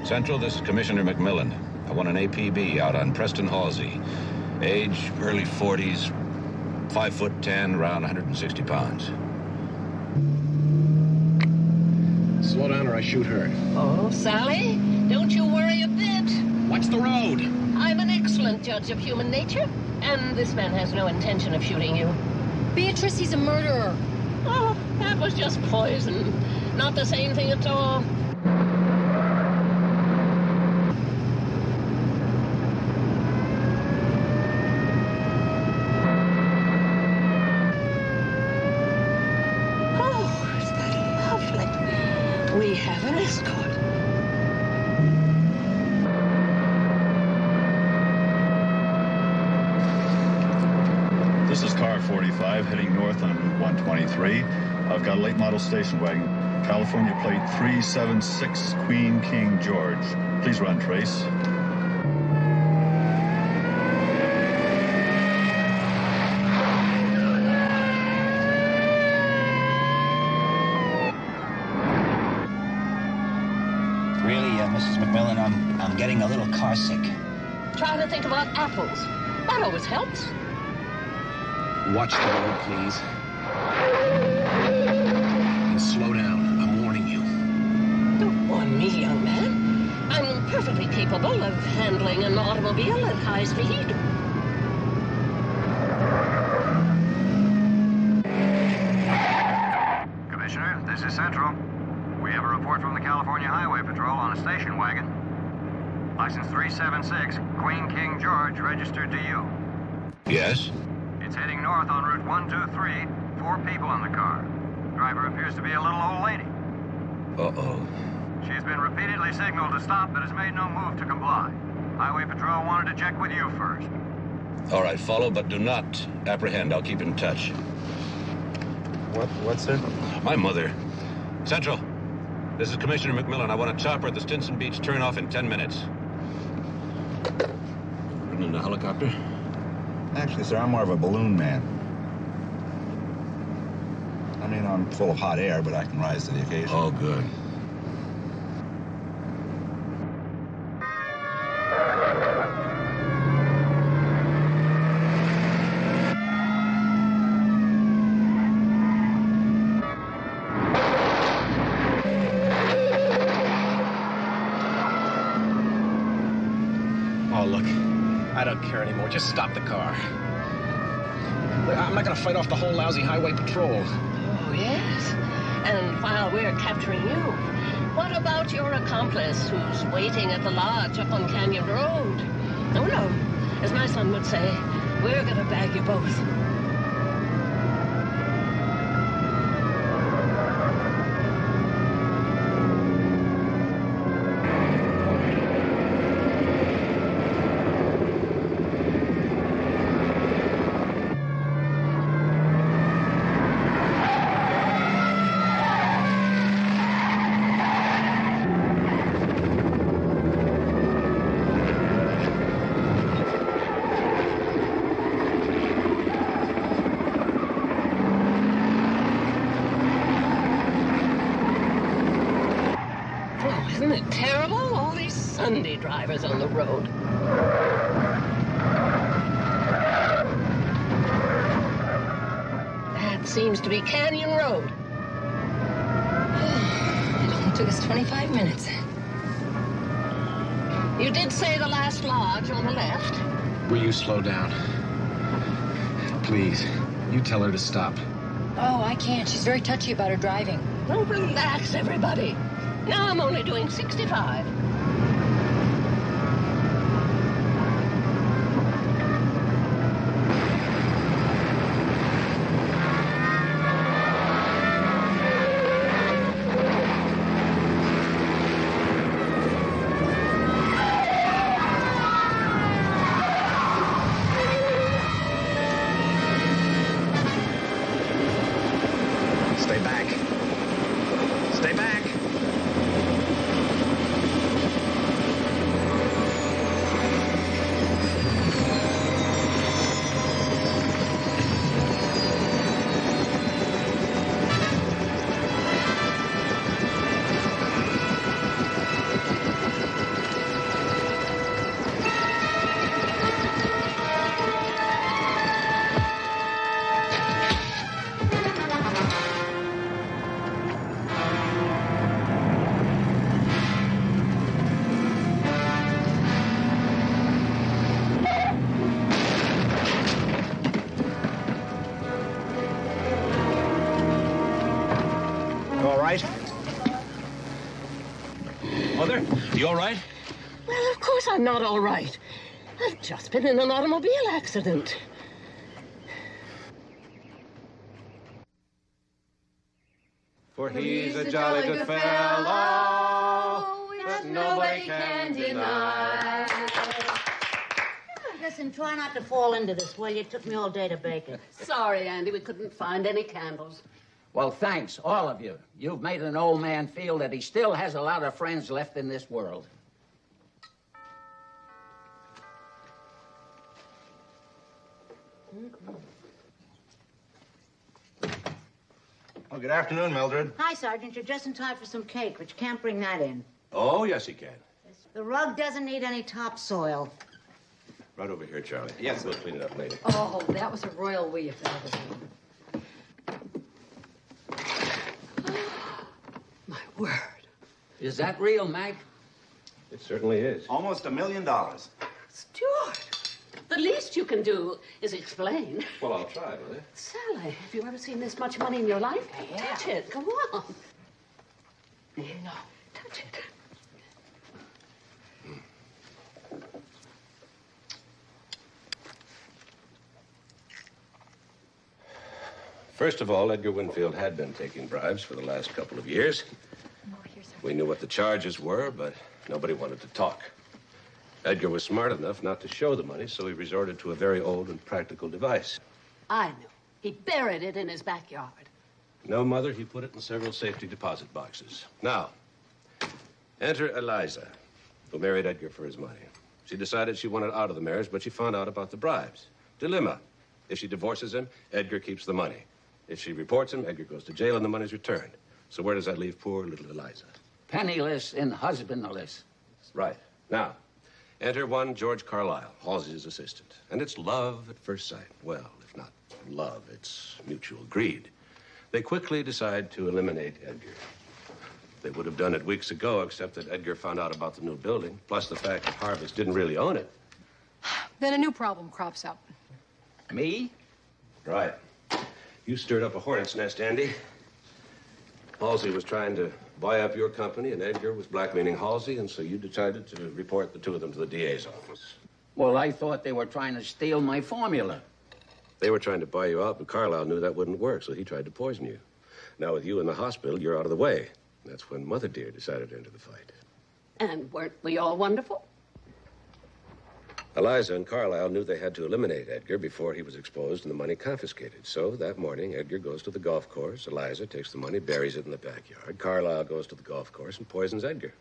Central, this is Commissioner McMillan. I want an APB out on Preston Halsey. Age, early 40s, 5'10", around 160 pounds. Slow down or I shoot her. Oh, Sally, don't you worry a bit. Watch the road. I'm an excellent judge of human nature, and this man has no intention of shooting you. Beatrice, he's a murderer. Oh, that was just poison. Not the same thing at all. We have an escort. This is car 45 heading north on Route 123. I've got a late model station wagon, California plate 376 Queen King George. Please run trace. Mrs. McMillan, I'm getting a little car sick. Try to think about apples. That always helps. Watch the road, please. And slow down. I'm warning you. Don't warn me, young man. I'm perfectly capable of handling an automobile at high speed. Commissioner, this is Central. We have a report from the California Highway Patrol on a station wagon. License 376, Queen King George, registered to you. Yes? It's heading north on Route 123. 4 people in the car. Driver appears to be a little old lady. Uh-oh. She's been repeatedly signaled to stop, but has made no move to comply. Highway Patrol wanted to check with you first. All right, follow, but do not apprehend. I'll keep in touch. What's it? My mother. Central. This is Commissioner McMillan. I want a chopper at the Stinson Beach turnoff in 10 minutes. Ridden in a helicopter? Actually, sir, I'm more of a balloon man. I mean, I'm full of hot air, but I can rise to the occasion. Oh, good. Oh, look, I don't care anymore. Just stop the car. Look, I'm not gonna fight off the whole lousy highway patrol. Oh, yes. And while we're capturing you, what about your accomplice who's waiting at the lodge up on Canyon Road? Oh, no. As my son would say, we're gonna bag you both. Isn't it terrible? All these Sunday drivers on the road. seems to be Canyon Road. It only took us 25 minutes. You did say the last lodge on the left. Will you slow down? Please, you tell her to stop. Oh, I can't. She's very touchy about her driving. Well, relax, everybody. Now I'm only doing 65. Stay back. Stay back. You all right? Mother, you all right? Well, of course I'm not all right. I've just been in an automobile accident. For he's a jolly good fellow that nobody can deny. Listen, try not to fall into this, will you? It took me all day to bake it. Sorry, Andy, we couldn't find any candles. Well, thanks, all of you. You've made an old man feel that he still has a lot of friends left in this world. Oh, good afternoon, Mildred. Hi, Sergeant. You're just in time for some cake, but you can't bring that in. Oh, yes, he can. The rug doesn't need any topsoil. Right over here, Charlie. Yes. We'll clean it up later. Oh, that was a royal we if that was one. My word. Is that real, Mac? It certainly is. Almost $1 million. Stuart, the least you can do is explain. Well, I'll try, will you? Sally, have you ever seen this much money in your life? Yeah. Touch it. Go on. No. Touch it. First of all, Edgar Winfield had been taking bribes for the last couple of years. We knew what the charges were, but nobody wanted to talk. Edgar was smart enough not to show the money, so he resorted to a very old and practical device. I knew. He buried it in his backyard. No, Mother, he put it in several safety deposit boxes. Now, enter Eliza, who married Edgar for his money. She decided she wanted out of the marriage, but she found out about the bribes. Dilemma. If she divorces him, Edgar keeps the money. If she reports him, Edgar goes to jail and the money's returned. So where does that leave poor little Eliza? Penniless and husbandless. Right. Now, enter one George Carlyle, Halsey's assistant. And it's love at first sight. Well, if not love, it's mutual greed. They quickly decide to eliminate Edgar. They would have done it weeks ago, except that Edgar found out about the new building, plus the fact that Harvest didn't really own it. Then a new problem crops up. Me? Right. You stirred up a hornet's nest, Andy. Halsey was trying to buy up your company, and Edgar was blackmailing Halsey, and so you decided to report the two of them to the DA's office. Well, I thought they were trying to steal my formula. They were trying to buy you out, but Carlyle knew that wouldn't work, so he tried to poison you. Now, with you in the hospital, you're out of the way. That's when Mother Dear decided to enter the fight. And weren't we all wonderful? Eliza and Carlyle knew they had to eliminate Edgar before he was exposed and the money confiscated. So that morning, Edgar goes to the golf course. Eliza takes the money, buries it in the backyard. Carlyle goes to the golf course and poisons Edgar.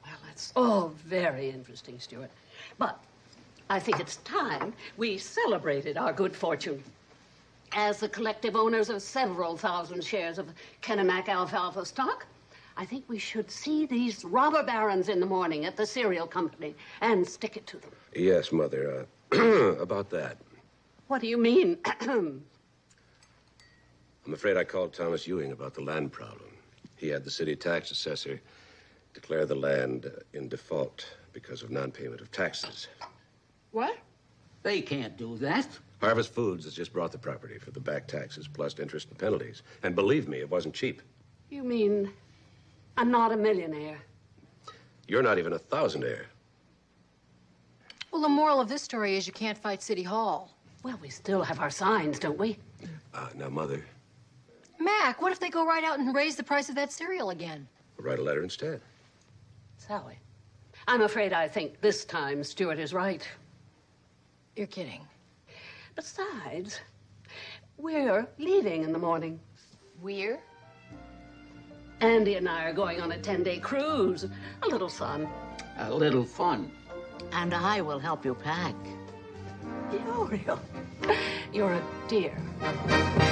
Well, that's all very interesting, Stuart. But I think it's time we celebrated our good fortune. As the collective owners of several thousand shares of Kennebec alfalfa stock, I think we should see these robber barons in the morning at the cereal company and stick it to them. Yes, Mother. About that. What do you mean? I'm afraid I called Thomas Ewing about the land problem. He had the city tax assessor declare the land in default because of non-payment of taxes. What? They can't do that. Harvest Foods has just brought the property for the back taxes plus interest and penalties. And believe me, it wasn't cheap. You mean I'm not a millionaire? You're not even a thousandaire. Well, the moral of this story is you can't fight City Hall. Well, we still have our signs, don't we? Now, Mother, Mac, what if they go right out and raise the price of that cereal again? we'll write a letter instead. Sally, I'm afraid I think this time Stuart is right. You're kidding. Besides, we're leaving in the morning. We're? Andy and I are going on a 10-day cruise. A little sun. A little fun. And I will help you pack. You're a dear.